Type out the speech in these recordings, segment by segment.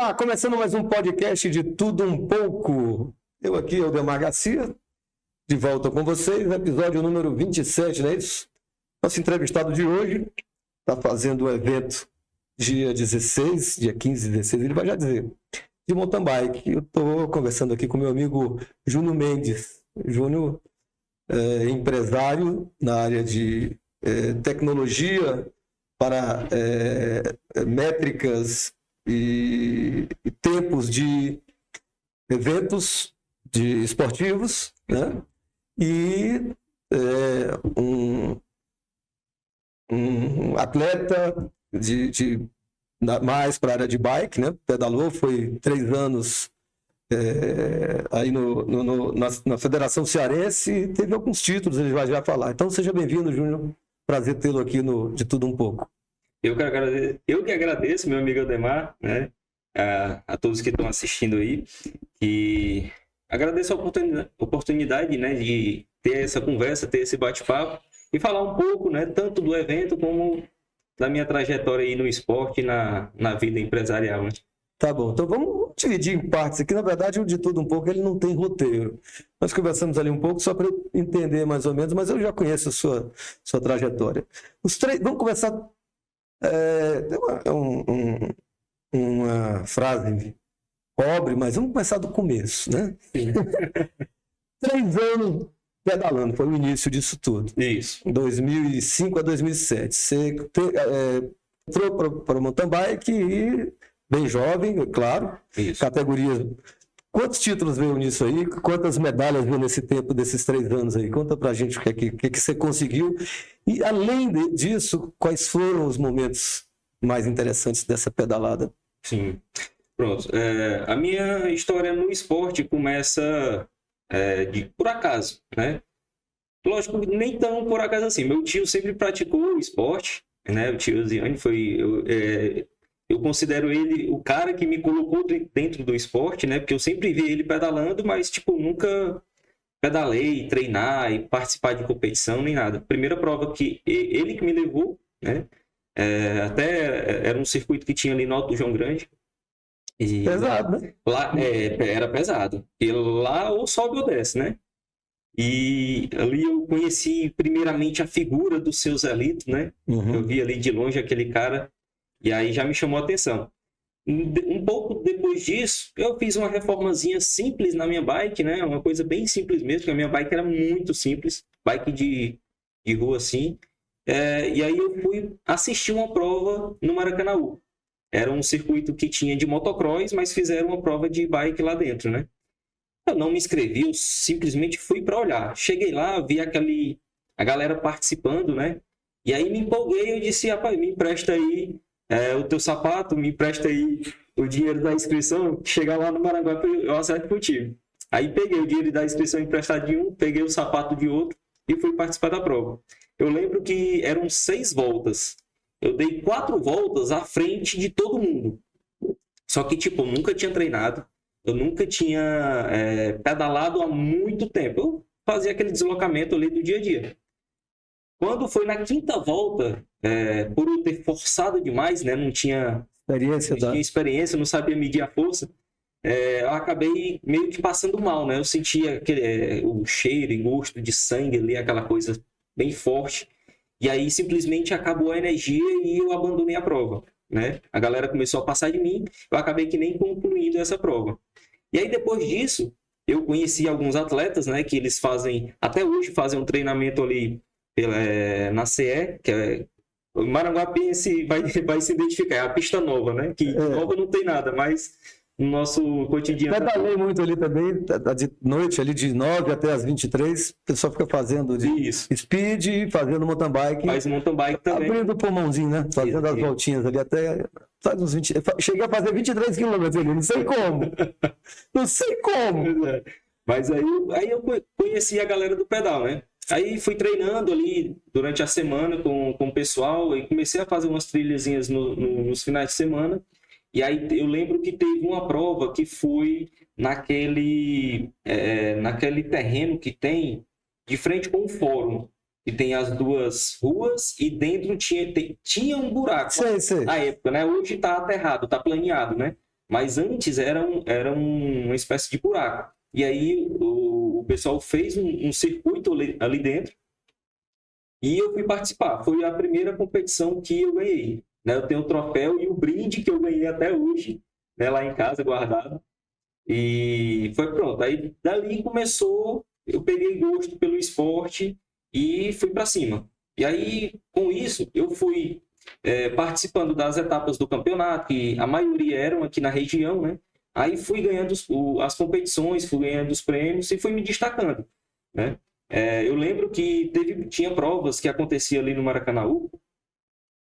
Olá, começando mais um podcast de Tudo Um Pouco. Eu aqui, Aldemar Garcia, de volta com vocês, episódio número 27, não é isso? Nosso entrevistado de hoje está fazendo um evento dia 16, dia 15 e 16, ele vai já dizer, de mountain bike. Eu estou conversando aqui com meu amigo Júnior Mendes. Júnior é empresário na área de tecnologia para métricas e tempos de eventos esportivos, né? E um atleta mais para a área de bike, né? Pedalou, foi 3 anos aí na Federação Cearense e teve alguns títulos, ele vai já falar. Então seja bem-vindo, Júnior. Prazer tê-lo aqui no De Tudo Um Pouco. Eu que agradeço, meu amigo Aldemar, né? A todos que estão assistindo aí. E agradeço a oportunidade, né, de ter essa conversa, ter esse bate-papo e falar um pouco, né, tanto do evento como da minha trajetória aí no esporte e na vida empresarial, né? Tá bom, então vamos dividir em partes aqui. Na verdade, o De Tudo Um Pouco ele não tem roteiro. Nós conversamos ali um pouco só para eu entender mais ou menos, mas eu já conheço a sua trajetória. Vamos começar. Tem uma frase pobre, mas vamos começar do começo, né? 3 anos pedalando, foi o início disso tudo. Isso. 2005 a 2007. Você entrou para o mountain bike e bem jovem, é claro. Isso. Categoria. Quantos títulos veio nisso aí? Quantas medalhas veio nesse tempo, desses 3 anos aí? Conta pra gente o que você conseguiu. E, além disso, quais foram os momentos mais interessantes dessa pedalada? Sim. Pronto. A minha história no esporte começa por acaso, né? Lógico, nem tão por acaso assim. Meu tio sempre praticou esporte, né? O tio Ziane eu considero ele o cara que me colocou dentro do esporte, né? Porque eu sempre vi ele pedalando, mas, nunca pedalei, treinar e participar de competição, nem nada. Primeira prova que ele que me levou, né? Até era um circuito que tinha ali no Alto do João Grande. E pesado, né? Lá, era pesado. E lá ou sobe ou desce, né? E ali eu conheci primeiramente a figura do seu Zelito, né? Uhum. Eu vi ali de longe aquele cara. E aí já me chamou a atenção. Um pouco depois disso, eu fiz uma reformazinha simples na minha bike, né? Uma coisa bem simples mesmo, porque a minha bike era muito simples, bike de rua assim. E aí eu fui assistir uma prova no Maracanaú. Era um circuito que tinha de motocross, mas fizeram uma prova de bike lá dentro, né? Eu não me inscrevi, eu simplesmente fui para olhar. Cheguei lá, vi a galera participando, né? E aí me empolguei, eu disse, rapaz, me empresta aí o teu sapato, me empresta aí o dinheiro da inscrição, chegar lá no Maranguape eu acerto contigo. Aí peguei o dinheiro da inscrição emprestado de um, peguei o sapato de outro e fui participar da prova. Eu lembro que eram 6 voltas. Eu dei 4 voltas à frente de todo mundo. Só que, eu nunca tinha treinado, eu nunca tinha pedalado há muito tempo. Eu fazia aquele deslocamento ali do dia a dia. Quando foi na 5ª volta, por eu ter forçado demais, né? Não tinha experiência, não sabia medir a força, eu acabei meio que passando mal, né? Eu sentia o cheiro e gosto de sangue ali, aquela coisa bem forte. E aí simplesmente acabou a energia e eu abandonei a prova, né? A galera começou a passar de mim, eu acabei que nem concluindo essa prova. E aí depois disso, eu conheci alguns atletas, né? Que eles até hoje fazem um treinamento ali na CE, que o Maranguapense vai se identificar, é a pista nova, né? Que nova não tem nada, mas no nosso cotidiano... Pedalei muito ali também, de noite, ali de 9 até as 23, o pessoal fica fazendo speed, fazendo mountain bike. Faz mountain bike também. Abrindo o pulmãozinho, né? Fazendo as voltinhas ali até... Faz uns 20... Cheguei a fazer 23 quilômetros ali, não sei como. Não sei como. Mas aí eu conheci a galera do pedal, né? Aí fui treinando ali durante a semana com o pessoal e comecei a fazer umas trilhazinhas nos finais de semana. E aí eu lembro que teve uma prova que foi naquele terreno que tem de frente com o fórum. E tem as 2 ruas e dentro tinha um buraco. Sei. Na época, né? Hoje tá aterrado, tá planeado, né? mas antes era uma espécie de buraco. E aí o pessoal fez um circuito ali dentro e eu fui participar. Foi a primeira competição que eu ganhei, né? Eu tenho o troféu e o brinde que eu ganhei até hoje, né, lá em casa, guardado. E foi pronto. Aí dali começou, eu peguei gosto pelo esporte e fui para cima. E aí, com isso, eu fui participando das etapas do campeonato, que a maioria eram aqui na região, né? Aí fui ganhando as competições, fui ganhando os prêmios e fui me destacando, né? Eu lembro que tinha provas que aconteciam ali no Maracanaú,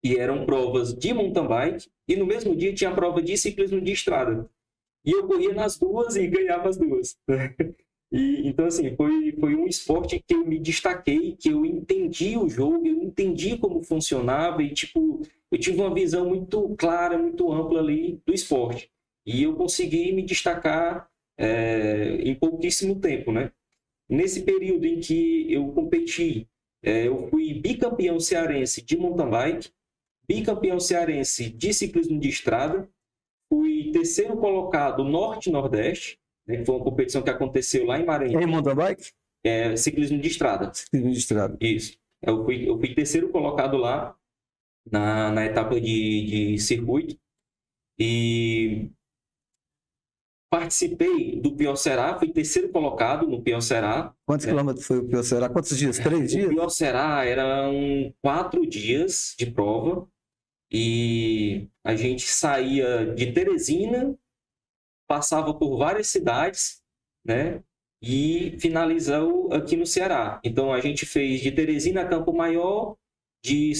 e eram provas de mountain bike, e no mesmo dia tinha a prova de ciclismo de estrada. E eu corria nas duas e ganhava as duas. Então, assim, foi um esporte que eu me destaquei, que eu entendi o jogo, eu entendi como funcionava e, tipo, eu tive uma visão muito clara, muito ampla ali do esporte. E eu consegui me destacar em pouquíssimo tempo, né? Nesse período em que eu competi, eu fui bicampeão cearense de mountain bike, bicampeão cearense de ciclismo de estrada, fui terceiro colocado Norte-Nordeste, né, que foi uma competição que aconteceu lá em Maranhão. Em mountain bike? Ciclismo de estrada. Ciclismo de estrada. Isso. Eu fui terceiro colocado lá na etapa de circuito e participei do Piocerá, fui terceiro colocado no Piocerá. Quantos quilômetros foi o Piocerá? Quantos dias? 3 dias? O Piocerá eram 4 dias de prova e a gente saía de Teresina, passava por várias cidades, né? E finalizou aqui no Ceará. Então a gente fez de Teresina a Campo Maior, de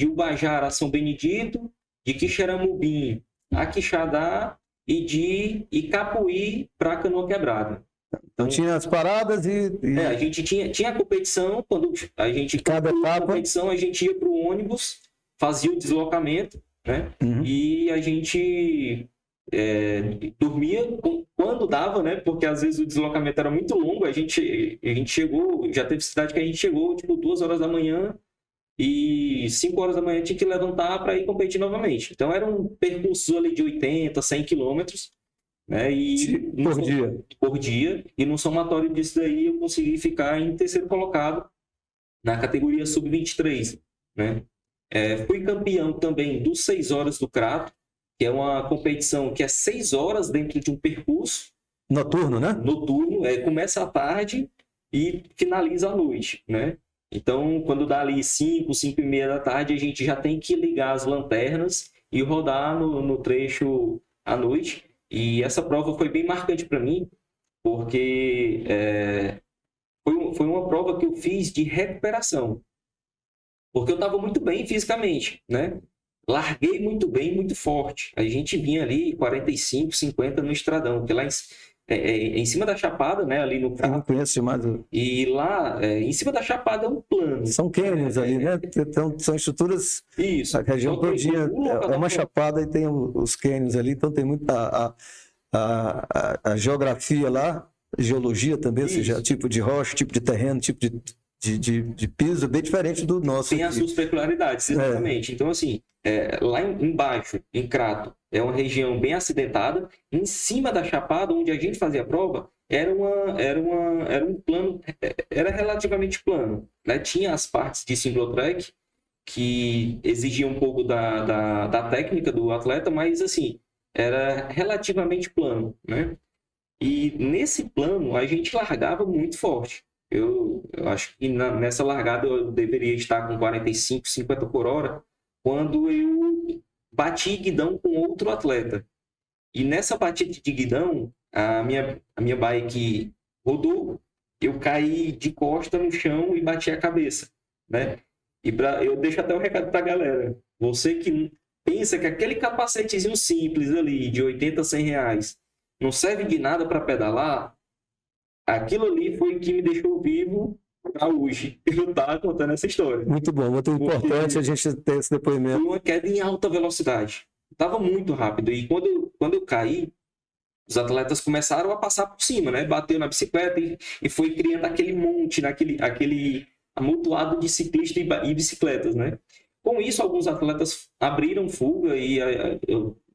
Ubajara a São Benedito, de Quixeramobim a Quixadá e de Icapuí para Canoa Quebrada. Então tinha as paradas a gente tinha a competição, quando a gente cada etapa, competição, a gente ia para o ônibus, fazia o deslocamento, né? Uhum. E a gente dormia quando dava, né? Porque às vezes o deslocamento era muito longo. A gente chegou, já teve cidade que a gente chegou tipo 2 horas da manhã e 5 horas da manhã tinha que levantar para ir competir novamente. Então era um percurso ali de 80, 100 quilômetros, né? E por dia. E no somatório disso daí eu consegui ficar em terceiro colocado na categoria sub-23, né? Fui campeão também dos 6 horas do Crato, que é uma competição que é 6 horas dentro de um percurso noturno, né? Noturno, começa à tarde e finaliza à noite, né? Então, quando dá ali 5, 5 e meia da tarde, a gente já tem que ligar as lanternas e rodar no trecho à noite. E essa prova foi bem marcante para mim, porque foi uma prova que eu fiz de recuperação. Porque eu estava muito bem fisicamente, né? Larguei muito bem, muito forte. A gente vinha ali 45, 50 no estradão, que lá em cima da Chapada, né? Ali no Eu não conheço mais. E lá, em cima da Chapada é um plano. São cânions ali, né? Então, são estruturas. Isso. A região todinha é uma chapada e tem os cânions ali, então tem muita a geografia lá, geologia também, ou seja, tipo de rocha, tipo de terreno, tipo de piso, bem diferente do nosso. Tem as suas peculiaridades, exatamente. Então, assim, lá embaixo, em Crato, é uma região bem acidentada. Em cima da Chapada, onde a gente fazia a prova, era um plano, era relativamente plano, né? Tinha as partes de single track que exigiam um pouco da técnica do atleta, mas, assim, era relativamente plano, né? E nesse plano, a gente largava muito forte. Eu acho que nessa largada eu deveria estar com 45, 50 por hora, quando eu bati guidão com outro atleta. E nessa batida de guidão, a minha bike rodou, eu caí de costa no chão e bati a cabeça, né? E eu deixo até o recado para a galera. Você que pensa que aquele capacetezinho simples ali, de 80, 100 reais, não serve de nada para pedalar, aquilo ali foi o que me deixou vivo para hoje. Eu estava contando essa história. Muito bom, muito importante a gente ter esse depoimento. Foi uma queda em alta velocidade. Estava muito rápido. E quando eu caí, os atletas começaram a passar por cima, né? Bateu na bicicleta e foi criando aquele monte, aquele amontoado de ciclistas e bicicletas, né? Com isso, alguns atletas abriram fuga e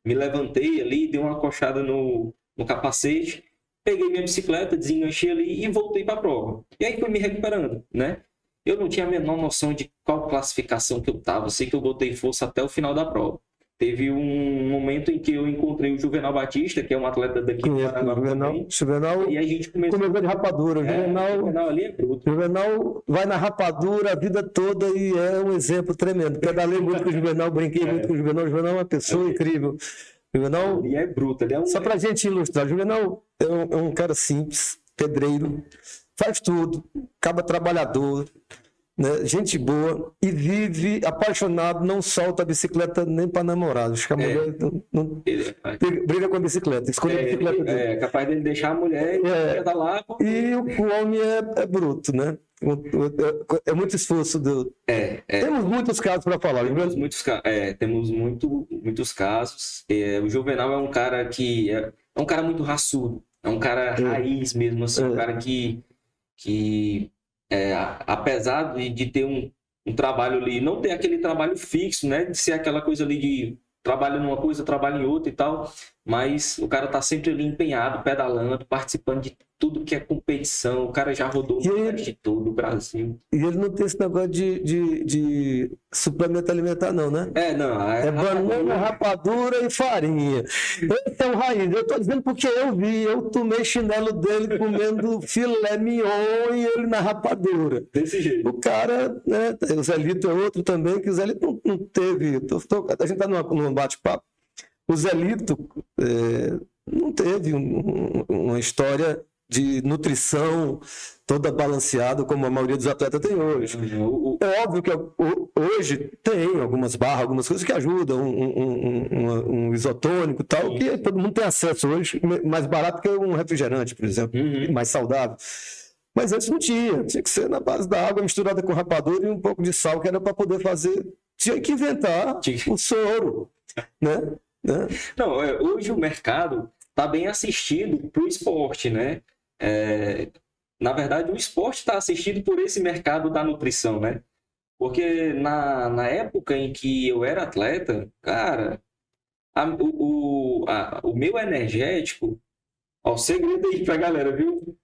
me levantei ali, dei uma acochada no capacete, peguei minha bicicleta, desenganchei ali e voltei para a prova. E aí fui me recuperando, né? Eu não tinha a menor noção de qual classificação que eu estava. Sei que eu botei força até o final da prova. Teve um momento em que eu encontrei o Juvenal Batista, que é um atleta daqui do Paraná também. Juvenal E a gente começou... comedor de rapadura. O Juvenal ali é bruto. Juvenal vai na rapadura a vida toda e é um exemplo tremendo. Pedalei muito com o Juvenal, brinquei muito com o Juvenal. O Juvenal é uma pessoa incrível. Juvenal... Ele é bruto. Ele é um... Só pra gente ilustrar, Juvenal é um cara simples, pedreiro, faz tudo, acaba trabalhador, né? Gente boa e vive apaixonado, não solta a bicicleta nem para namorar. Acho que a mulher não briga com a bicicleta, escolhe a bicicleta dele. É capaz dele deixar a mulher e pedalar. E o homem é bruto, né? É muito esforço. Temos muitos casos para falar. Temos muitos casos. O Juvenal é um cara que é um cara muito raçudo, é um cara raiz mesmo, assim, um cara que apesar de ter um trabalho ali, não ter aquele trabalho fixo, né? De ser aquela coisa ali de trabalho numa coisa, trabalho em outra e tal, mas o cara tá sempre ali empenhado, pedalando, participando de tudo que é competição. O cara já rodou de todo o Brasil. E ele não tem esse negócio de suplemento alimentar, não, né? Não. É banana, rapadura e farinha. Esse é o raiz. Eu tô dizendo porque eu tomei chinelo dele comendo filé mignon e ele na rapadura. Desse jeito. O cara, né? O Zé Lito é outro também, que o Zé Lito não teve. A gente tá num bate-papo. O Zé Lito não teve uma história de nutrição toda balanceada como a maioria dos atletas tem hoje. É óbvio que hoje tem algumas barras, algumas coisas que ajudam, um isotônico e tal, que todo mundo tem acesso hoje, mais barato que um refrigerante, por exemplo, mais saudável. Mas antes não tinha que ser na base da água misturada com rapadura e um pouco de sal, que era para poder fazer. Tinha que inventar o soro, né? Não, hoje o mercado está bem assistido para o esporte, né? Na verdade, o esporte está assistido por esse mercado da nutrição, né? Porque na época em que eu era atleta, cara, o meu energético, ó, segredo aí pra galera, viu?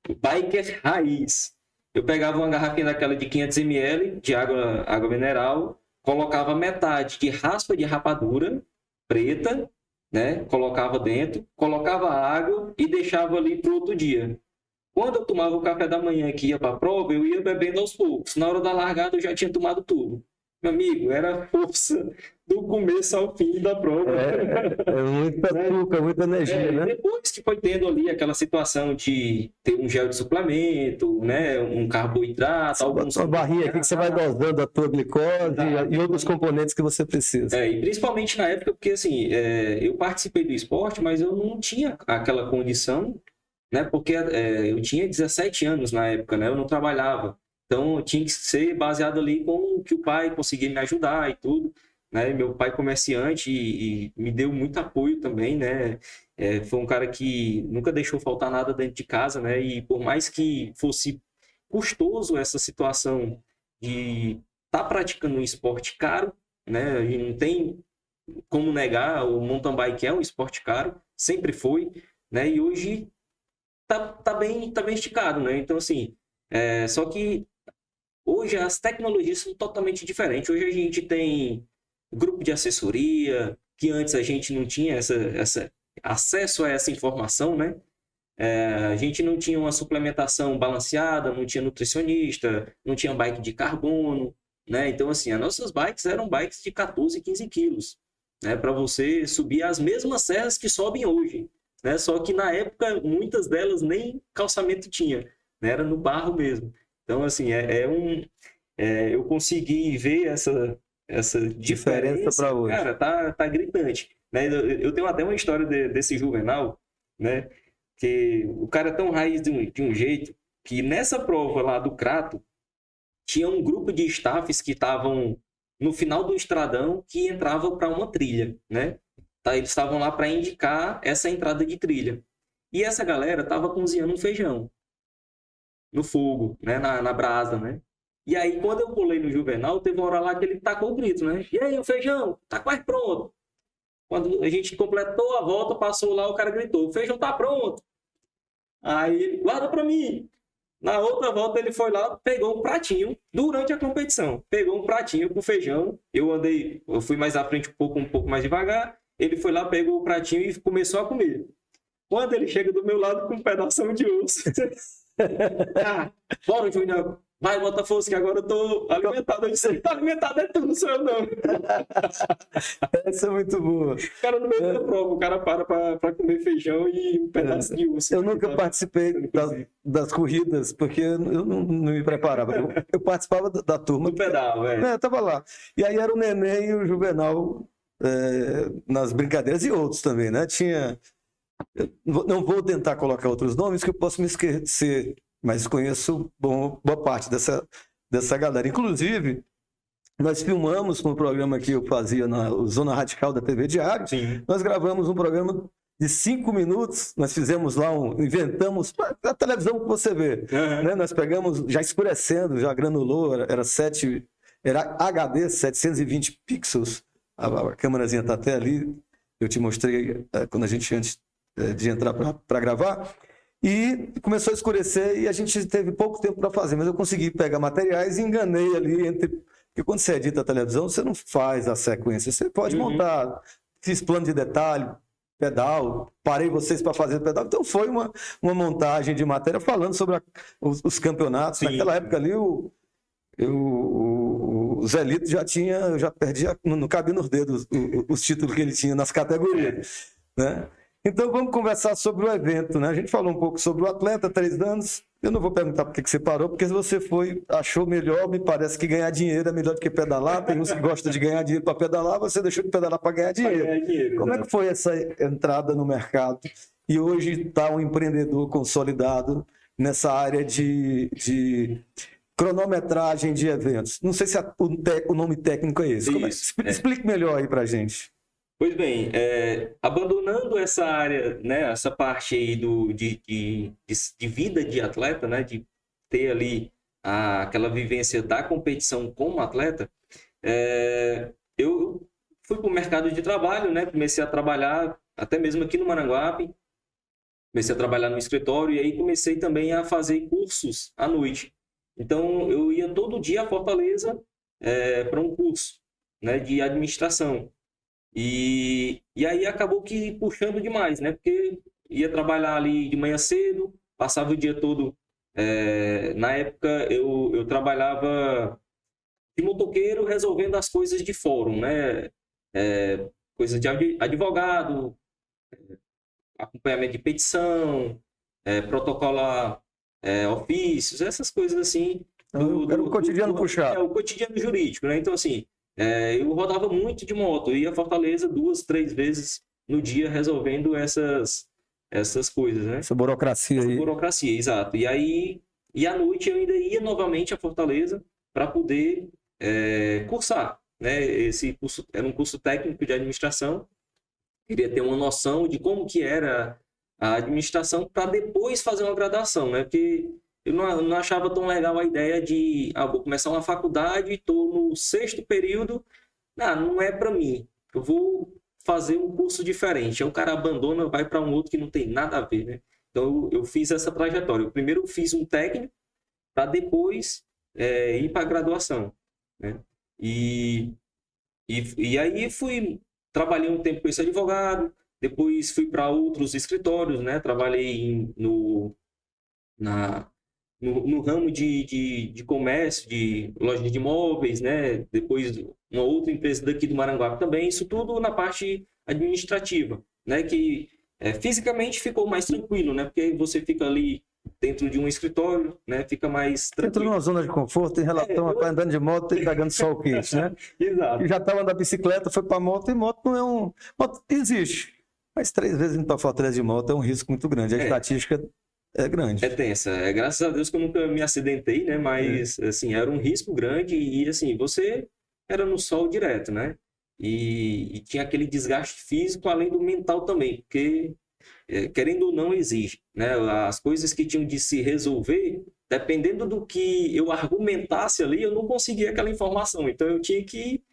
Biker raiz. Eu pegava uma garrafinha daquela de 500 ml de água mineral, colocava metade de raspa de rapadura preta, né? Colocava dentro, colocava água e deixava ali para o outro dia. Quando eu tomava o café da manhã que ia para a prova, eu ia bebendo aos poucos. Na hora da largada eu já tinha tomado tudo. Meu amigo, era força do começo ao fim da prova. Muita açúcar, muita energia, né? Depois que foi tendo ali aquela situação de ter um gel de suplemento, né? Um carboidrato, alguns... Uma barrinha aqui que você vai dosando a tua glicose e outros componentes que você precisa. E principalmente na época, porque assim, eu participei do esporte, mas eu não tinha aquela condição, né? Porque eu tinha 17 anos na época, né? Eu não trabalhava. Então, eu tinha que ser baseado ali com o que o pai conseguia me ajudar e tudo, né? Meu pai comerciante e me deu muito apoio também, né? Foi um cara que nunca deixou faltar nada dentro de casa, né? E por mais que fosse custoso essa situação de estar praticando um esporte caro, né? A gente não tem como negar, o mountain bike é um esporte caro, sempre foi, né? E hoje tá bem esticado, né? Então, assim, só que hoje as tecnologias são totalmente diferentes. Hoje a gente tem grupo de assessoria, que antes a gente não tinha acesso a essa informação, né? A gente não tinha uma suplementação balanceada, não tinha nutricionista, não tinha bike de carbono, né? Então, assim, as nossas bikes eram bikes de 14, 15 quilos, né? Para você subir as mesmas serras que sobem hoje, né? Só que na época, muitas delas nem calçamento tinha, né? Era no barro mesmo. Então, assim, eu consegui ver essa diferença para hoje. Cara, tá gritante, né? Eu tenho até uma história desse Juvenal, né? Que o cara é tão raiz de um jeito que nessa prova lá do Crato, tinha um grupo de staffs que estavam no final do estradão que entrava para uma trilha, né? Eles estavam lá para indicar essa entrada de trilha. E essa galera estava cozinhando um feijão no fogo, né? Na brasa, né? E aí, quando eu pulei no Juvenal, teve uma hora lá que ele tacou o grito, né? E aí, o feijão? Tá quase pronto. Quando a gente completou a volta, passou lá, o cara gritou, o feijão tá pronto. Aí ele, guarda para mim. Na outra volta ele foi lá, pegou um pratinho durante a competição. Pegou um pratinho com feijão. Eu fui mais à frente um pouco mais devagar. Ele foi lá, pegou o pratinho e começou a comer. Quando ele chega do meu lado com um pedação de osso. Bora, Júnior. Vai, bota força, que agora eu tô alimentado. Eu disse, tá alimentado, é tu, não sou eu não. Essa é muito boa. O cara no meio da prova, o cara para comer feijão e um pedaço de osso. Eu nunca participei das corridas, porque eu não me preparava. Eu participava da turma. No pedal, Eu tava lá. E aí era o Neném e o Juvenal nas brincadeiras, e outros também, né? Tinha... Não vou tentar colocar outros nomes, que eu posso me esquecer, mas conheço boa parte dessa galera. Inclusive, nós filmamos com o programa que eu fazia na Zona Radical da TV Diário. Sim. Nós gravamos um programa de 5 minutos, nós fizemos lá inventamos a televisão que você vê. Uhum. Né? Nós pegamos, já escurecendo, já granulou, era HD 720 pixels, a câmerazinha está até ali, eu te mostrei quando a gente antes de entrar para gravar, e começou a escurecer e a gente teve pouco tempo para fazer, mas eu consegui pegar materiais e enganei ali porque quando você edita a televisão, você não faz a sequência, você pode montar, fiz plano de detalhe, pedal, parei vocês para fazer pedal, então foi uma montagem de matéria falando sobre os campeonatos. Sim. Naquela época ali o Zelito já perdia, não cabia nos dedos os títulos que ele tinha nas categorias, né? Então vamos conversar sobre o evento, né? A gente falou um pouco sobre o atleta, 3 anos. Eu não vou perguntar por que você parou, porque se você achou melhor, me parece que ganhar dinheiro é melhor do que pedalar. Tem uns que gostam de ganhar dinheiro para pedalar, você deixou de pedalar para ganhar dinheiro. Como é que foi essa entrada no mercado? E hoje está um empreendedor consolidado nessa área de cronometragem de eventos. Não sei se o nome técnico é esse. Explique melhor aí para a gente. Pois bem, abandonando essa área, né, essa parte aí de vida de atleta, né, de ter ali aquela vivência da competição como atleta, eu fui para o mercado de trabalho, né, comecei a trabalhar até mesmo aqui no Maranguape, comecei a trabalhar no escritório e aí comecei também a fazer cursos à noite. Então, eu ia todo dia a Fortaleza para um curso, né, de administração. E aí acabou que puxando demais, né? Porque ia trabalhar ali de manhã cedo, passava o dia todo. Na época eu trabalhava de motoqueiro resolvendo as coisas de fórum, né? Coisas de advogado, acompanhamento de petição, protocolar ofícios, essas coisas assim. Era o cotidiano puxado. O cotidiano jurídico, né? Então, assim, eu rodava muito de moto, eu ia a Fortaleza 2, 3 vezes no dia resolvendo essas coisas, né? Essa burocracia aí. Burocracia, exato. E aí, à noite eu ainda ia novamente a Fortaleza para poder cursar, né? Esse curso era um curso técnico de administração. Queria ter uma noção de como que era a administração para depois fazer uma graduação, né? Porque eu não achava tão legal a ideia de vou começar uma faculdade, estou no 6º período, não é para mim, eu vou fazer um curso diferente. Aí o cara abandona, vai para um outro que não tem nada a ver, né? Então eu fiz essa trajetória. Eu primeiro fiz um técnico para depois ir para a graduação, né? E aí trabalhei um tempo com esse advogado, depois fui para outros escritórios, né? Trabalhei no ramo de comércio, de loja de imóveis, né? Depois uma outra empresa daqui do Maranguape também, isso tudo na parte administrativa, né? Que fisicamente ficou mais tranquilo, né? Porque você fica ali dentro de um escritório, né? Fica mais tranquilo. Dentro de uma zona de conforto em relação a andando de moto e pegando sol quente, né? Exato. E já estava andando bicicleta, foi para moto, e moto não é moto existe, mas 3 vezes indo para Fortaleza de moto é um risco muito grande. A estatística é grande. É tensa. Graças a Deus que eu nunca me acidentei, né? Mas, assim, era um risco grande e, assim, você era no sol direto, né? E tinha aquele desgaste físico, além do mental também, porque, querendo ou não, exige, né? As coisas que tinham de se resolver, dependendo do que eu argumentasse ali, eu não conseguia aquela informação. Então, eu tinha que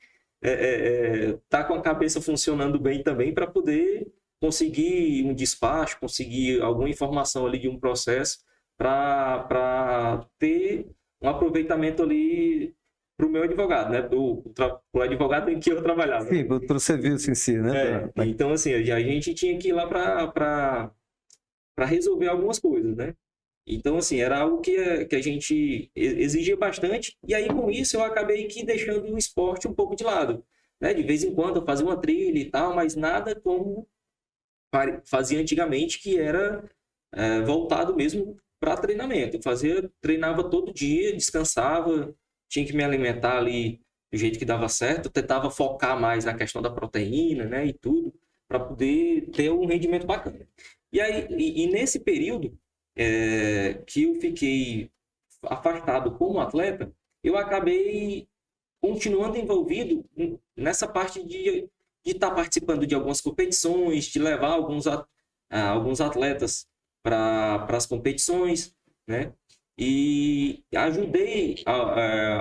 tá com a cabeça funcionando bem também para poder conseguir um despacho, conseguir alguma informação ali de um processo para ter um aproveitamento ali para o meu advogado, né? Pro advogado em que eu trabalhava. Sim, para o serviço em si, né? Então, assim, a gente tinha que ir lá para resolver algumas coisas, né? Então, assim, era algo que a gente exigia bastante, e aí com isso eu acabei que deixando o esporte um pouco de lado, né? De vez em quando eu fazia uma trilha e tal, mas nada como fazia antigamente, que era voltado mesmo para treinamento. Treinava todo dia, descansava, tinha que me alimentar ali do jeito que dava certo, tentava focar mais na questão da proteína, né, e tudo, para poder ter um rendimento bacana. E aí, nesse período que eu fiquei afastado como atleta, eu acabei continuando envolvido nessa parte de estar participando de algumas competições, de levar alguns atletas para as competições, né? E ajudei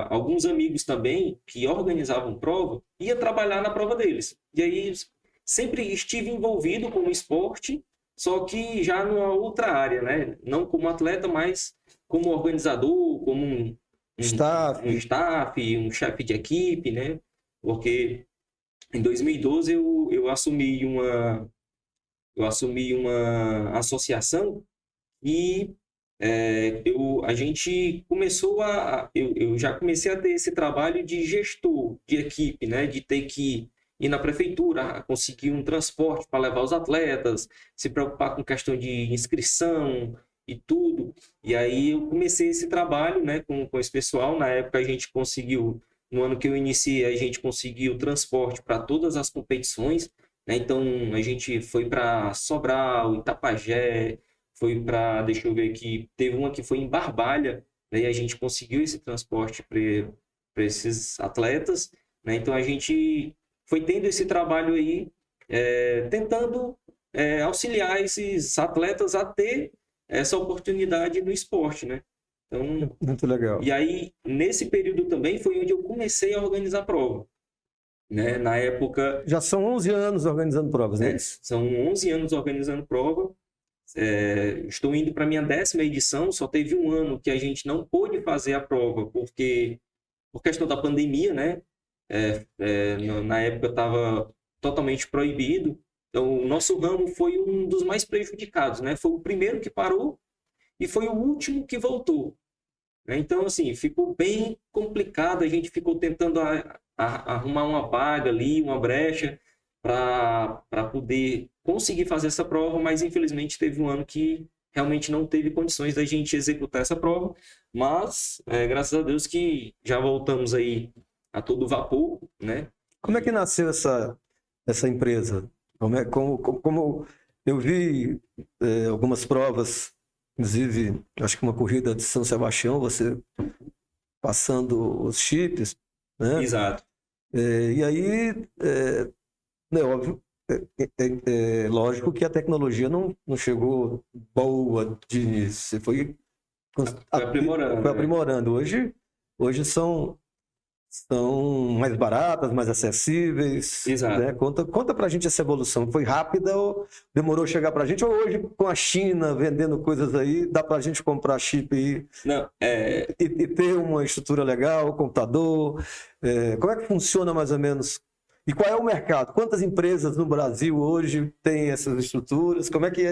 alguns amigos também que organizavam prova, ia trabalhar na prova deles. E aí sempre estive envolvido com o esporte, só que já numa outra área, né? Não como atleta, mas como organizador, como um staff, um chefe de equipe, né? Porque em 2012 eu assumi uma associação e a gente começou eu já comecei a ter esse trabalho de gestor de equipe, né? De ter que ir na prefeitura, conseguir um transporte para levar os atletas, se preocupar com questão de inscrição e tudo. E aí eu comecei esse trabalho, né, com esse pessoal. Na época a gente conseguiu, no ano que eu iniciei, a gente conseguiu transporte para todas as competições, né? Então a gente foi para Sobral, Itapajé, foi para, deixa eu ver aqui, teve uma que foi em Barbalha, né? E a gente conseguiu esse transporte para esses atletas, né? Então a gente foi tendo esse trabalho aí, tentando auxiliar esses atletas a ter essa oportunidade no esporte, né? Então, muito legal. E aí, nesse período também, foi onde eu comecei a organizar prova, né? Na época... Já são 11 anos organizando provas, né? São 11 anos organizando prova. Estou indo para a minha 10ª edição, só teve um ano que a gente não pôde fazer a prova, porque por questão da pandemia, né? Na época estava totalmente proibido. Então, o nosso ramo foi um dos mais prejudicados, né? Foi o primeiro que parou e foi o último que voltou. Então, assim, ficou bem complicado. A gente ficou tentando arrumar uma vaga ali, uma brecha, para poder conseguir fazer essa prova, mas infelizmente teve um ano que realmente não teve condições da gente executar essa prova. Mas, graças a Deus que já voltamos aí a todo vapor, né? Como é que nasceu essa empresa? Como eu vi algumas provas, inclusive, acho que uma corrida de São Sebastião, você passando os chips, né? Exato. E aí, óbvio, lógico que a tecnologia não chegou boa de início, foi aprimorando. Foi aprimorando. Hoje são mais baratas, mais acessíveis. Exato. Né? Conta pra gente essa evolução. Foi rápida ou demorou a chegar pra gente? Ou hoje, com a China vendendo coisas aí, dá pra gente comprar chip e ter uma estrutura legal, computador? Como é que funciona mais ou menos? E qual é o mercado? Quantas empresas no Brasil hoje têm essas estruturas? Como é que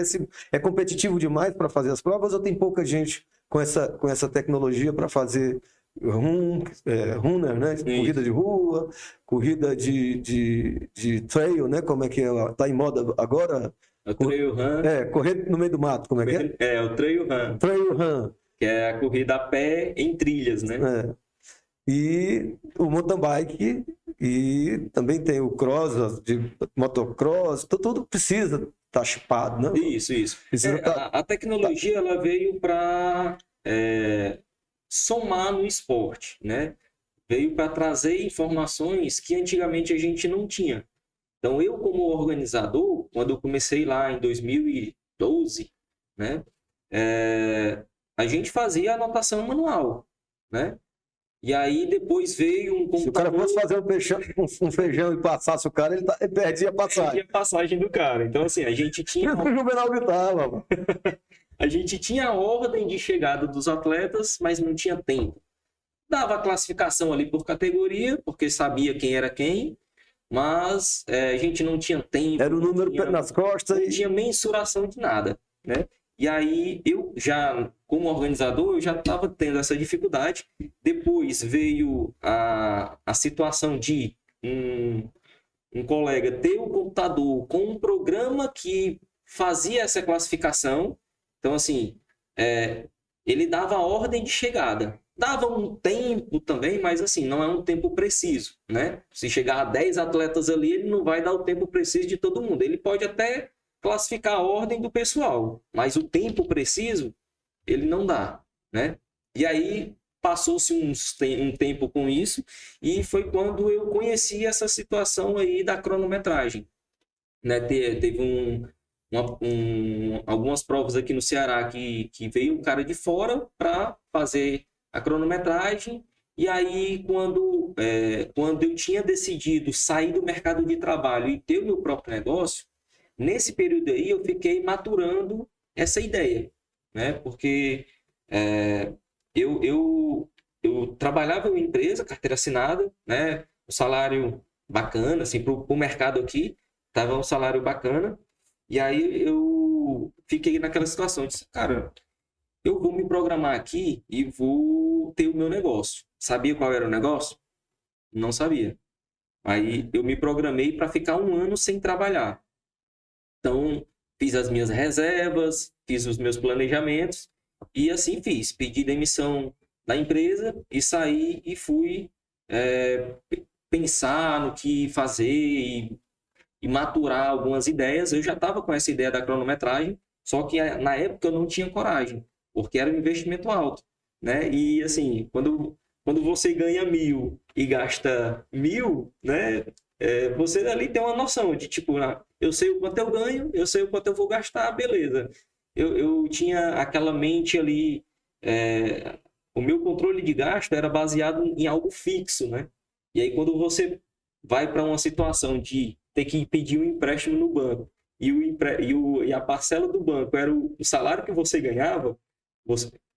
é competitivo demais para fazer as provas ou tem pouca gente com essa tecnologia para fazer runner, né? Corrida de rua, corrida de trail, né? Como é que está em moda agora? O trail run. Correr no meio do mato, como é que é? O trail run. Trail run. Que é a corrida a pé em trilhas, né? E o mountain bike, e também tem o cross, de motocross, tudo precisa estar chipado, né? Isso. A tecnologia ela veio para somar no esporte, né? Veio para trazer informações que antigamente a gente não tinha. Então, eu como organizador, quando eu comecei lá em 2012, né? A gente fazia anotação manual, né? E aí depois veio um computador... Se o cara fosse fazer um feijão e passasse o cara, ele perdia a passagem. Perdia a passagem do cara. Então, assim, a gente tinha... O Juvenal gritava, mano. A gente tinha a ordem de chegada dos atletas, mas não tinha tempo. Dava a classificação ali por categoria, porque sabia quem era quem, mas a gente não tinha tempo. Era o número nas costas. Não tinha mensuração de nada, né? E aí, eu já, como organizador, eu já estava tendo essa dificuldade. Depois veio a situação de um colega ter um computador com um programa que fazia essa classificação. Então, assim, ele dava a ordem de chegada. Dava um tempo também, mas assim, não é um tempo preciso, né? Se chegar a 10 atletas ali, ele não vai dar o tempo preciso de todo mundo. Ele pode até classificar a ordem do pessoal, mas o tempo preciso, ele não dá, né? E aí, passou-se um tempo com isso, e foi quando eu conheci essa situação aí da cronometragem, né? Teve algumas provas aqui no Ceará que veio um cara de fora para fazer a cronometragem, e aí quando eu tinha decidido sair do mercado de trabalho e ter o meu próprio negócio, nesse período aí eu fiquei maturando essa ideia, né? Porque eu trabalhava em uma empresa, carteira assinada, né? Um salário bacana, assim, para o mercado aqui, estava um salário bacana. E aí eu fiquei naquela situação, disse, cara, eu vou me programar aqui e vou ter o meu negócio. Sabia qual era o negócio? Não sabia. Aí eu me programei para ficar 1 ano sem trabalhar. Então, fiz as minhas reservas, fiz os meus planejamentos e assim fiz. Pedi demissão da empresa e saí e fui pensar no que fazer e maturar algumas ideias. Eu já estava com essa ideia da cronometragem, só que na época eu não tinha coragem, porque era um investimento alto, né? E assim, quando você ganha 1.000 e gasta 1.000, né? Você ali tem uma noção de tipo, eu sei o quanto eu ganho, eu sei o quanto eu vou gastar, beleza. Eu tinha aquela mente ali, o meu controle de gasto era baseado em algo fixo, né? E aí quando você vai para uma situação de ter que pedir um empréstimo no banco e a parcela do banco era o salário que você ganhava,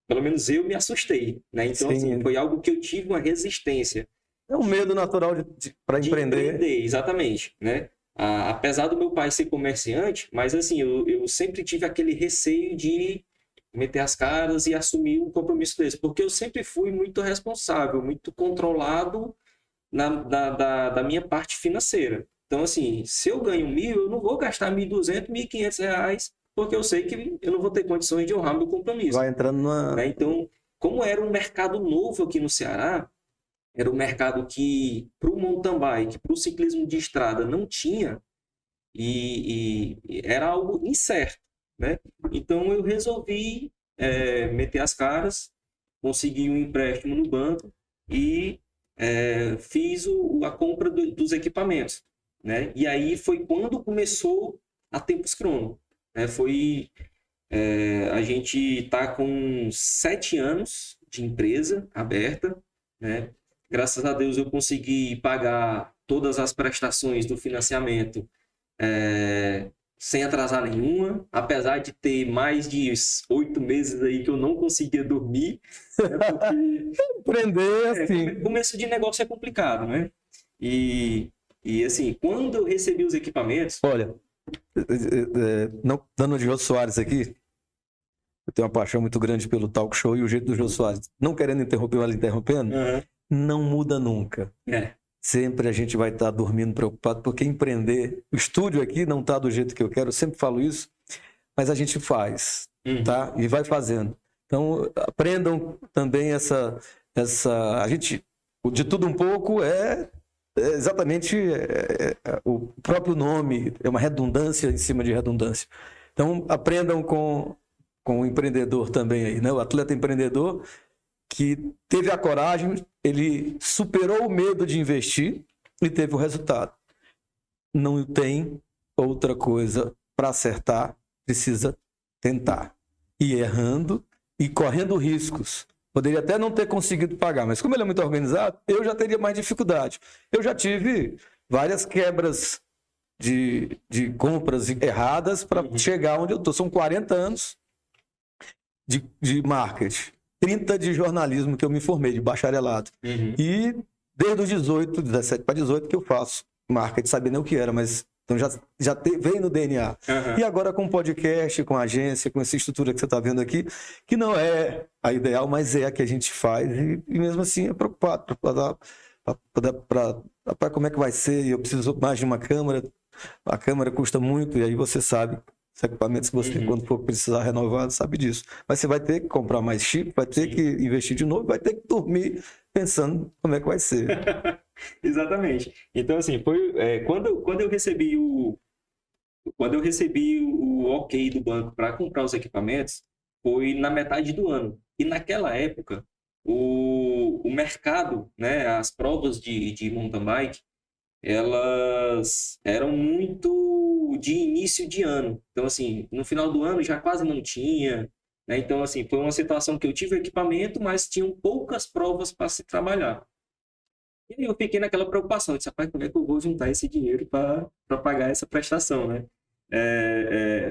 pelo menos eu me assustei, né? Então, assim, foi algo que eu tive uma resistência. É um medo natural para empreender. Exatamente, né? Apesar do meu pai ser comerciante, mas assim, eu sempre tive aquele receio de meter as caras e assumir um compromisso desse, porque eu sempre fui muito responsável, muito controlado da minha parte financeira. Então, assim, se eu ganho 1.000, eu não vou gastar 1.200, 1.500 reais, porque eu sei que eu não vou ter condições de honrar meu compromisso. Vai entrando numa... Né? Então, como era um mercado novo aqui no Ceará, era um mercado que, para o mountain bike, para o ciclismo de estrada, não tinha, e era algo incerto, né? Então, eu resolvi meter as caras, consegui um empréstimo no banco e fiz a compra dos equipamentos, né? E aí foi quando começou a Tempus Crono, né? A gente está com 7 anos de empresa aberta, né? Graças a Deus eu consegui pagar todas as prestações do financiamento sem atrasar nenhuma, apesar de ter mais de 8 meses aí que eu não conseguia dormir, né? Porque empreender assim. Começo de negócio é complicado, né? E assim, quando eu recebi os equipamentos... Olha, não dando de Jô Soares aqui, eu tenho uma paixão muito grande pelo talk show e o jeito do Jô Soares, não querendo interromper, mas interrompendo, não muda nunca. Sempre a gente vai estar dormindo preocupado, porque empreender, o estúdio aqui não está do jeito que eu quero, eu sempre falo isso, mas a gente faz, tá? E vai fazendo. Então, aprendam também a gente, de tudo um pouco exatamente o próprio nome, é uma redundância em cima de redundância. Então, aprendam com o empreendedor também aí, né? O atleta empreendedor que teve a coragem, ele superou o medo de investir e teve o resultado. Não tem outra coisa para acertar, precisa tentar. E errando e correndo riscos. Poderia até não ter conseguido pagar, mas como ele é muito organizado, eu já teria mais dificuldade. Eu já tive várias quebras de compras erradas para chegar onde eu estou. São 40 anos de marketing, 30 de jornalismo que eu me formei, de bacharelado. E desde os 17 para 18 que eu faço marketing, sabia nem o que era, mas então veio no DNA. E agora com podcast, com agência, com essa estrutura que você está vendo aqui, que não é a ideal, mas é a que a gente faz, e mesmo assim é preocupado para como é que vai ser, e eu preciso mais de uma câmera, a câmera custa muito, e aí você sabe, os equipamentos que você, quando for precisar renovar, sabe disso. Mas você vai ter que comprar mais chip, vai ter que investir de novo, vai ter que dormir pensando como é que vai ser. Exatamente. Então, assim, foi quando eu recebi o ok do banco para comprar os equipamentos, foi na metade do ano. E naquela época, o mercado, né, as provas de mountain bike, elas eram muito de início de ano. Então, assim, no final do ano já quase não tinha, né? Então, assim, foi uma situação que eu tive equipamento, mas tinham poucas provas para se trabalhar. E aí eu fiquei naquela preocupação, eu disse, rapaz, como é que eu vou juntar esse dinheiro para pagar essa prestação, né?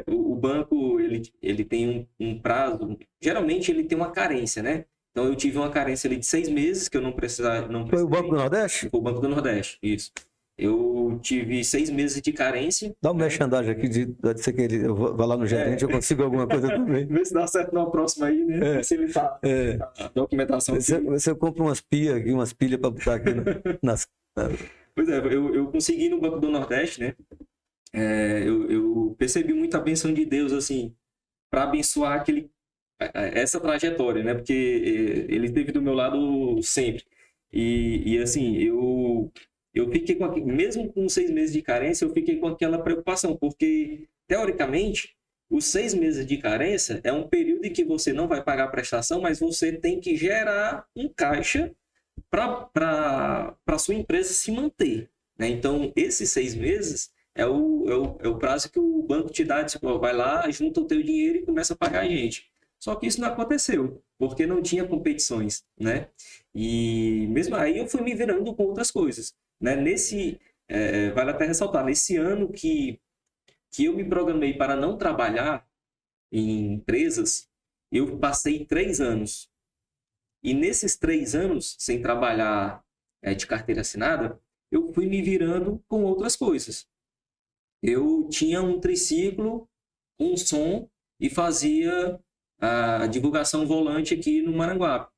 O banco, ele tem um prazo, geralmente ele tem uma carência, né? Então eu tive uma carência ali de 6 meses, que eu não precisava... Foi o Banco do Nordeste? Foi o Banco do Nordeste, isso. Eu tive 6 meses de carência. Dá uma merchandising aqui de ser que eu vou lá no gerente, eu consigo alguma coisa também. Vê se dá certo na próxima aí, né? Facilitar a documentação. Você compra umas pilhas aqui, umas pilhas para botar aqui nas... Pois é, eu consegui no Banco do Nordeste, né? Eu percebi muita bênção de Deus, assim, para abençoar essa trajetória, né? Porque ele esteve do meu lado sempre. E assim, eu fiquei mesmo com 6 meses de carência, eu fiquei com aquela preocupação, porque, teoricamente, os 6 meses de carência é um período em que você não vai pagar a prestação, mas você tem que gerar um caixa para a sua empresa se manter, né? Então, esses 6 meses é o prazo que o banco te dá, tipo, vai lá, junta o teu dinheiro e começa a pagar a gente. Só que isso não aconteceu, porque não tinha competições, né? E mesmo aí eu fui me virando com outras coisas, né? Vale até ressaltar, nesse ano que eu me programei para não trabalhar em empresas, eu passei 3 anos. E nesses 3 anos, sem trabalhar de carteira assinada, eu fui me virando com outras coisas. Eu tinha um triciclo, um som e fazia a divulgação volante aqui no Maranguape.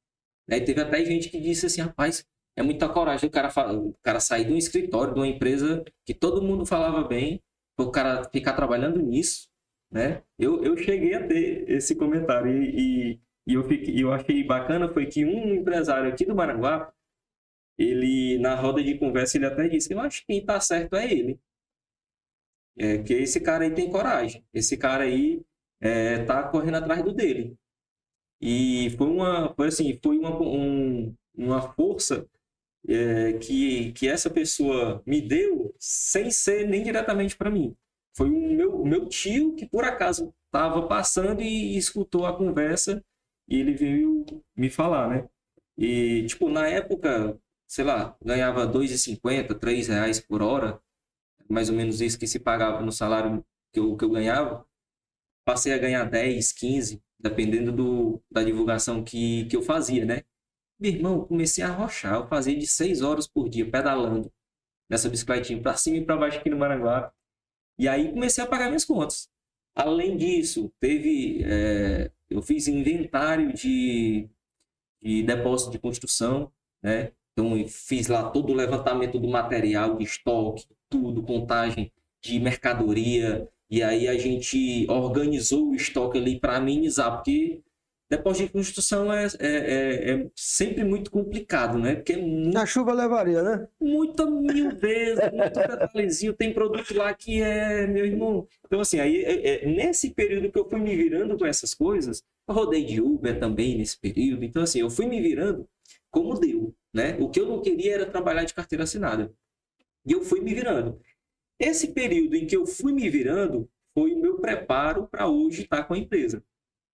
Aí teve até gente que disse assim, rapaz, é muita coragem o cara sair de um escritório, de uma empresa que todo mundo falava bem, o cara ficar trabalhando nisso, né? Eu cheguei a ter esse comentário e eu achei bacana foi que um empresário aqui do Maranguape, ele, na roda de conversa, ele até disse, eu acho que quem tá certo é ele. Que esse cara aí tem coragem. Esse cara aí tá correndo atrás do dele. E foi uma força que essa pessoa me deu sem ser nem diretamente para mim. Foi o meu tio que por acaso estava passando e escutou a conversa e ele veio me falar, né? E, tipo, na época, sei lá, ganhava R$2,50, R$3 por hora, mais ou menos isso que se pagava no salário que eu ganhava. Passei a ganhar 10, 15, dependendo da divulgação que eu fazia, né? Meu irmão, comecei a arrochar. Eu fazia de 6 horas por dia, pedalando nessa bicicletinha, para cima e para baixo aqui no Maranguape. E aí comecei a pagar minhas contas. Além disso, eu fiz inventário de depósito de construção, né? Então, eu fiz lá todo o levantamento do material, de estoque, tudo, contagem de mercadoria. E aí a gente organizou o estoque ali para amenizar, porque depósito de construção é sempre muito complicado, né? Porque na chuva levaria, né? Muita mil vezes, muito detalhezinho. Tem produto lá que meu irmão. Então, assim, aí nesse período que eu fui me virando com essas coisas, eu rodei de Uber também nesse período. Então, assim, eu fui me virando como deu, né? O que eu não queria era trabalhar de carteira assinada. E eu fui me virando. Esse período em que eu fui me virando foi o meu preparo para hoje estar com a empresa.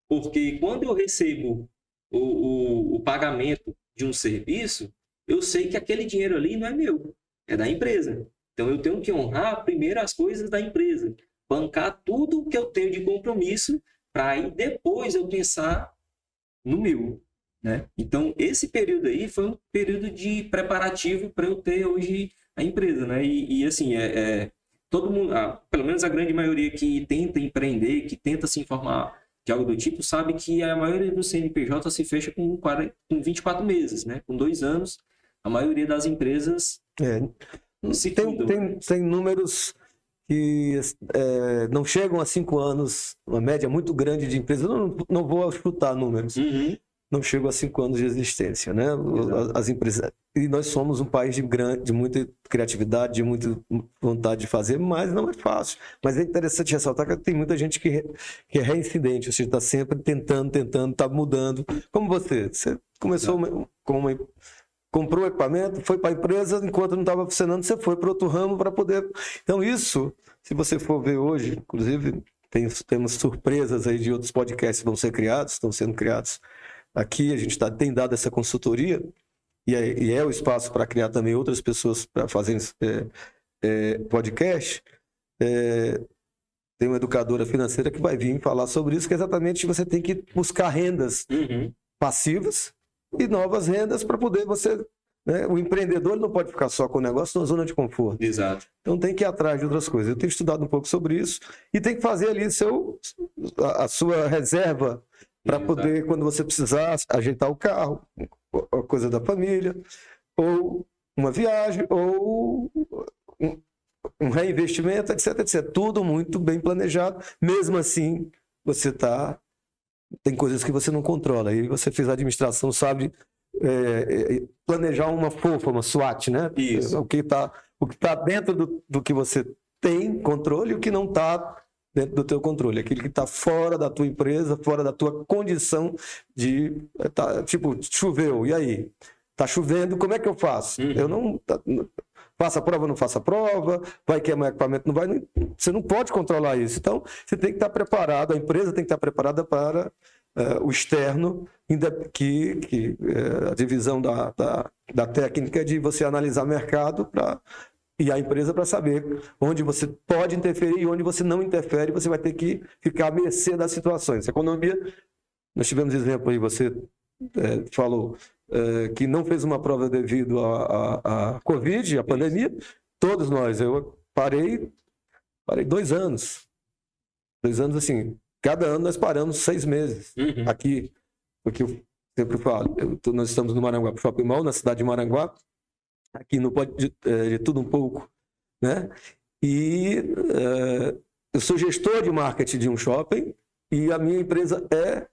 Porque quando eu recebo o pagamento de um serviço, eu sei que aquele dinheiro ali não é meu, é da empresa. Então, eu tenho que honrar primeiro as coisas da empresa, bancar tudo que eu tenho de compromisso, para aí depois eu pensar no meu, né? Então, esse período aí foi um período de preparativo para eu ter hoje a empresa, né? E assim, todo mundo, pelo menos a grande maioria que tenta empreender, que tenta se informar de algo do tipo, sabe que a maioria do CNPJ se fecha com 24 meses, né? Com 2 anos, a maioria das empresas se cuidam. Tem números que não chegam a 5 anos, uma média muito grande de empresas. Eu não vou chutar números. Uhum. Não chegam a 5 anos de existência, né? As empresas. E nós somos um país de muita criatividade, de muita vontade de fazer, mas não é fácil. Mas é interessante ressaltar que tem muita gente que é reincidente, ou seja, está sempre tentando, está mudando. Como você começou comprou o equipamento, foi para a empresa, enquanto não estava funcionando, você foi para outro ramo para poder... Então isso, se você for ver hoje, inclusive temos surpresas aí de outros podcasts que vão ser criados, estão sendo criados. Aqui a gente tem dado essa consultoria e é o espaço para criar também outras pessoas para fazerem podcast. Tem uma educadora financeira que vai vir falar sobre isso, que é exatamente você tem que buscar rendas passivas e novas rendas para poder você... Né? O empreendedor não pode ficar só com o negócio na zona de conforto. Exato. Então tem que ir atrás de outras coisas. Eu tenho estudado um pouco sobre isso e tem que fazer ali a sua reserva para poder, quando você precisar, ajeitar o carro, a coisa da família, ou uma viagem, ou um reinvestimento, etc, etc. Tudo muito bem planejado. Mesmo assim, tem coisas que você não controla. E você fez a administração, sabe planejar uma FOFA, uma SWOT, né? Isso. O que tá dentro do que você tem controle e o que não está dentro do teu controle, aquilo que está fora da tua empresa, fora da tua condição de... tipo, choveu, e aí? Está chovendo, como é que eu faço? Eu não... Faço a prova, não faço a prova, vai queimar equipamento, não vai... Você não pode controlar isso. Então, você tem que estar preparado, a empresa tem que estar preparada para o externo, a divisão da técnica de você analisar mercado e a empresa para saber onde você pode interferir e onde você não interfere, você vai ter que ficar à mercê das situações. A economia, nós tivemos exemplo aí, você falou que não fez uma prova devido à Covid, à pandemia, todos nós, eu parei 2 anos. 2 anos assim, cada ano nós paramos 6 meses aqui, porque eu sempre falo, nós estamos no Maranguape Shopping Mall, na cidade de Maranguape, aqui no Pode de Tudo Um Pouco, né? E eu sou gestor de marketing de um shopping e a minha empresa é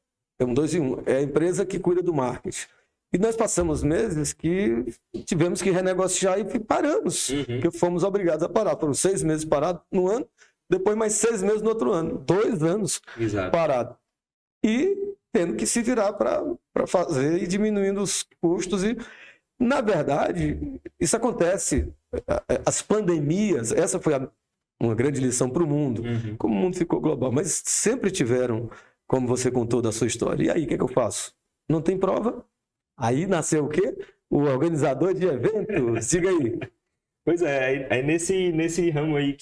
um 2 em 1, é a empresa que cuida do marketing. E nós passamos meses que tivemos que renegociar e paramos, porque fomos obrigados a parar. Foram 6 meses parados no ano, depois mais 6 meses no outro ano. 2 anos parados. E tendo que se virar para fazer e diminuindo os custos. E, na verdade, isso acontece. As pandemias, essa foi uma grande lição para o mundo, como o mundo ficou global, mas sempre tiveram, como você contou da sua história. E aí, o que eu faço? Não tem prova? Aí nasceu o quê? O organizador de eventos. Diga aí. Pois é, aí nesse ramo aí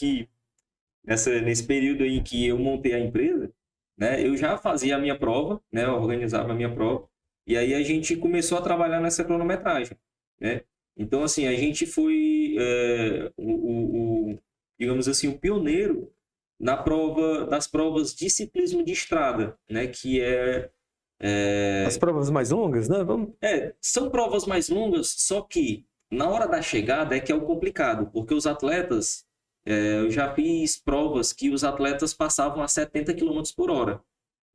nesse período aí que eu montei a empresa, né, eu já fazia a minha prova, né, eu organizava a minha prova, e aí a gente começou a trabalhar nessa cronometragem, né? Então, assim, a gente foi, digamos assim, o pioneiro das provas de ciclismo de estrada, né, que as provas mais longas, né? São provas mais longas, só que na hora da chegada é que é o complicado, porque os atletas, eu já fiz provas que os atletas passavam a 70 km por hora.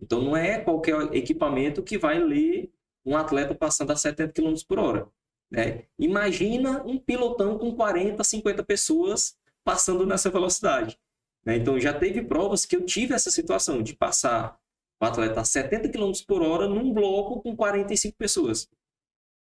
Então não é qualquer equipamento que vai ler um atleta passando a 70 km por hora. Né? Imagina um pilotão com 40, 50 pessoas passando nessa velocidade. Né? Então já teve provas que eu tive essa situação de passar o atleta a 70 km por hora num bloco com 45 pessoas.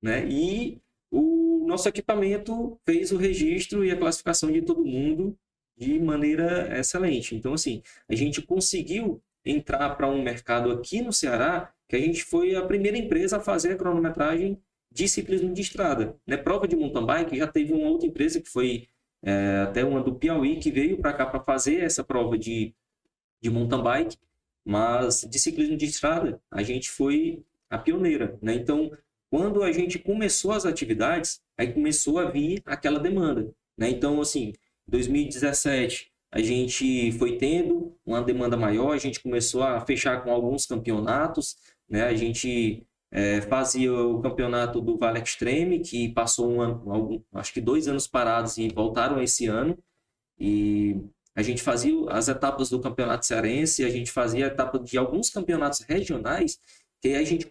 Né? E o nosso equipamento fez o registro e a classificação de todo mundo de maneira excelente. Então, assim, a gente conseguiu entrar para um mercado aqui no Ceará que a gente foi a primeira empresa a fazer a cronometragem de ciclismo de estrada, né? Prova de mountain bike, já teve uma outra empresa que foi até uma do Piauí, que veio para cá para fazer essa prova de mountain bike, mas de ciclismo de estrada, a gente foi a pioneira, né? Então, quando a gente começou as atividades, aí começou a vir aquela demanda, né? Então, assim, 2017, a gente foi tendo uma demanda maior, a gente começou a fechar com alguns campeonatos, né? A gente fazia o campeonato do Vale Extreme, que passou acho que 2 anos parados e voltaram esse ano, e a gente fazia as etapas do campeonato cearense, a gente fazia a etapa de alguns campeonatos regionais, que aí a gente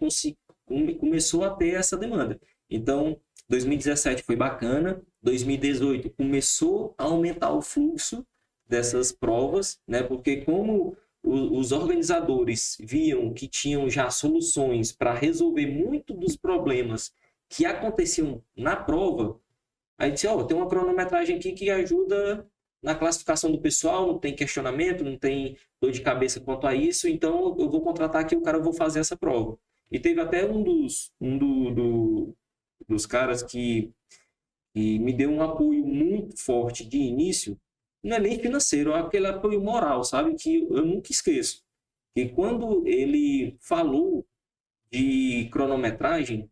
começou a ter essa demanda. Então, 2017 foi bacana, 2018 começou a aumentar o fluxo dessas provas, né? Porque como os organizadores viam que tinham já soluções para resolver muito dos problemas que aconteciam na prova, aí disse, tem uma cronometragem aqui que ajuda na classificação do pessoal, não tem questionamento, não tem dor de cabeça quanto a isso, então eu vou contratar aqui o cara, eu vou fazer essa prova. E teve até um dos caras que me deu um apoio muito forte de início, não é nem financeiro, é aquele apoio moral, sabe? Que eu nunca esqueço. E quando ele falou de cronometragem,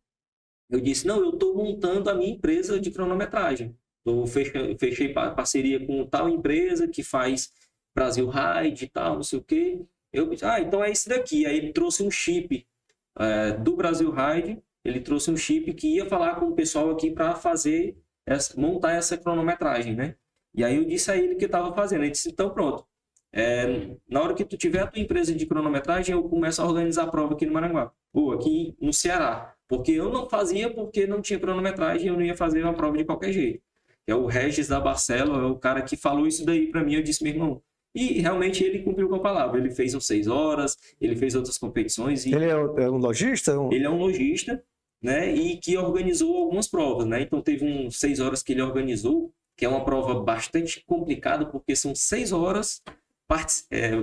eu disse, não, eu estou montando a minha empresa de cronometragem. Eu fechei parceria com tal empresa que faz Brasil Ride e tal, não sei o quê. Eu disse, então é esse daqui. Aí ele trouxe um chip do Brasil Ride, ele trouxe um chip que ia falar com o pessoal aqui para montar essa cronometragem, né? E aí eu disse a ele que eu estava fazendo. Ele disse, então pronto. Na hora que tu tiver a tua empresa de cronometragem, eu começo a organizar a prova aqui no Maranguá. Ou aqui no Ceará. Porque eu não fazia porque não tinha cronometragem, eu não ia fazer uma prova de qualquer jeito. É o Regis da Barcelo, é o cara que falou isso daí para mim. Eu disse, meu irmão, e realmente ele cumpriu com a palavra. Ele fez uns 6 horas, ele fez outras competições. Ele é um lojista? Ele é um lojista, né? E que organizou algumas provas, né? Então teve uns 6 horas que ele organizou, que é uma prova bastante complicada, porque são 6 horas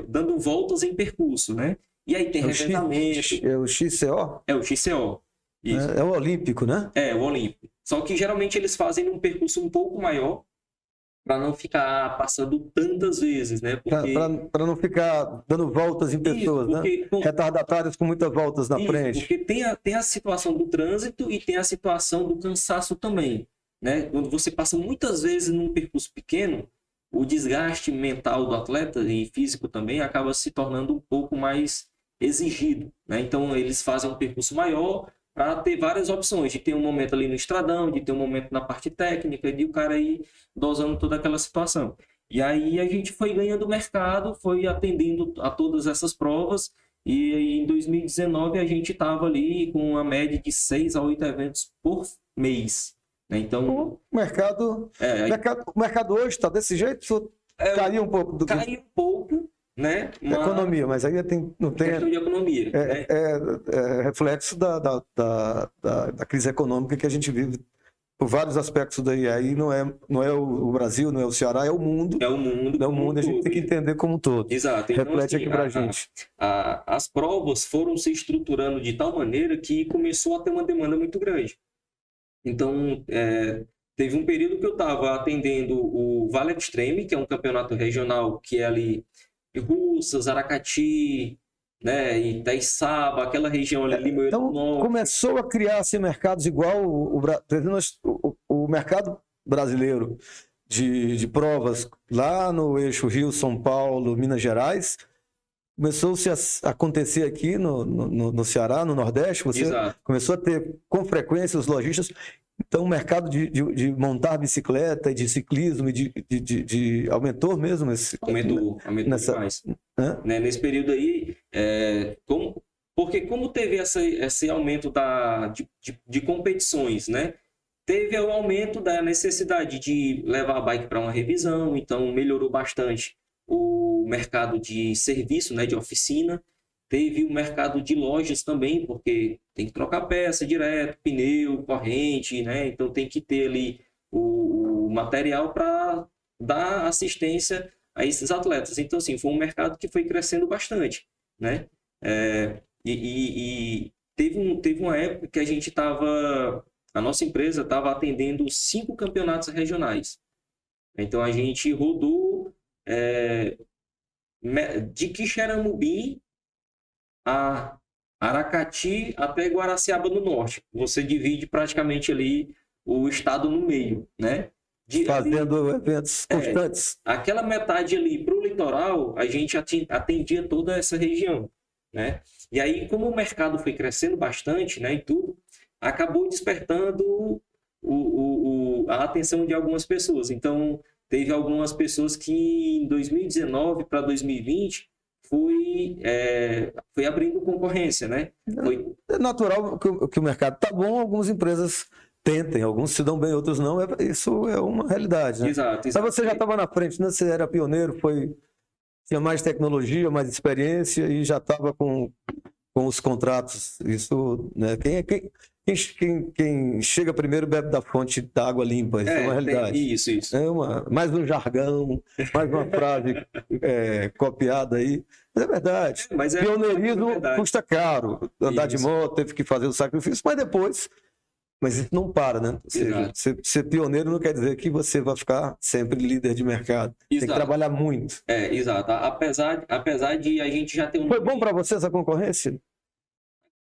dando voltas em percurso, né? E aí tem revezamento. É o XCO? É o XCO. Isso. É o Olímpico, né? É, o Olímpico. Só que geralmente eles fazem um percurso um pouco maior para não ficar passando tantas vezes, né? Para não ficar dando voltas em pessoas, né? Retardatários com muitas voltas na frente. Porque tem a situação do trânsito e tem a situação do cansaço também, né? Quando você passa muitas vezes num percurso pequeno, o desgaste mental do atleta e físico também acaba se tornando um pouco mais exigido, né? Então eles fazem um percurso maior para ter várias opções, de ter um momento ali no estradão, de ter um momento na parte técnica, de o cara ir dosando toda aquela situação. E aí a gente foi ganhando mercado, foi atendendo a todas essas provas, e em 2019 a gente estava ali com uma média de 6 a 8 eventos por mês. Então, o mercado hoje está desse jeito? Caiu um pouco? Caiu um pouco, né? Economia, mas aí não tem... Questão de economia. É reflexo da crise econômica que a gente vive por vários aspectos daí. Aí não é o Brasil, não é o Ceará, é o mundo. É o mundo. É o mundo, a gente tem que entender como um todo. Exato. Então, reflete aqui pra gente. As provas foram se estruturando de tal maneira que começou a ter uma demanda muito grande. Então, teve um período que eu estava atendendo o Vale Extreme, que é um campeonato regional que é ali de Russas, Aracati, né, Itaiçaba, aquela região ali, Limoeiro então, do Norte. Começou a criar-se mercados igual o mercado brasileiro de provas lá no eixo Rio, São Paulo, Minas Gerais. Começou-se a acontecer aqui no Ceará, no Nordeste. Você Exato. Começou a ter com frequência os lojistas. Então, o mercado de montar bicicleta, de ciclismo, aumentou mesmo? Aumentou demais. Né? Nesse período aí, porque como teve esse aumento de competições, né? Teve o aumento da necessidade de levar a bike para uma revisão, então melhorou bastante o mercado de serviço, né, de oficina. Teve o mercado de lojas também, porque tem que trocar peça direto, pneu, corrente, né? Então tem que ter ali o material para dar assistência a esses atletas. Então, assim, foi um mercado que foi crescendo bastante, né? E teve uma época que a nossa empresa estava atendendo 5 campeonatos regionais. Então a gente rodou de Quixeramobim a Aracati até Guaraciaba no norte. Você divide praticamente ali o estado no meio, né? Fazendo eventos constantes. Aquela metade ali para o litoral, a gente atendia toda essa região, né? E aí, como o mercado foi crescendo bastante, né, e tudo, acabou despertando a atenção de algumas pessoas. Então, teve algumas pessoas que em 2019 para 2020 foi abrindo concorrência, né? É natural que o mercado tá bom, algumas empresas tentem, alguns se dão bem, outros não. Isso é uma realidade, né? Exato. Mas você já estava na frente, né? Você era pioneiro, tinha mais tecnologia, mais experiência e já estava com os contratos. Isso, né? Quem chega primeiro bebe da fonte da água limpa. Isso é uma realidade. Isso. Mais um jargão, mais uma frase copiada aí. Mas é verdade. Pioneirismo custa caro. Andar de moto, teve que fazer o sacrifício, mas depois... Mas isso não para, né? Ou seja, ser pioneiro não quer dizer que você vai ficar sempre líder de mercado. Exato. Tem que trabalhar muito. Exato. Apesar de a gente já ter Foi bom para você essa concorrência?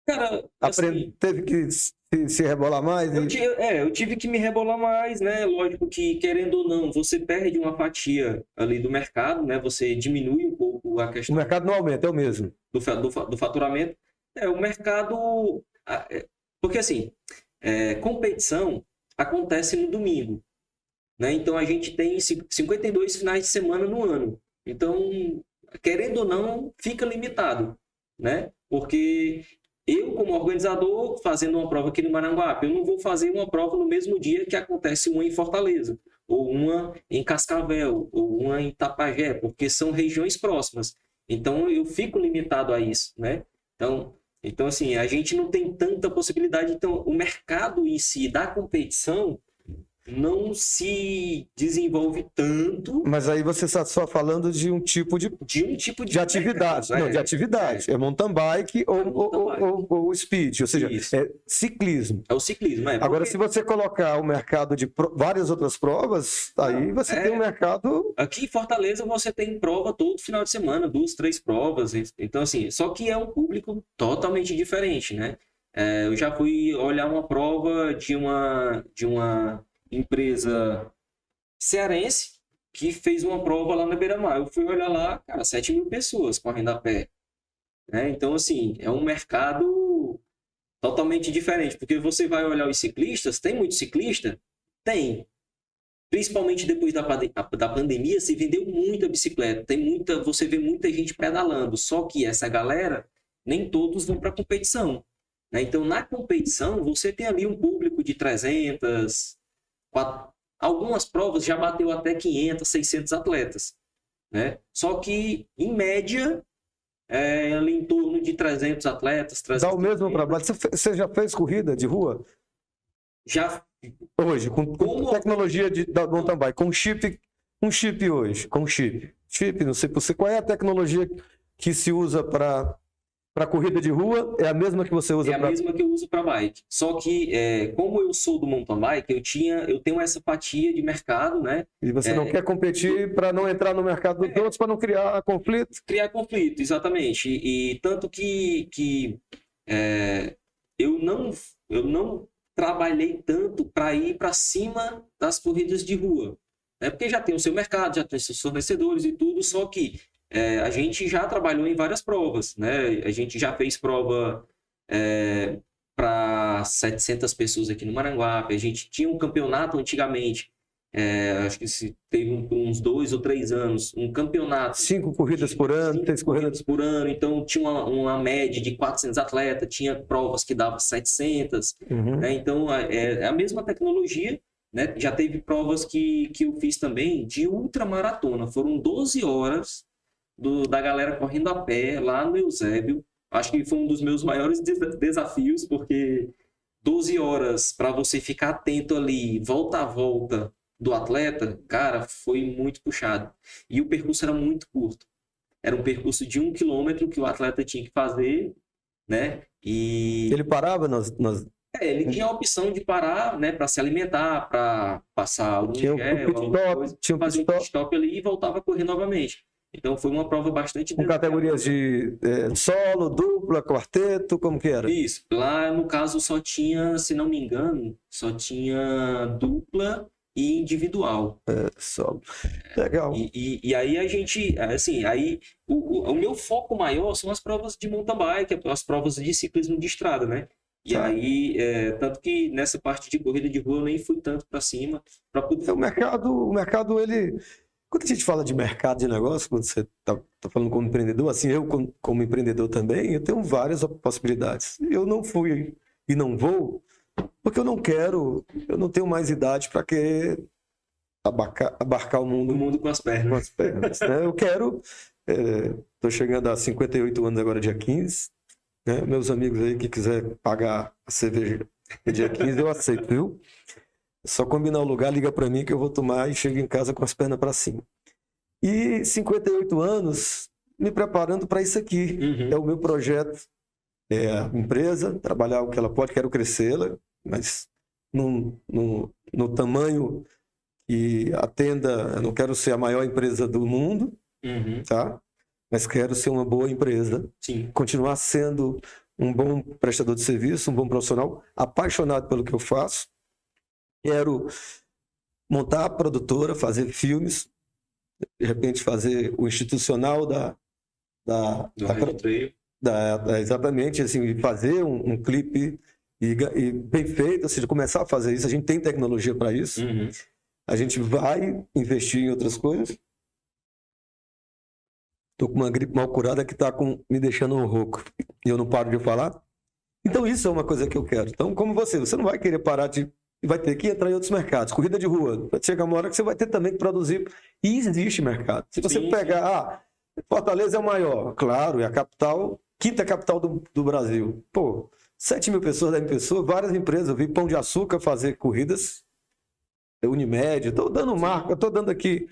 Cara, assim, teve que se rebolar mais? Eu tive que me rebolar mais, né? Lógico que, querendo ou não, você perde uma fatia ali do mercado, né? Você diminui um pouco a questão... O mercado não aumenta, é o mesmo. Do faturamento. O mercado... Porque, assim... competição acontece no domingo, né? Então a gente tem 52 finais de semana no ano. Então, querendo ou não, fica limitado, né? Porque eu, como organizador, fazendo uma prova aqui no Maranguape, eu não vou fazer uma prova no mesmo dia que acontece uma em Fortaleza, ou uma em Cascavel, ou uma em Itapajé, porque são regiões próximas. Então eu fico limitado a isso, né? Então, assim, a gente não tem tanta possibilidade. Então, o mercado em si da competição não se desenvolve tanto. Mas aí você está só falando de um tipo de atividade. Mercado, de atividade. É mountain bike ou speed, ou seja, é ciclismo. É o ciclismo. Agora, se você colocar o mercado de várias outras provas, aí você tem um mercado... Aqui em Fortaleza você tem prova todo final de semana, 2, 3 provas. Então, assim, só que é um público totalmente diferente, né? Eu já fui olhar uma prova de uma empresa cearense que fez uma prova lá na Beira-Mar. Eu fui olhar lá, cara, 7.000 pessoas correndo a pé. Né? Então, assim, é um mercado totalmente diferente, porque você vai olhar os ciclistas, tem muito ciclista? Tem. Principalmente depois da pandemia, se vendeu muita bicicleta, você vê muita gente pedalando, só que essa galera, nem todos vão para a competição. Né? Então, na competição, você tem ali um público de 300... Algumas provas já bateu até 500, 600 atletas, né? Só que, em média, ali em torno de 300 atletas. 300 Dá o mesmo trabalho. Você já fez corrida de rua? Já. Hoje, com tecnologia da mountain bike, com chip hoje, com chip. Chip, não sei por você. Qual é a tecnologia que se usa para corrida de rua? É a mesma que você usa para... É a mesma que eu uso para bike. Só que, como eu sou do mountain bike, eu tenho essa fatia de mercado, né? E você não quer competir para não entrar no mercado dos outros, para não criar conflito? Criar conflito, exatamente. E tanto que eu não trabalhei tanto para ir para cima das corridas de rua. Né? Porque já tem o seu mercado, já tem seus fornecedores e tudo, só que a gente já trabalhou em várias provas, né? A gente já fez prova para 700 pessoas aqui no Maranguape. A gente tinha um campeonato antigamente, acho que teve uns 2 ou 3 anos, um campeonato. 5 corridas por ano, 6 corridas por ano. Então tinha uma média de 400 atletas, tinha provas que davam 700. Uhum. Né? Então é a mesma tecnologia. Né? Já teve provas que eu fiz também de ultramaratona. Foram 12 horas da galera correndo a pé lá no Eusébio. Acho que foi um dos meus maiores desafios, porque 12 horas para você ficar atento ali, volta a volta do atleta, cara, foi muito puxado. E o percurso era muito curto. Era um percurso de 1 quilômetro que o atleta tinha que fazer né? E Ele parava ele tinha a opção de parar, né, para se alimentar, para passar algum tinha um gel, pit alguma stop, coisa, tinha um pit fazia um pit stop stop ali e voltava a correr novamente. Então foi uma prova bastante com categorias de solo, dupla, quarteto, como que era? Isso. Lá no caso só tinha, se não me engano, só tinha dupla e individual. Solo. Legal. E aí a gente, assim, aí o meu foco maior são as provas de mountain bike, as provas de ciclismo de estrada, né? E Tá. aí, tanto que nessa parte de corrida de rua eu nem fui tanto para cima para poder. O mercado, ele. Quando a gente fala de mercado de negócio, quando você está falando como empreendedor, assim, eu como empreendedor também, eu tenho várias possibilidades. Eu não fui e não vou, porque eu não tenho mais idade para querer abarcar o O mundo mundo com as com pernas. as pernas, né? Eu quero. Estou chegando a 58 anos agora, dia 15. Né? Meus amigos aí que quiser pagar a cerveja no dia 15, eu aceito, viu? Só combinar o lugar, liga para mim que eu vou tomar e chego em casa com as pernas para cima. E 58 anos me preparando para isso aqui. É o meu projeto, é a empresa, trabalhar o que ela pode, quero crescê-la, mas no tamanho que atenda, eu não quero ser a maior empresa do mundo, tá? Mas quero ser uma boa empresa, Sim. continuar sendo um bom prestador de serviço, um bom profissional, apaixonado pelo que eu faço. Quero montar a produtora, fazer filmes, de repente fazer o institucional Do Red Trail. exatamente, assim, fazer um clipe e bem feito, ou seja, começar a fazer isso. A gente tem tecnologia para isso. A gente vai investir em outras coisas. Estou com uma gripe mal curada que está me deixando rouco e eu não paro de falar. Então isso é uma coisa que eu quero. Então, como você não vai querer parar e vai ter que entrar em outros mercados. Corrida de rua, vai chegar uma hora que você vai ter também que produzir. E existe mercado. Se você pegar, Fortaleza é o maior, claro, é a capital, quinta capital do Brasil. Pô, 7 mil pessoas, 10 mil pessoas, várias empresas. Eu vi Pão de Açúcar fazer corridas, Unimed, estou dando marca, estou dando aqui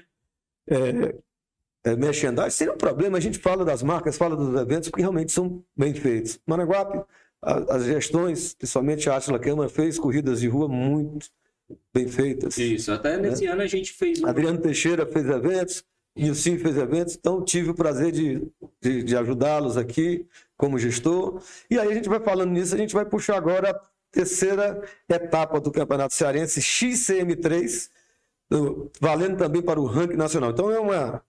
merchandising. Seria um problema, a gente fala das marcas, fala dos eventos, porque realmente são bem feitos. Maraguape, as gestões, principalmente a Átila Câmara, fez corridas de rua muito bem feitas. Isso, até nesse ano a gente fez... Adriano Teixeira fez eventos, Nilcinho fez eventos, então tive o prazer de ajudá-los aqui como gestor. E aí a gente vai falando nisso, a gente vai puxar agora a terceira etapa do Campeonato Cearense, XCM3, valendo também para o ranking nacional. Então é uma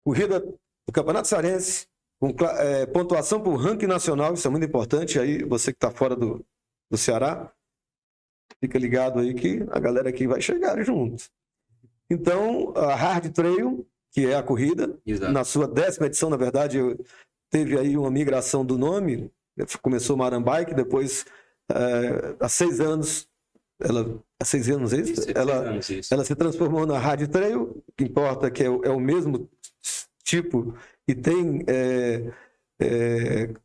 corrida do Campeonato Cearense, com pontuação para o ranking nacional, isso é muito importante. Aí você que está fora do Ceará, fica ligado aí que a galera aqui vai chegar junto. Então, a Hard Trail, que é a corrida, na sua 10ª edição, na verdade, teve aí uma migração do nome, começou Mountain Bike, depois, há 6 anos, há 6 anos, é isso? Ela se transformou na Hard Trail, o que importa é que é o mesmo tipo e tem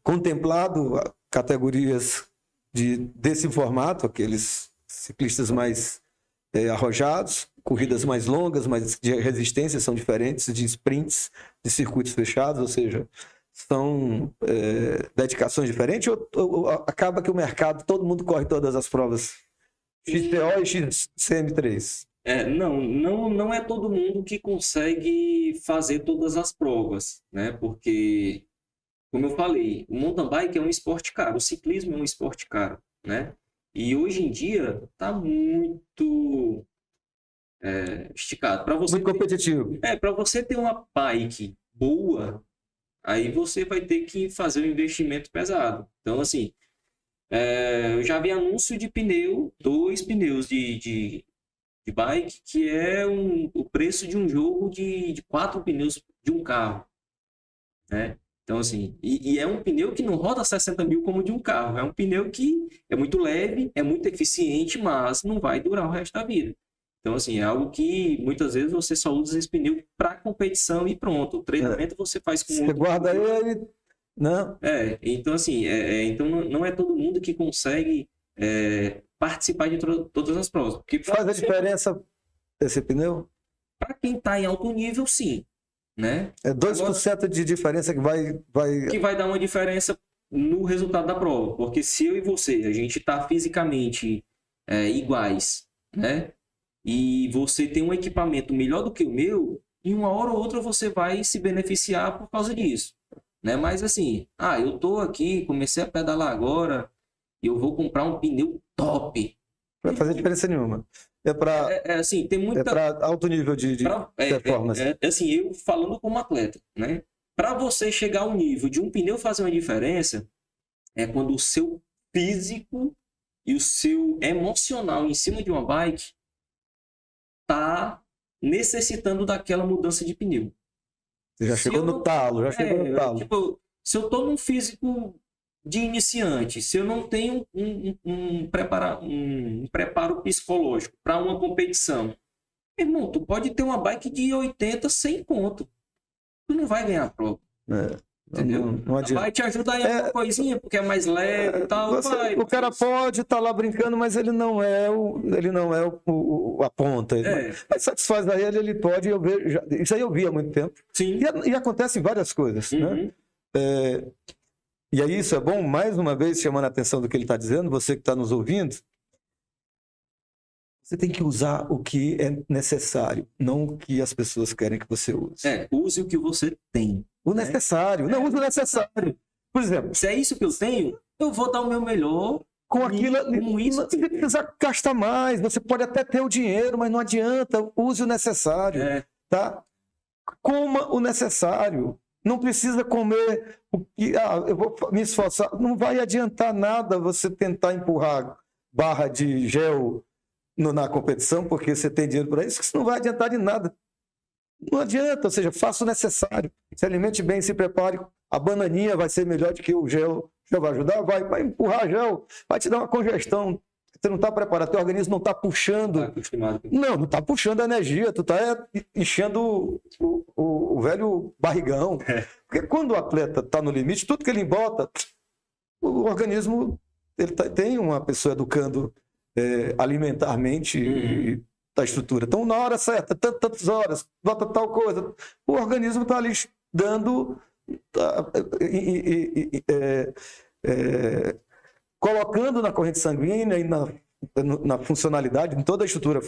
contemplado categorias desse formato, aqueles ciclistas mais arrojados, corridas mais longas, mas de resistência são diferentes, de sprints, de circuitos fechados, ou seja, são dedicações diferentes, ou acaba que o mercado, todo mundo corre todas as provas XCO e XCM3? Não é todo mundo que consegue fazer todas as provas, né? Porque, como eu falei, o mountain bike é um esporte caro, o ciclismo é um esporte caro, né? E hoje em dia está muito esticado. Muito competitivo. Para você ter uma bike boa, aí você vai ter que fazer um investimento pesado. Então, assim, eu já vi anúncio de pneu, 2 pneus de bike, que é o preço de um jogo de 4 pneus de um carro, né? Então, assim, e é um pneu que não roda 60 mil como de um carro. É um pneu que é muito leve, é muito eficiente, mas não vai durar o resto da vida. Então, assim, é algo que muitas vezes você só usa esse pneu para competição e pronto. O treinamento você faz com outro. Você guarda ele, não? Então, assim, então não é todo mundo que consegue participar de todas as provas. Porque faz a diferença esse pneu? Para quem está em alto nível, sim. Né? É 2% de diferença que vai... Que vai dar uma diferença no resultado da prova. Porque se eu e você, a gente está fisicamente iguais, né? E você tem um equipamento melhor do que o meu, em uma hora ou outra você vai se beneficiar por causa disso, né? Mas assim, eu tô aqui, comecei a pedalar agora, e eu vou comprar um pneu top. Não vai fazer diferença nenhuma. Assim, tem muita... É para alto nível de performance. Assim, eu falando como atleta, né? Para você chegar ao nível de um pneu fazer uma diferença, é quando o seu físico e o seu emocional em cima de uma bike tá necessitando daquela mudança de pneu. Você já chegou no talo, Tipo, se eu tô num físico de iniciante, se eu não tenho um preparo psicológico para uma competição, irmão, tu pode ter uma bike de 80, 100 conto. Tu não vai ganhar a prova. Entendeu? Não adianta. Vai te ajudar em alguma coisinha, porque é mais leve e tal. O cara pode estar lá brincando, mas ele não é a ponta. Mas satisfaz a ele pode. Isso aí eu vi há muito tempo. Sim. E acontecem várias coisas. Né? E aí isso é bom, mais uma vez, chamando a atenção do que ele está dizendo, você que está nos ouvindo, você tem que usar o que é necessário, não o que as pessoas querem que você use. Use o que você tem. O necessário. Não, use o necessário. Por exemplo... Se é isso que eu tenho, eu vou dar o meu melhor. Com aquilo, você precisa gastar mais. Você pode até ter o dinheiro, mas não adianta. Use o necessário. Tá? Coma o necessário. Não precisa comer o que... eu vou me esforçar. Não vai adiantar nada você tentar empurrar barra de gel na competição, porque você tem dinheiro para isso, que isso não vai adiantar de nada. Não adianta, ou seja, faça o necessário. Se alimente bem, se prepare. A bananinha vai ser melhor do que o gel. O gel vai ajudar? Vai empurrar gel, vai te dar uma congestão. Você não está preparado, teu organismo não está puxando. Não está puxando a energia, tu está enchendo o velho barrigão. Porque quando o atleta está no limite, tudo que ele bota, o organismo, tem uma pessoa educando alimentarmente da estrutura. Então, na hora certa, tantas horas, bota tal coisa. O organismo está ali dando, colocando na corrente sanguínea e na funcionalidade, em toda a estrutura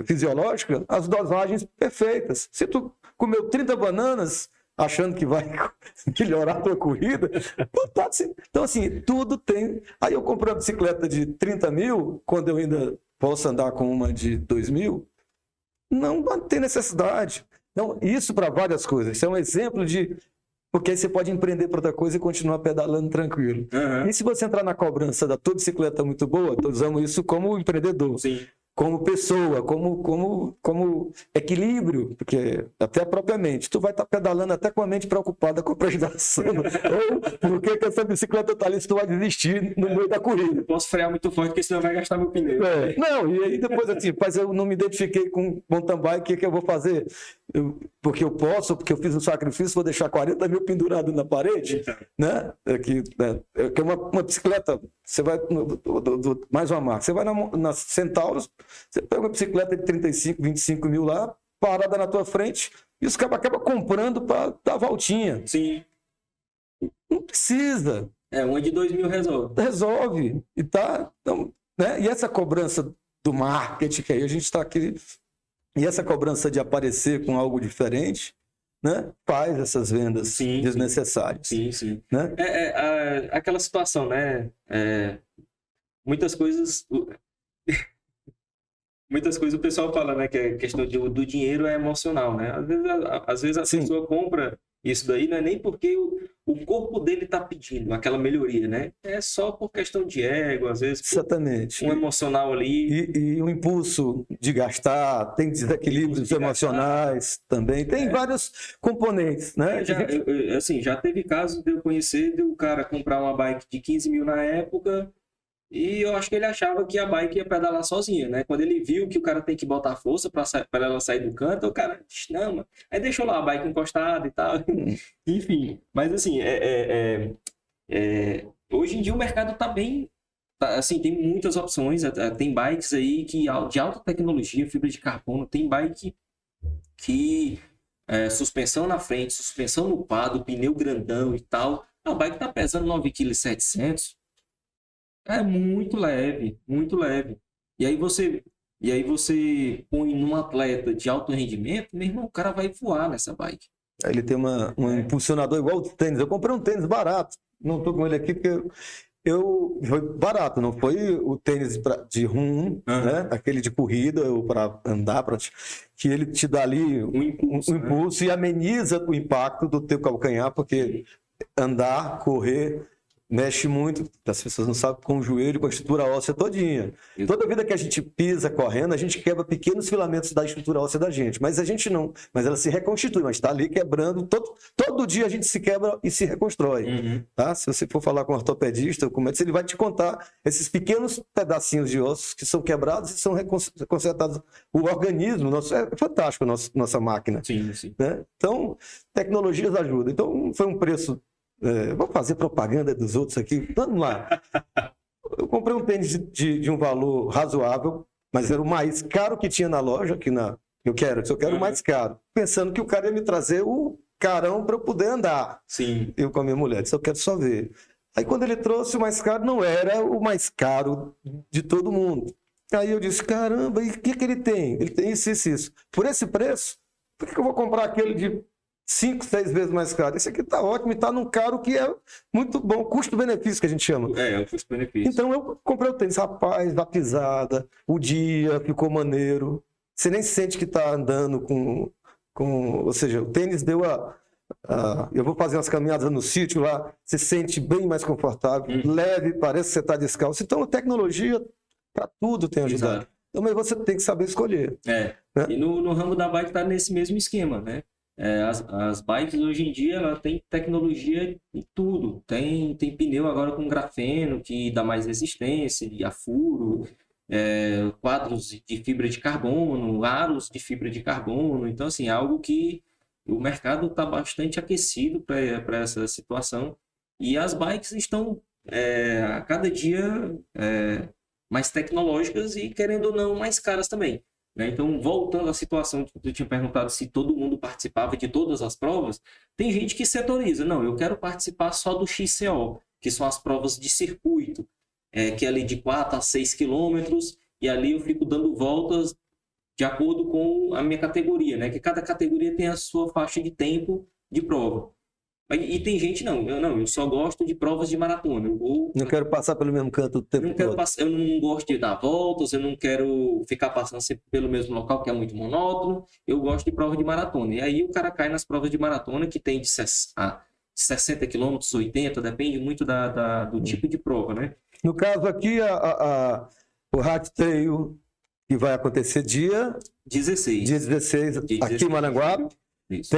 fisiológica, as dosagens perfeitas. Se tu comeu 30 bananas, achando que vai melhorar a tua corrida, então assim, tudo tem. Aí eu comprei uma bicicleta de 30 mil, quando eu ainda posso andar com uma de 2 mil, não tem necessidade. Então, isso para várias coisas. Isso é um exemplo de... Porque aí você pode empreender para outra coisa e continuar pedalando tranquilo. E se você entrar na cobrança da tua bicicleta muito boa, usamos isso como empreendedor. Sim. Como pessoa, como equilíbrio, porque até propriamente, tu vai estar pedalando até com a mente preocupada com a prestação, ou porque que essa bicicleta está ali, se tu vai desistir no meio da corrida. Eu posso frear muito forte, porque senão vai gastar meu pneu. Não, e aí depois assim, mas eu não me identifiquei com mountain bike, o que eu vou fazer? Porque eu posso, porque eu fiz um sacrifício, vou deixar 40 mil pendurado na parede, né? Que é uma bicicleta, você vai, mais uma marca, você vai na Centauros, você pega uma bicicleta de 35, 25 mil lá, parada na tua frente, e os caras acabam comprando para dar voltinha. Sim. Não precisa. Uma de 2 mil resolve. Resolve. Então, né? E essa cobrança do marketing, que aí a gente está aqui, e essa cobrança de aparecer com algo diferente, né? Faz essas vendas desnecessárias. Sim. Né? Aquela situação, né? Muitas coisas o pessoal fala, né, que a questão do dinheiro é emocional, né? Às vezes a pessoa compra isso daí, não é nem porque o corpo dele está pedindo aquela melhoria, né? É só por questão de ego, às vezes. Exatamente. Um emocional ali. E um impulso de gastar, tem desequilíbrios emocionais também, tem vários componentes, né? Já teve caso de eu conhecer de um cara comprar uma bike de 15 mil na época. E eu acho que ele achava que a bike ia pedalar sozinha, né? Quando ele viu que o cara tem que botar força para ela sair do canto, o cara disse, não, mano. Aí deixou lá a bike encostada e tal. Enfim, mas assim, hoje em dia o mercado tá bem... assim, tem muitas opções. Tem bikes aí de alta tecnologia, fibra de carbono. Tem bike que... suspensão na frente, suspensão no pado, pneu grandão e tal... A bike tá pesando 9,7 kg. É muito leve, muito leve. E aí você põe num atleta de alto rendimento, meu irmão, o cara vai voar nessa bike. Aí ele tem um impulsionador igual o tênis. Eu comprei um tênis barato. Não tô com ele aqui porque foi barato, não foi o tênis de rum, né? Aquele de corrida ou para andar, que ele te dá ali um impulso e ameniza o impacto do teu calcanhar, porque andar, correr mexe muito, as pessoas não sabem, com o joelho, com a estrutura óssea todinha. Toda vida que a gente pisa correndo, a gente quebra pequenos filamentos da estrutura óssea da gente, mas a gente não, mas ela se reconstitui, mas está ali quebrando, todo dia a gente se quebra e se reconstrói, tá? Se você for falar com um ortopedista, ele vai te contar esses pequenos pedacinhos de ossos que são quebrados e são consertados. O organismo nosso é fantástico, nossa máquina. Sim, sim. Né? Então, tecnologias ajudam. Então, foi um preço. Vou fazer propaganda dos outros aqui. Vamos lá. Eu comprei um tênis de um valor razoável, mas era o mais caro que tinha na loja. Eu quero o mais caro. Pensando que o cara ia me trazer o carão para eu poder andar. Sim. Eu com a minha mulher, disse, eu quero só ver. Aí quando ele trouxe o mais caro, não era o mais caro de todo mundo. Aí eu disse, caramba, e o que ele tem? Ele tem isso, isso, isso. Por esse preço, por que eu vou comprar aquele de 5, 6 vezes mais caro? Esse aqui tá ótimo e tá num caro que é muito bom, custo-benefício que a gente chama. É o custo-benefício. Então eu comprei o tênis, rapaz, a pisada, o dia ficou maneiro. Você nem sente que tá andando ou seja, o tênis deu eu vou fazer umas caminhadas no sítio lá, você sente bem mais confortável, leve, parece que você tá descalço. Então a tecnologia para tudo tem ajudado. Exato. Então, mas você tem que saber escolher. Né? E no ramo da bike tá nesse mesmo esquema, né? As bikes hoje em dia ela tem tecnologia em tudo. Tem pneu agora com grafeno que dá mais resistência a furo, quadros de fibra de carbono, aros de fibra de carbono. Então, assim, é algo que o mercado está bastante aquecido para essa situação. E as bikes estão a cada dia mais tecnológicas e, querendo ou não, mais caras também. Então, voltando à situação que eu tinha perguntado se todo mundo participava de todas as provas, tem gente que setoriza. Não, eu quero participar só do XCO, que são as provas de circuito, que é ali de 4 a 6 quilômetros, e ali eu fico dando voltas de acordo com a minha categoria, né? Que cada categoria tem a sua faixa de tempo de prova. E tem gente, eu só gosto de provas de maratona. Não quero passar pelo mesmo canto o tempo todo. Eu não gosto de dar voltas, eu não quero ficar passando sempre pelo mesmo local, que é muito monótono. Eu gosto de prova de maratona. E aí o cara cai nas provas de maratona, que tem de 60 km, 80, depende muito do tipo de prova, né? No caso aqui, o Hat Trail, que vai acontecer dia 16 aqui em Maranguape. Isso.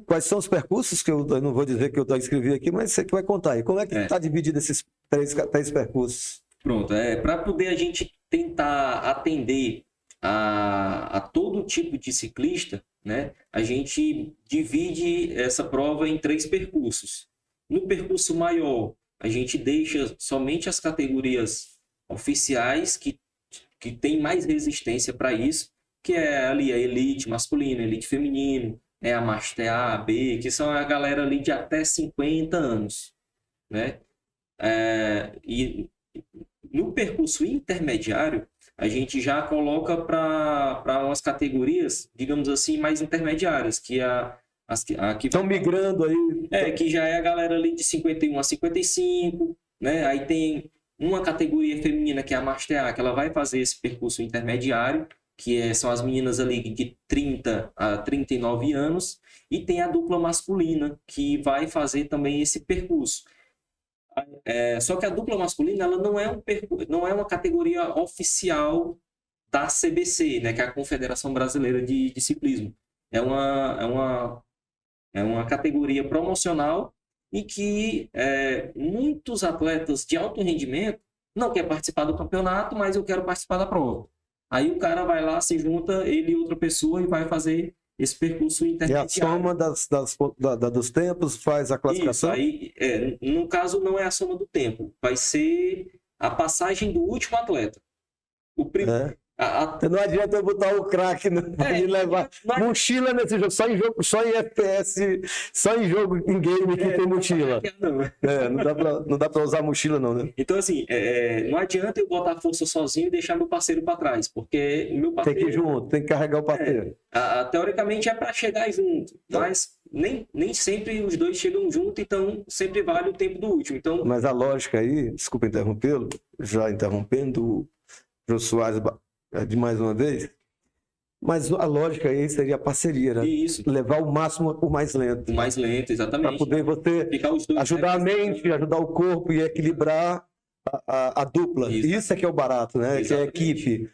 Quais são os percursos, que eu não vou dizer que eu escrevi aqui, mas você que vai contar aí. Como é que está dividido esses três percursos? Pronto, para poder a gente tentar atender a todo tipo de ciclista, né, a gente divide essa prova em 3 percursos. No percurso maior, a gente deixa somente as categorias oficiais que tem mais resistência para isso, que é ali a elite masculino, a elite feminino, a Master A, B, que são a galera ali de até 50 anos, né? E no percurso intermediário, a gente já coloca para umas categorias, digamos assim, mais intermediárias, que que estão migrando aí. Que já é a galera ali de 51 a 55, né? Aí tem uma categoria feminina, que é a Master A, que ela vai fazer esse percurso intermediário, que são as meninas ali de 30 a 39 anos, e tem a dupla masculina, que vai fazer também esse percurso. Só que a dupla masculina ela não é uma categoria oficial da CBC, né, que é a Confederação Brasileira de Ciclismo. É uma categoria promocional e que muitos atletas de alto rendimento não querem participar do campeonato, mas eu quero participar da prova. Aí o cara vai lá, se junta, ele e outra pessoa, e vai fazer esse percurso intermediário. E a soma dos tempos faz a classificação? Isso, aí, no caso, não é a soma do tempo. Vai ser a passagem do último atleta. Não adianta eu botar o craque e levar mochila nesse jogo, só em FPS, só em jogo em game que tem mochila. Não dá pra usar mochila não, né? Então, assim, não adianta eu botar a força sozinho e deixar meu parceiro para trás, porque o meu parceiro... Tem que ir junto, tem que carregar o parceiro. Teoricamente é para chegar junto, mas nem sempre os dois chegam junto, então sempre vale o tempo do último. Então... Mas a lógica aí, desculpa interrompê-lo, já interrompendo o Jô Soares de mais uma vez, mas a lógica aí seria a parceria, né? Isso. Levar o máximo o mais lento. O mais lento, exatamente. Para poder você ajudar a mente, ajudar o corpo e equilibrar a dupla. Isso é que é o barato, né? Exatamente. Que é a equipe.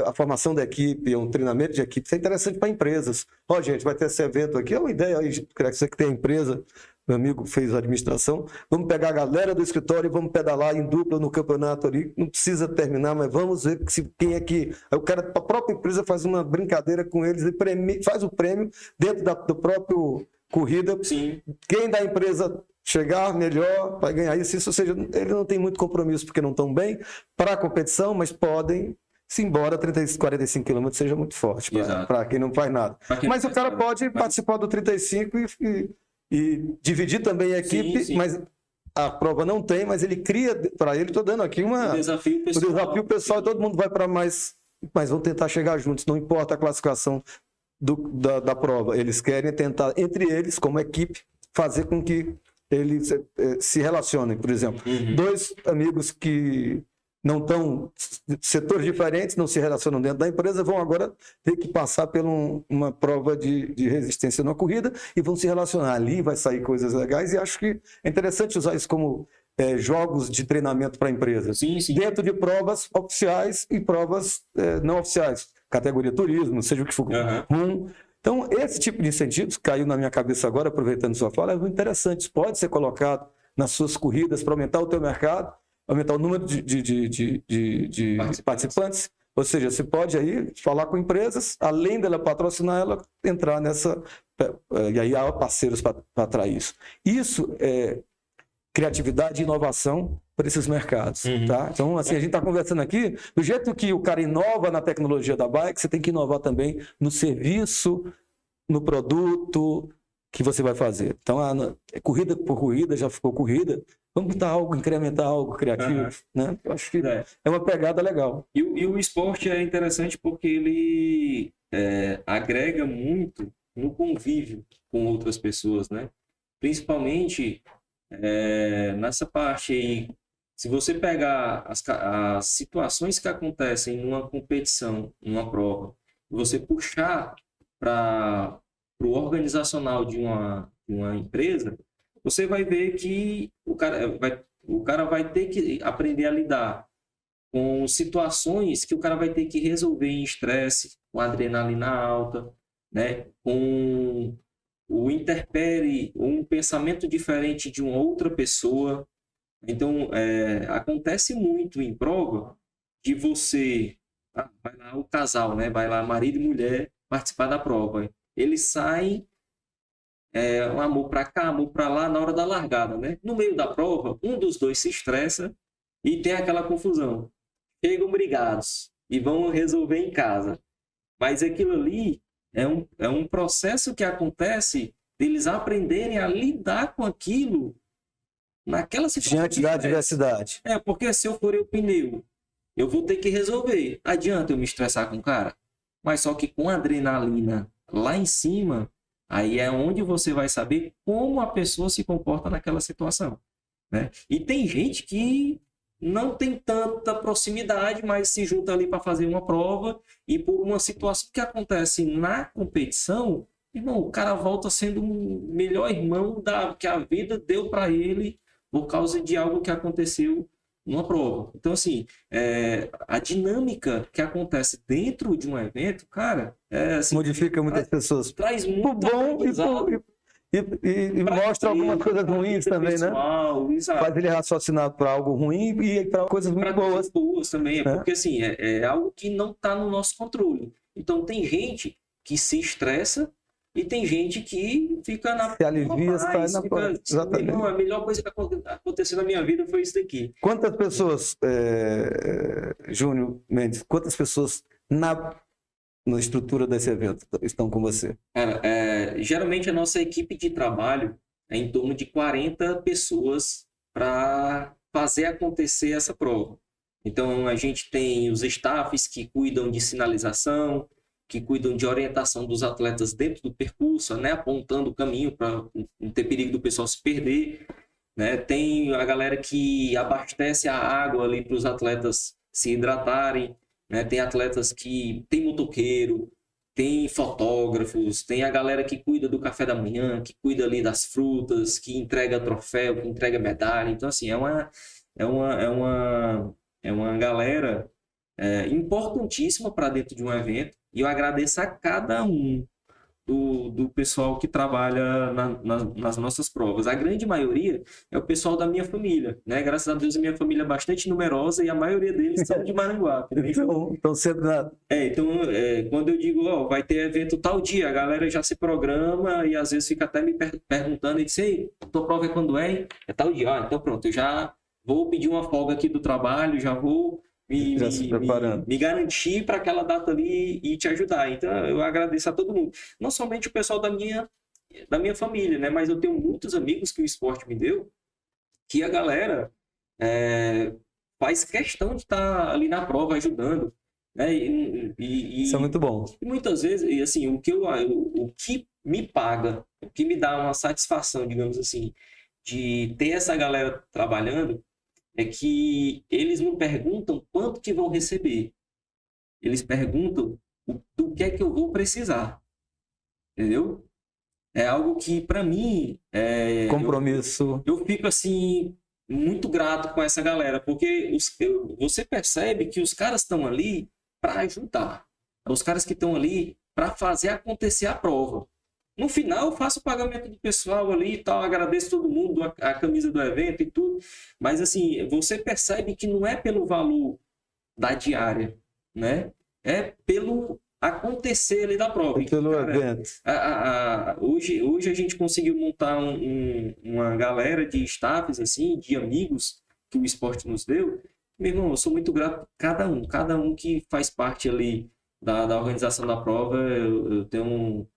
A formação da equipe, um treinamento de equipe, isso é interessante para empresas. Gente, vai ter esse evento aqui, é uma ideia aí, você que tem empresa, meu amigo fez a administração, vamos pegar a galera do escritório e vamos pedalar em dupla no campeonato ali, não precisa terminar, mas vamos ver quem é que... Aí o cara, a própria empresa faz uma brincadeira com eles e faz o prêmio dentro do próprio corrida. Sim. Quem da empresa chegar melhor vai ganhar isso, ou seja, ele não tem muito compromisso porque não estão bem para a competição, mas podem, se embora 45 km seja muito forte para quem não faz nada. Mas o cara pode participar do 35 e dividir também a equipe, sim. Mas a prova não tem, mas ele cria para ele, estou dando aqui um desafio pessoal, todo mundo vai para mais, mas vão tentar chegar juntos, não importa a classificação da prova, eles querem tentar, entre eles, como equipe, fazer com que eles se relacionem. Por exemplo, dois amigos que não estão, setores diferentes, não se relacionam dentro da empresa, vão agora ter que passar por uma prova de resistência na corrida e vão se relacionar. Ali vai sair coisas legais e acho que é interessante usar isso como jogos de treinamento para a empresa. Sim, sim. Dentro de provas oficiais e provas não oficiais. Categoria turismo, seja o que for. Então, esse tipo de incentivos caiu na minha cabeça agora, aproveitando sua fala, é muito interessante. Isso pode ser colocado nas suas corridas para aumentar o teu mercado, aumentar o número de participantes. Ou seja, você pode aí falar com empresas, além dela patrocinar, ela entrar nessa... E aí há parceiros para atrair isso. Isso é criatividade e inovação para esses mercados. Tá? Então, assim, a gente está conversando aqui, do jeito que o cara inova na tecnologia da bike, você tem que inovar também no serviço, no produto que você vai fazer. Então, corrida por corrida, já ficou corrida, vamos botar algo, incrementar algo criativo. Né? Eu acho que é uma pegada legal. E o esporte é interessante porque ele agrega muito no convívio com outras pessoas, né? Principalmente nessa parte aí. Se você pegar as situações que acontecem numa competição, numa prova, e você puxar para o organizacional de uma empresa, você vai ver que o cara vai ter que aprender a lidar com situações que o cara vai ter que resolver em estresse, com adrenalina alta, né? Com o interpere, um pensamento diferente de uma outra pessoa. Então, acontece muito em prova de você... vai lá o casal, né? Vai lá marido e mulher participar da prova. Eles saem, um amor para cá, amor para lá, na hora da largada, né? No meio da prova, um dos dois se estressa e tem aquela confusão. Chegam brigados e vão resolver em casa. Mas aquilo ali é um processo que acontece deles aprenderem a lidar com aquilo naquela situação. Diante da adversidade. Porque se eu furei o pneu, eu vou ter que resolver. Adianta eu me estressar com o cara? Mas só que com adrenalina lá em cima, aí é onde você vai saber como a pessoa se comporta naquela situação, né? E tem gente que não tem tanta proximidade, mas se junta ali para fazer uma prova e por uma situação que acontece na competição, irmão, o cara volta sendo um melhor irmão que a vida deu para ele por causa de algo que aconteceu numa prova. Então, assim, a dinâmica que acontece dentro de um evento, cara... assim, modifica muitas pessoas. Traz muito bom e mostra algumas coisas ruins também, pessoal, né? Exato. Faz ele raciocinar para algo ruim e para coisas muito boas. Boas também, porque assim, é algo que não está no nosso controle. Então, tem gente que se estressa e tem gente que fica na Se alivia, sai na fica, paz. Exatamente. "Não, a melhor coisa que aconteceu na minha vida foi isso daqui." Quantas pessoas, Júnior Mendes, quantas pessoas na estrutura desse evento estão com você? Cara, geralmente a nossa equipe de trabalho é em torno de 40 pessoas para fazer acontecer essa prova. Então, a gente tem os staffs que cuidam de sinalização, que cuidam de orientação dos atletas dentro do percurso, né, apontando o caminho para não ter perigo do pessoal se perder, né? Tem a galera que abastece a água ali para os atletas se hidratarem, né? Tem atletas que tem motoqueiro, tem fotógrafos, tem a galera que cuida do café da manhã, que cuida ali das frutas, que entrega troféu, que entrega medalha. Então, assim, é uma galera importantíssima para dentro de um evento. E eu agradeço a cada um do pessoal que trabalha nas nossas provas. A grande maioria é o pessoal da minha família, né? Graças a Deus, a minha família é bastante numerosa e a maioria deles são de Maranguape, né? Então, sempre Quando eu digo, ó, vai ter evento tal dia, a galera já se programa e às vezes fica até me perguntando e diz, ei, tua prova é quando é? É tal dia. Ah, então pronto, eu já vou pedir uma folga aqui do trabalho, já vou me garantir para aquela data ali e te ajudar. Então, eu agradeço a todo mundo. Não somente o pessoal da minha família, né? Mas eu tenho muitos amigos que o esporte me deu, que a galera faz questão de estar ali na prova ajudando, né? Isso é muito bom. E muitas vezes, e assim, o que me paga, o que me dá uma satisfação, digamos assim, de ter essa galera trabalhando, é que eles não perguntam quanto que vão receber. Eles perguntam do que é que eu vou precisar. Entendeu? É algo que, para mim... compromisso. Eu fico, assim, muito grato com essa galera, porque você percebe que os caras estão ali para ajudar. Os caras que estão ali para fazer acontecer a prova. No final, eu faço o pagamento do pessoal ali e tal, agradeço todo mundo, a camisa do evento e tudo. Mas, assim, você percebe que não é pelo valor da diária, né? É pelo acontecer ali da prova. É pelo evento. Hoje a gente conseguiu montar uma galera de staffs, assim, de amigos que o esporte nos deu. Meu irmão, eu sou muito grato a cada um que faz parte ali da organização da prova. Eu tenho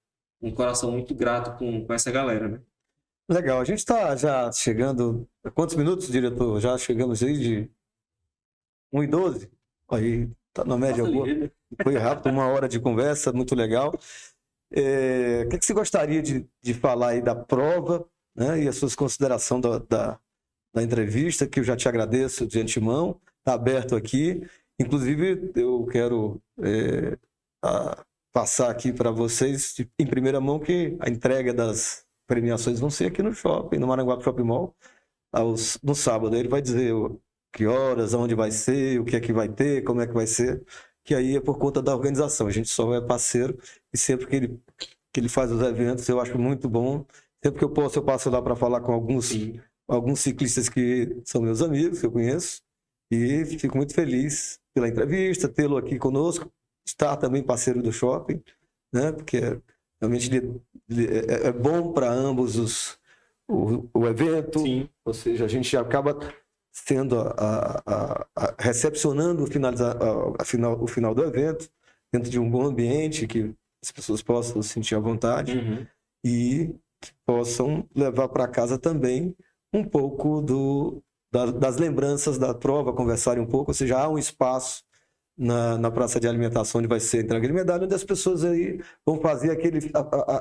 um coração muito grato com essa galera, né? Legal, a gente está já chegando... Quantos minutos, diretor? Já chegamos aí de 1h12? Aí tá na média boa. Foi rápido, 1 hora de conversa, muito legal. O que você gostaria de falar aí da prova, né? E as suas considerações da entrevista, que eu já te agradeço de antemão. Está aberto aqui. Inclusive, eu quero passar aqui para vocês, em primeira mão, que a entrega das premiações vão ser aqui no shopping, no Maranguape Shopping Mall, no sábado. Ele vai dizer que horas, aonde vai ser, o que é que vai ter, como é que vai ser, que aí é por conta da organização. A gente só é parceiro e sempre que ele faz os eventos, eu acho muito bom. Sempre que eu posso, eu passo lá para falar com alguns ciclistas que são meus amigos, que eu conheço, e fico muito feliz pela entrevista, tê-lo aqui conosco, estar também parceiro do shopping, né? Porque realmente é bom para ambos o evento. Sim. Ou seja, a gente acaba sendo recepcionando o final do evento dentro de um bom ambiente, que as pessoas possam se sentir à vontade e que possam levar para casa também um pouco das lembranças da prova, conversarem um pouco. Ou seja, há um espaço na praça de alimentação onde vai ser entregue de medalha, onde as pessoas aí vão fazer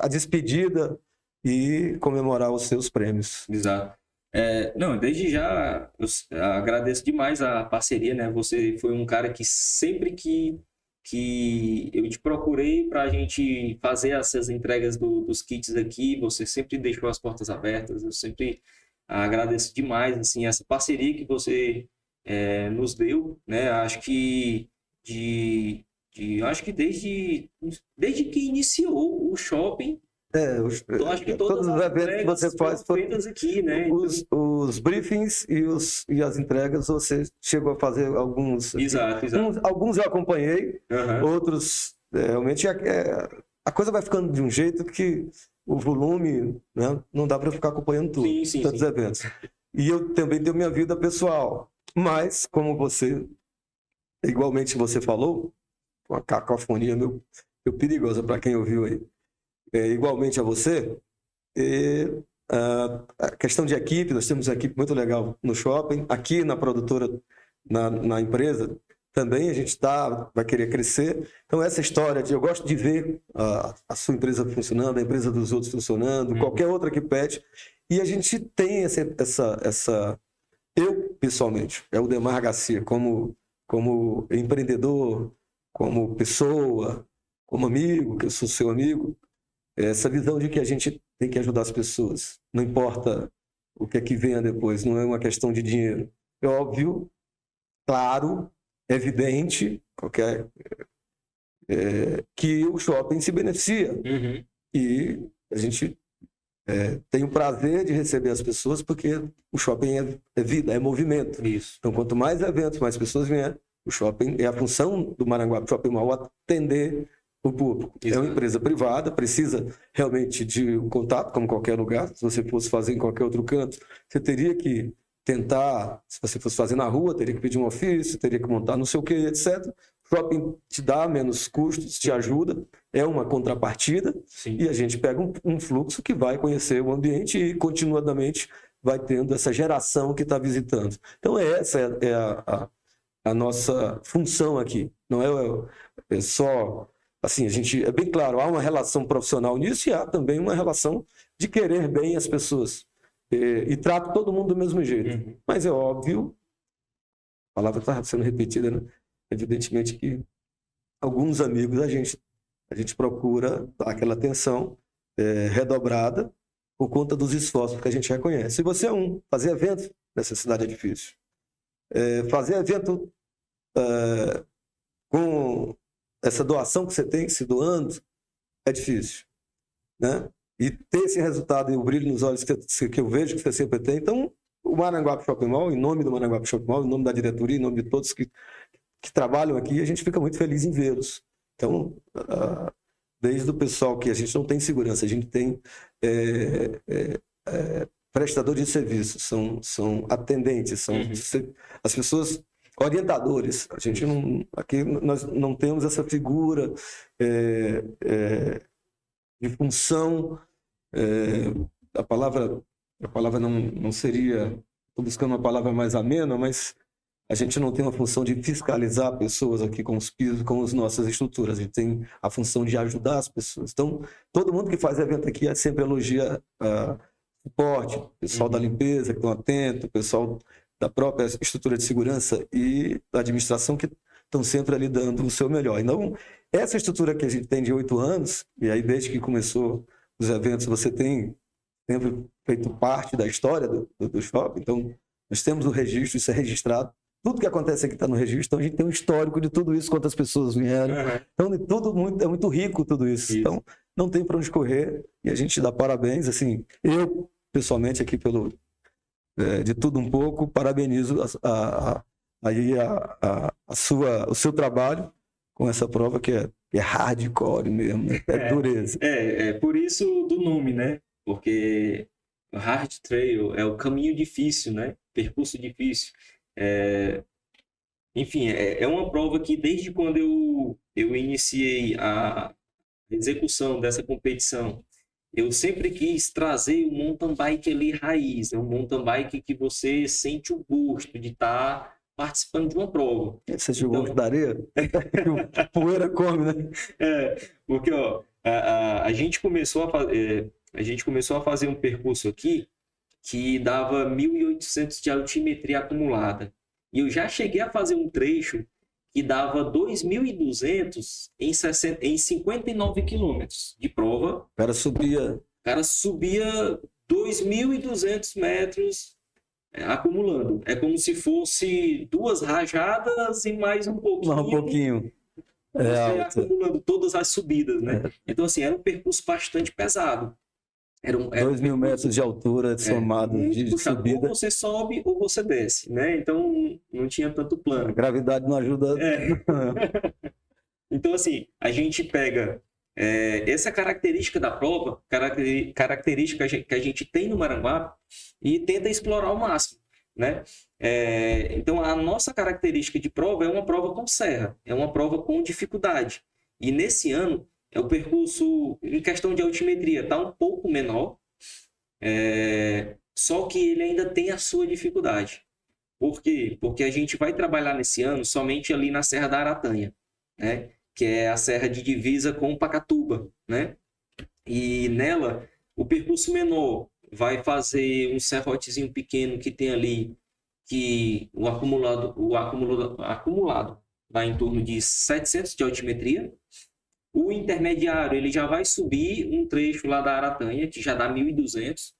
a despedida e comemorar os seus prêmios. Exato. Não, desde já eu agradeço demais a parceria, né? Você foi um cara que sempre que eu te procurei para a gente fazer essas entregas dos kits aqui, você sempre deixou as portas abertas. Eu sempre agradeço demais, assim, essa parceria que você nos deu, né? Acho que desde que iniciou o shopping, eu acho que todos os eventos que você faz foram feitas aqui, né? Os briefings e as entregas, você chegou a fazer alguns. Exato. Alguns eu acompanhei, outros realmente a coisa vai ficando de um jeito que o volume, né, não dá para ficar acompanhando tudo, tantos eventos. E eu também tenho minha vida pessoal. Mas, como você, igualmente você falou, uma cacofonia meio perigosa para quem ouviu aí, igualmente a você, a questão de equipe, nós temos uma equipe muito legal no shopping, aqui na produtora, na empresa, também a gente vai querer crescer. Então, essa história de eu gosto de ver a sua empresa funcionando, a empresa dos outros funcionando, qualquer outra que pede, e a gente tem essa eu, pessoalmente, é o Demar Garcia, como empreendedor, como pessoa, como amigo, que eu sou seu amigo, essa visão de que a gente tem que ajudar as pessoas, não importa o que é que venha depois, não é uma questão de dinheiro. É óbvio, claro, evidente, que o shopping se beneficia. E a gente tem o prazer de receber as pessoas porque o shopping é vida, é movimento. Isso. Então, quanto mais eventos, mais pessoas vierem, o shopping é a função do Maranguape Shopping Mall atender o público. Exato. É uma empresa privada, precisa realmente de um contato, como qualquer lugar. Se você fosse fazer em qualquer outro canto, você teria que tentar, se você fosse fazer na rua, teria que pedir um ofício, teria que montar não sei o que, etc. O shopping te dá menos custos, te ajuda, é uma contrapartida. Sim. E a gente pega um fluxo que vai conhecer o ambiente e continuadamente vai tendo essa geração que está visitando. Então, essa é a nossa função aqui. Não é só... Assim, a gente, é bem claro, há uma relação profissional nisso e há também uma relação de querer bem as pessoas. E trato todo mundo do mesmo jeito. Mas é óbvio, a palavra está sendo repetida, né? Evidentemente que alguns amigos a gente procura dar aquela atenção redobrada por conta dos esforços que a gente reconhece. Se você fazer evento nessa cidade é difícil. Fazer evento com essa doação que você tem, se doando, é difícil, né? E ter esse resultado e o brilho nos olhos que eu vejo que você sempre tem. Então, o Maranguape Shopping Mall, em nome do Maranguape Shopping Mall, em nome da diretoria, em nome de todos que trabalham aqui, a gente fica muito feliz em vê-los. Então, desde o pessoal que a gente não tem segurança, a gente tem prestador de serviços, são atendentes, são as pessoas... orientadores. A gente aqui nós não temos essa figura de função. A palavra não seria... Estou buscando uma palavra mais amena, mas a gente não tem uma função de fiscalizar pessoas aqui com os pisos, com as nossas estruturas. A gente tem a função de ajudar as pessoas. Então, todo mundo que faz evento aqui sempre elogia suporte, o pessoal da limpeza que estão atentos, o pessoal da própria estrutura de segurança e da administração que estão sempre ali dando o seu melhor. Então, essa estrutura que a gente tem de 8 anos, e aí desde que começou os eventos, você tem sempre feito parte da história do shopping, então nós temos o registro, isso é registrado. Tudo que acontece aqui está no registro, então a gente tem um histórico de tudo isso, quantas pessoas vieram. Então, é muito rico tudo isso. Então, não tem para onde correr e a gente dá parabéns. Assim, eu, pessoalmente, aqui de tudo um pouco, parabenizo o seu trabalho com essa prova que é hardcore mesmo, né? Dureza. Por isso do nome, né? Porque o Hard Trail é o caminho difícil, né? Percurso difícil. Enfim, é uma prova que desde quando eu iniciei a execução dessa competição, eu sempre quis trazer o mountain bike ali raiz, um mountain bike que você sente o gosto de estar participando de uma prova. Você jogou gosto da areia? Poeira come, né? Porque a gente começou a fazer um percurso aqui que dava 1.800 de altimetria acumulada. E eu já cheguei a fazer um trecho que dava 2.200 em 59 quilômetros de prova. O cara subia 2.200 metros acumulando. É como se fosse 2 rajadas e mais um pouquinho. Um pouquinho. Acumulando todas as subidas, né? Então, assim, era um percurso bastante pesado. Era 2.000 metros de altura somados de subida. Ou você sobe ou você desce, né? Então, não tinha tanto plano. A gravidade não ajuda. Então, assim, a gente pega Essa característica da prova, característica que a gente tem no Maranguape e tenta explorar ao máximo, né? Então, a nossa característica de prova é uma prova com serra, é uma prova com dificuldade. E nesse ano, o percurso, em questão de altimetria, está um pouco menor, só que ele ainda tem a sua dificuldade. Por quê? Porque a gente vai trabalhar nesse ano somente ali na Serra da Aratanha, né? Que é a serra de divisa com Pacatuba, né? E nela, o percurso menor vai fazer um serrotezinho pequeno que tem ali, que o acumulado vai em torno de 700 de altimetria. O intermediário, ele já vai subir um trecho lá da Aratanha, que já dá 1.200.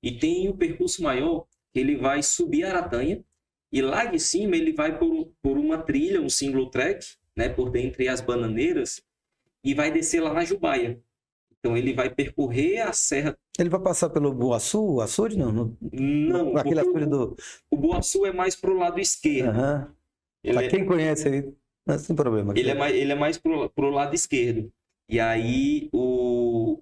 E tem o percurso maior, que ele vai subir a Aratanha, e lá de cima ele vai por uma trilha, um single track, né, por dentre as bananeiras, e vai descer lá na Jubaia. Então ele vai percorrer a serra. Ele vai passar pelo Boaçu, o açude, não? Não, aquele açude do... O Boaçu é mais pro lado esquerdo. Para quem conhece aí, não tem problema. Ele é mais pro lado esquerdo. E aí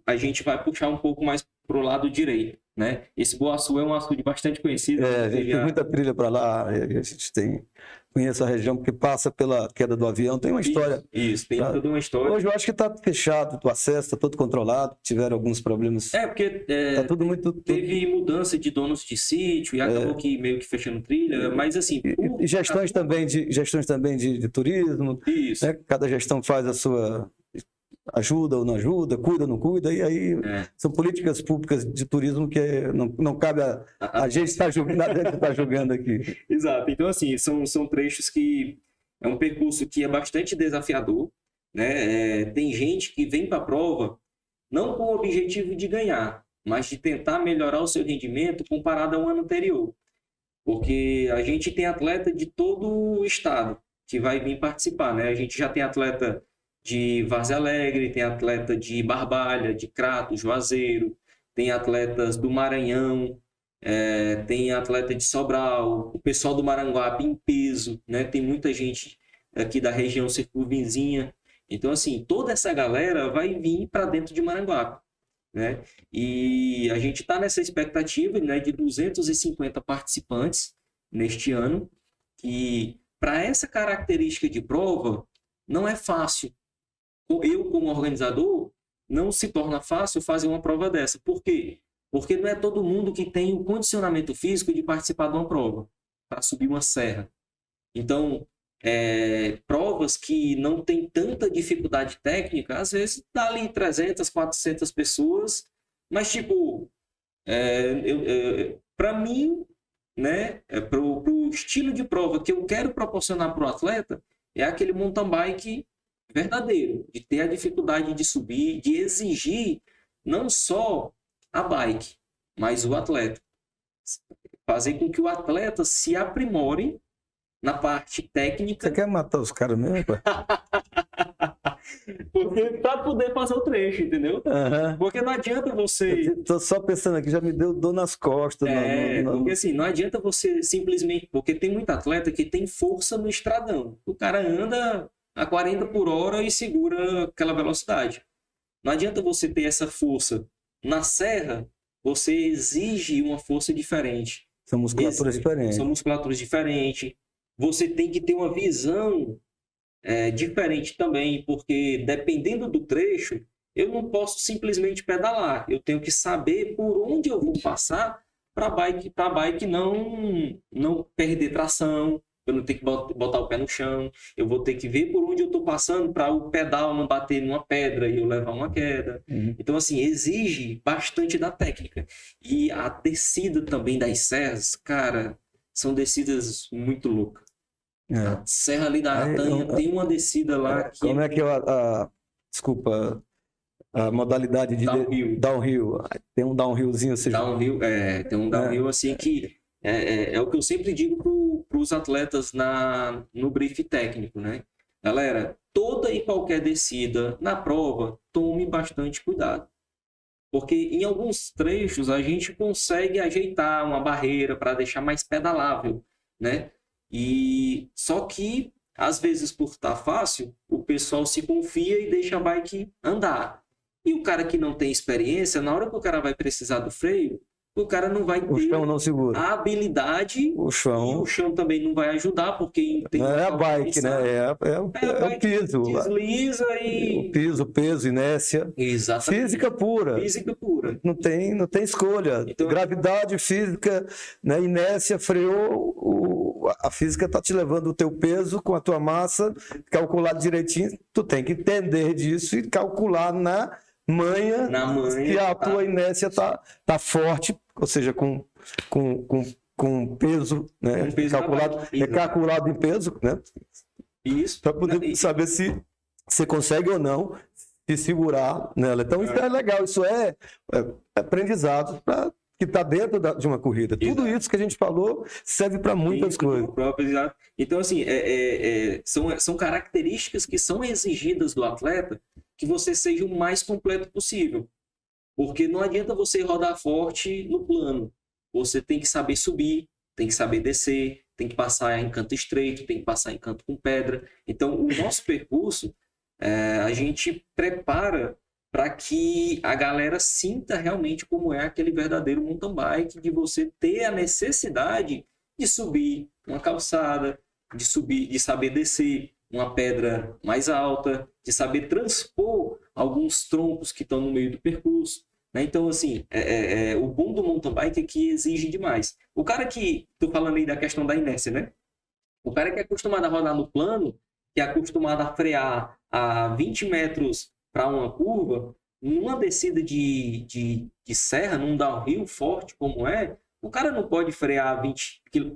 a gente vai puxar um pouco mais pro lado direito, né? Esse Boaçu é um açude bastante conhecido. A gente tem muita trilha para lá, a gente conhece a região porque passa pela queda do avião, tem uma história. Isso, tem toda uma história. Hoje eu acho que está fechado, o acesso está todo controlado, tiveram alguns problemas. Porque tá tudo muito... teve mudança de donos de sítio e acabou que meio que fechando trilha, mas assim... E gestões também de turismo. Isso. Né? Cada gestão faz a sua... ajuda ou não ajuda, cuida ou não cuida, e aí são políticas públicas de turismo que não cabe a gente estar julgando aqui. Exato, então assim, são trechos que é um percurso que é bastante desafiador, né? Tem gente que vem para a prova não com o objetivo de ganhar, mas de tentar melhorar o seu rendimento comparado ao ano anterior, porque a gente tem atleta de todo o estado que vai vir participar, né? A gente já tem atleta de Várzea Alegre, tem atleta de Barbalha, de Crato, Juazeiro, tem atletas do Maranhão, tem atleta de Sobral, o pessoal do Maranguape em peso, né? Tem muita gente aqui da região circunvizinha. Então, assim, toda essa galera vai vir para dentro de Maranguape, né? E a gente está nessa expectativa, né, de 250 participantes neste ano, que para essa característica de prova não é fácil. Eu, como organizador, não se torna fácil fazer uma prova dessa. Por quê? Porque não é todo mundo que tem o condicionamento físico de participar de uma prova, para subir uma serra. Então, provas que não tem tanta dificuldade técnica, às vezes dá ali 300, 400 pessoas, mas, tipo, para mim, né, para o estilo de prova que eu quero proporcionar para o atleta, é aquele mountain bike verdadeiro, de ter a dificuldade de subir, de exigir não só a bike, mas o atleta. Fazer com que o atleta se aprimore na parte técnica. Você quer matar os caras mesmo, pai? Porque para poder fazer o trecho, entendeu? Porque não adianta você... Estou só pensando aqui, já me deu dor nas costas. Porque assim, não adianta você simplesmente... Porque tem muito atleta que tem força no estradão. O cara anda a 40 por hora e segura aquela velocidade. Não adianta você ter essa força. Na serra, você exige uma força diferente. São musculaturas diferentes. São musculaturas diferentes. Você tem que ter uma visão diferente também, porque dependendo do trecho, eu não posso simplesmente pedalar. Eu tenho que saber por onde eu vou passar para a bike não perder tração, eu não tenho que botar o pé no chão, eu vou ter que ver por onde eu estou passando para o pedal não bater numa pedra e eu levar uma queda. Então, assim, exige bastante da técnica. E a descida também das serras, cara, são descidas muito loucas. A Serra ali da Aratanha tem uma descida lá que... Como é que desculpa, a modalidade de downhill? Tem um downhillzinho, downhill, tem um downhill assim que é o que eu sempre digo para os atletas no brief técnico, né? Galera, toda e qualquer descida na prova, tome bastante cuidado. Porque em alguns trechos a gente consegue ajeitar uma barreira para deixar mais pedalável, né? E só que Às vezes, por estar fácil, o pessoal se confia e deixa a bike andar. E o cara que não tem experiência, na hora que o cara vai precisar do freio, o cara não vai O ter chão não segura. a habilidade O e chão o chão também não vai ajudar, porque tem não é a bike, né? É o bike piso. desliza O piso, o peso, inércia. Exatamente. Física pura. Física pura. Não tem escolha. Então, gravidade, física, né? Inércia, freou, a física está te levando o teu peso com a tua massa, calculado direitinho. Tu tem que entender disso e calcular na manha se a tua inércia tá forte, ou seja, com peso, né? Calculado em peso, né? Isso. Para poder saber se você consegue ou não se segurar nela. Então, isso é legal, isso é aprendizado que está dentro de uma corrida. Exato. Tudo isso que a gente falou serve para muitas coisas. Então, assim, são características que são exigidas do atleta que você seja o mais completo possível. Porque não adianta você rodar forte no plano. Você tem que saber subir, tem que saber descer, tem que passar em canto estreito, tem que passar em canto com pedra. Então, o nosso percurso, a gente prepara para que a galera sinta realmente como é aquele verdadeiro mountain bike, de você ter a necessidade de subir uma calçada, de saber descer uma pedra mais alta, de saber transpor alguns troncos que estão no meio do percurso, né? Então, assim, o bom do mountain bike é que exige demais. O cara que, tô falando aí da questão da inércia, né? O cara que é acostumado a rodar no plano, que é acostumado a frear a 20 metros para uma curva, numa descida de serra, num downhill forte como o cara não pode frear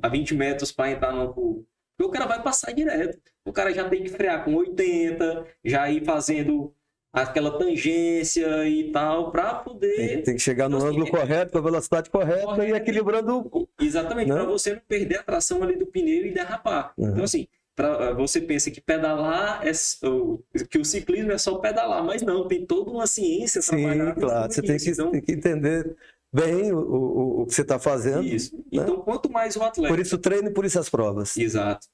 a 20 metros para entrar numa curva. Porque o cara vai passar direto. O cara já tem que frear com 80, já ir fazendo aquela tangência e tal, para poder... Tem que chegar no ângulo correto, com a velocidade correta e equilibrando... Exatamente, para você não perder a tração ali do pneu e derrapar. Então, assim, você pensa que pedalar que o ciclismo é só pedalar, mas não, tem toda uma ciência trabalhada. Sim, claro, você tem que entender bem o que você está fazendo. Isso. Né? Então, quanto mais o atleta... Por isso o treino e por isso as provas. Exato.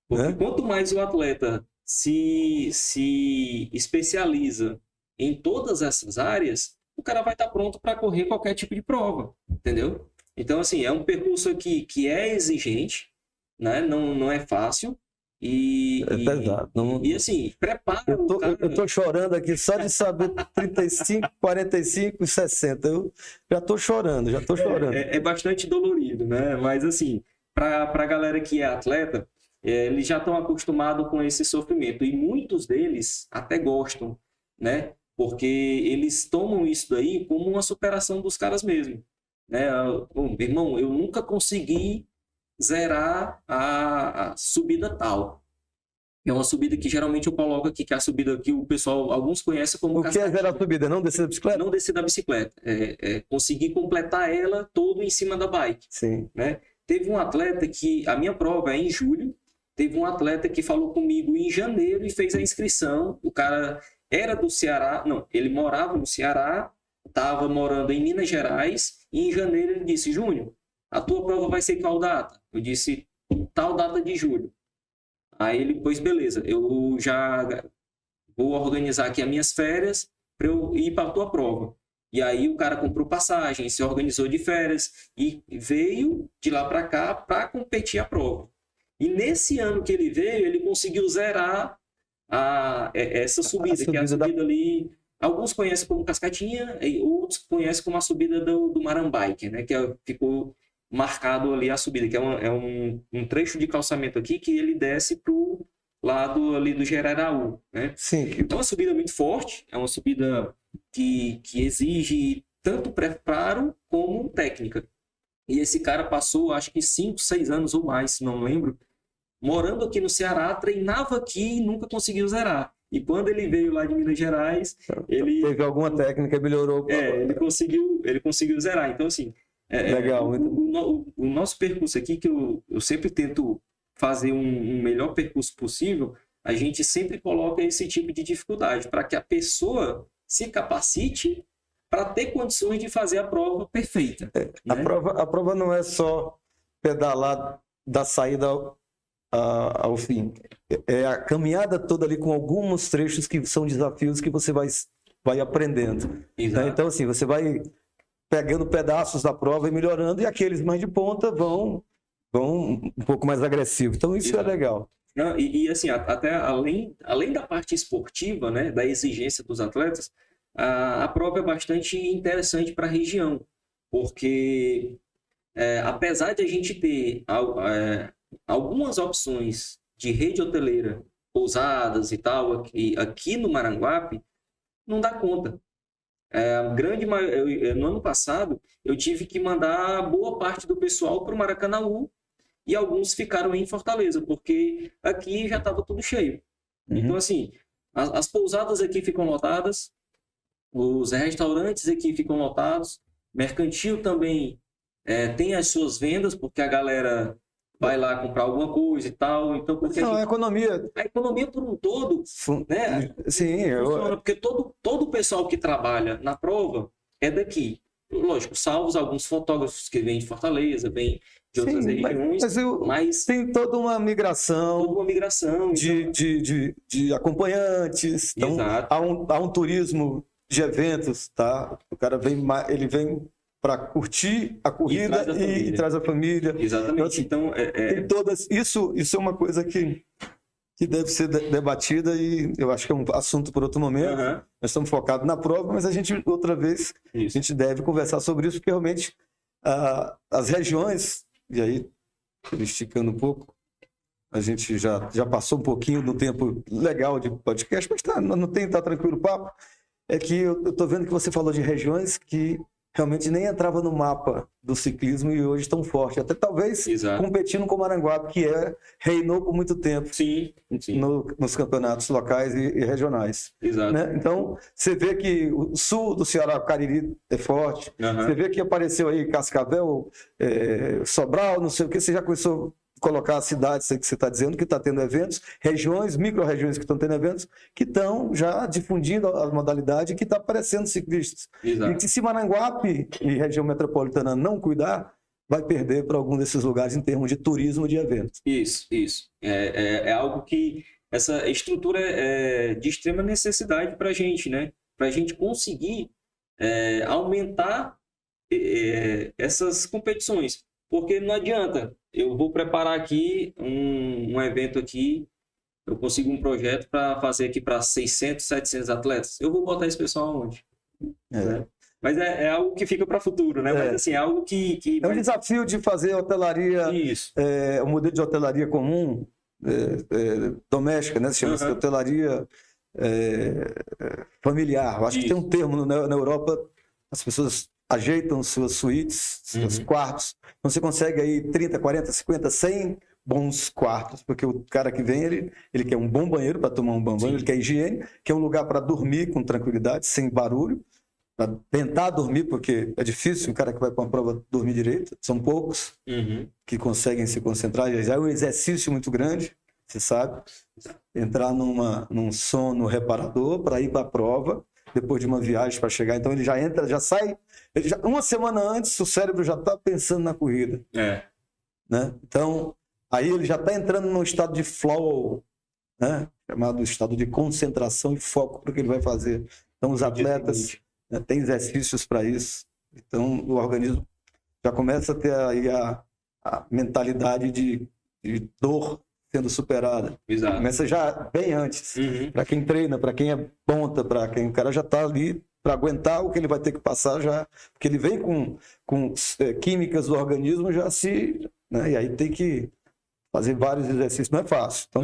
Porque quanto mais o atleta se especializa em todas essas áreas, o cara vai estar pronto para correr qualquer tipo de prova, entendeu? Então, assim, é um percurso aqui que é exigente, né? Não é fácil. É pesado. E assim, prepara eu tô chorando aqui só de saber 35, 45 e 60. Eu já tô chorando. É bastante dolorido, né? Mas assim, para a galera que é atleta, eles já estão acostumados com esse sofrimento. E muitos deles até gostam, né? Porque eles tomam isso daí como uma superação dos caras mesmo. Né? Meu irmão, eu nunca consegui zerar a subida tal. É uma subida que geralmente eu coloco aqui, que é a subida que o pessoal, alguns conhecem como o que é zerar a subida? Não descer da bicicleta? Não descer da bicicleta. Conseguir completar ela todo em cima da bike. Sim. Né? Teve um atleta que, a minha prova é em julho, teve um atleta que falou comigo em janeiro e fez a inscrição. O cara era do Ceará, não, ele morava no Ceará, estava morando em Minas Gerais, e em janeiro ele disse: Júnior, a tua prova vai ser qual data? Eu disse: tal data de julho. Aí ele, pois beleza, eu já vou organizar aqui as minhas férias para eu ir para a tua prova. E aí o cara comprou passagem, se organizou de férias e veio de lá para cá para competir a prova. E nesse ano que ele veio, ele conseguiu zerar essa subida, que é a subida ali... Alguns conhecem como Cascatinha, e outros conhecem como a subida do Marambike, né? Que ficou marcado ali a subida, que é um trecho de calçamento aqui que ele desce para o lado ali do Geraraú, né? Sim. Então é uma subida muito forte, é uma subida que exige tanto preparo como técnica. E esse cara passou, acho que 5, 6 anos ou mais, se não lembro, morando aqui no Ceará, treinava aqui e nunca conseguiu zerar. E quando ele veio lá de Minas Gerais, ele... Teve alguma técnica, melhorou. Ele conseguiu zerar. Então, assim... Legal. O nosso percurso aqui, que eu sempre tento fazer um melhor percurso possível, a gente sempre coloca esse tipo de dificuldade para que a pessoa se capacite para ter condições de fazer a prova perfeita. Né? A prova não é só pedalar da saída ao fim. É a caminhada toda ali com alguns trechos que são desafios que você vai aprendendo. Né? Então, assim, você vai pegando pedaços da prova e melhorando, e aqueles mais de ponta vão um pouco mais agressivos. Então, isso é legal. Não, e assim, até além da parte esportiva, né, da exigência dos atletas, a prova é bastante interessante para a região, porque apesar de a gente ter algumas opções de rede hoteleira, pousadas e tal, aqui no Maranguape, não dá conta. No ano passado, eu tive que mandar boa parte do pessoal para o Maracanaú, e alguns ficaram em Fortaleza, porque aqui já estava tudo cheio. Então, assim, as pousadas aqui ficam lotadas, os restaurantes aqui ficam lotados, mercantil também tem as suas vendas, porque a galera vai lá comprar alguma coisa e tal. Então, porque a economia por um todo, né? Sim, funciona, porque todo o pessoal que trabalha na prova é daqui. Lógico, salvo alguns fotógrafos que vêm de Fortaleza, vêm de outras regiões, mas tem toda uma migração, de acompanhantes. Então, há um turismo de eventos, tá? O cara ele vem para curtir a corrida e traz a família. Exatamente. Então, tem todas. Isso é uma coisa que deve ser debatida, e eu acho que é um assunto por outro momento. Nós estamos focados na prova, mas a gente, outra vez, a gente deve conversar sobre isso, porque realmente as regiões, e aí, esticando um pouco, a gente já passou um pouquinho do tempo legal de podcast, mas não tem, tá tranquilo o papo. É que eu estou vendo que você falou de regiões que realmente nem entrava no mapa do ciclismo e hoje estão fortes. Até talvez competindo com o Maranguape, que reinou por muito tempo nos campeonatos locais e regionais. Né? Então, você vê que o sul do Ceará, o Cariri, é forte. Você vê que apareceu aí Cascavel, Sobral, não sei o que. Você já começou a colocar as cidades que você está dizendo que está tendo eventos, regiões, micro-regiões que estão tendo eventos, que estão já difundindo a modalidade, que está aparecendo ciclistas. E que se Maranguape e região metropolitana não cuidar, vai perder para algum desses lugares em termos de turismo de eventos. Isso. É algo que essa estrutura é de extrema necessidade para a gente, né? Para a gente conseguir aumentar essas competições. Porque não adianta, eu vou preparar aqui um evento aqui, eu consigo um projeto para fazer aqui para 600, 700 atletas. Eu vou botar esse pessoal aonde? Né? Mas é algo que fica para o futuro, né? Mas assim, é algo que... É um desafio de fazer hotelaria, um modelo de hotelaria comum, doméstica, né? Chama-se hotelaria familiar. Eu acho que tem um termo na Europa, as pessoas ajeitam suas suítes, seus quartos. Então você consegue aí 30, 40, 50, 100 bons quartos, porque o cara que vem, ele quer um bom banheiro para tomar um bom banho, ele quer higiene, quer um lugar para dormir com tranquilidade, sem barulho, para tentar dormir, porque é difícil um cara que vai para uma prova dormir direito, são poucos que conseguem se concentrar, já é um exercício muito grande, você sabe, entrar num sono reparador para ir para a prova, depois de uma viagem para chegar, então ele já entra, já sai, uma semana antes o cérebro já está pensando na corrida. Né? Então, aí ele já está entrando num estado de flow, né? Chamado estado de concentração e foco para o que ele vai fazer. Então, os atletas têm exercícios para isso. Então, o organismo já começa a ter aí a mentalidade de dor sendo superada. Começa já bem antes. Para quem treina, para quem é ponta, para quem o cara já está ali para aguentar o que ele vai ter que passar já, porque ele vem com químicas do organismo já né? E aí tem que fazer vários exercícios, não é fácil. Então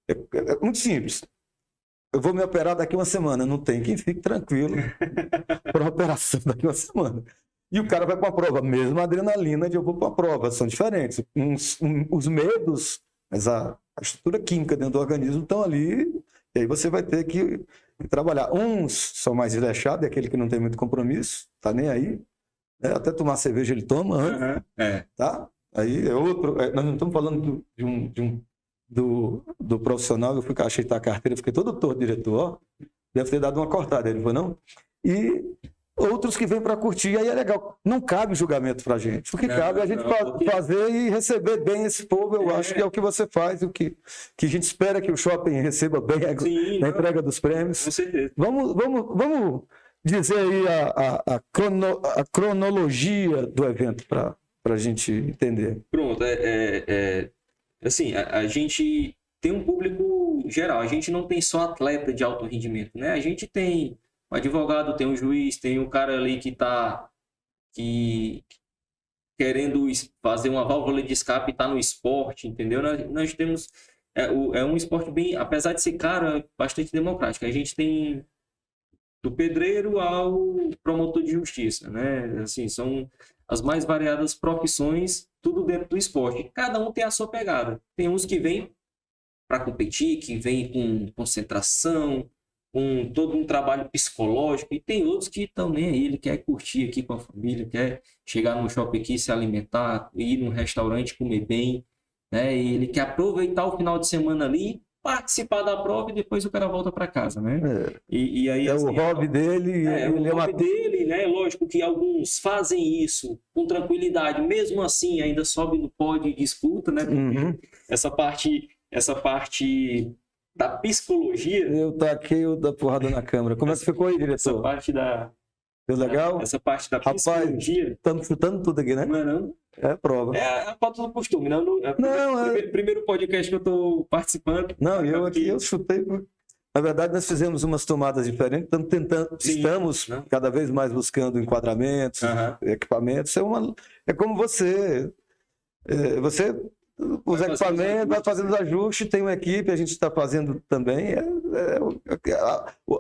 é muito simples. Eu vou me operar daqui uma semana, não tem quem fique tranquilo para uma operação daqui uma semana. E o cara vai para uma prova, mesmo a adrenalina de eu vou para uma prova, são diferentes. Os medos, mas a estrutura química dentro do organismo estão ali, e aí você vai ter que trabalhar. Uns são mais desleixados, é aquele que não tem muito compromisso, tá nem aí. Até tomar cerveja ele toma antes, tá? Aí é outro. Nós não estamos falando do profissional. Eu fui ajeitar a carteira, fiquei todo torto, diretor. Deve ter dado uma cortada. Ele falou, não. E outros que vêm para curtir, aí é legal. Não cabe julgamento para a gente. O que cabe é a gente fazer e receber bem esse povo, eu acho que é o que você faz, o que a gente espera que o shopping receba bem na entrega dos prêmios. Com certeza. Vamos dizer aí a cronologia do evento para a gente entender. Pronto, assim, a gente tem um público geral, a gente não tem só atleta de alto rendimento, né? A gente tem um advogado, tem um juiz, tem um cara ali que está querendo fazer uma válvula de escape e está no esporte, entendeu? Nós temos... É um esporte bem... Apesar de ser caro, é bastante democrático. A gente tem do pedreiro ao promotor de justiça, né? Assim, são as mais variadas profissões, tudo dentro do esporte. Cada um tem a sua pegada. Tem uns que vêm para competir, que vêm com concentração, com todo um trabalho psicológico, e tem outros que estão nem aí, ele quer curtir aqui com a família, quer chegar no shopping aqui, se alimentar, ir num restaurante, comer bem, né? E ele quer aproveitar o final de semana ali, participar da prova e depois o cara volta para casa, né? E aí, assim, o hobby dele. O hobby dele, né? Lógico que alguns fazem isso com tranquilidade, mesmo assim ainda sobe no pódio e disputa, né? Essa parte da psicologia... Eu taquei o da porrada na câmera. Como é que ficou aí, diretor? Essa parte da... Deu legal? Essa parte da psicologia... Estamos chutando tudo aqui, né? Não é não? É a prova. É a falta do costume, não? Primeiro podcast que eu estou participando. Não, eu chutei... Na verdade, nós fizemos umas tomadas diferentes, estamos cada vez mais buscando enquadramentos, equipamentos. É como você... Os equipamentos, vai fazendo os ajustes, tem uma equipe, a gente está fazendo também.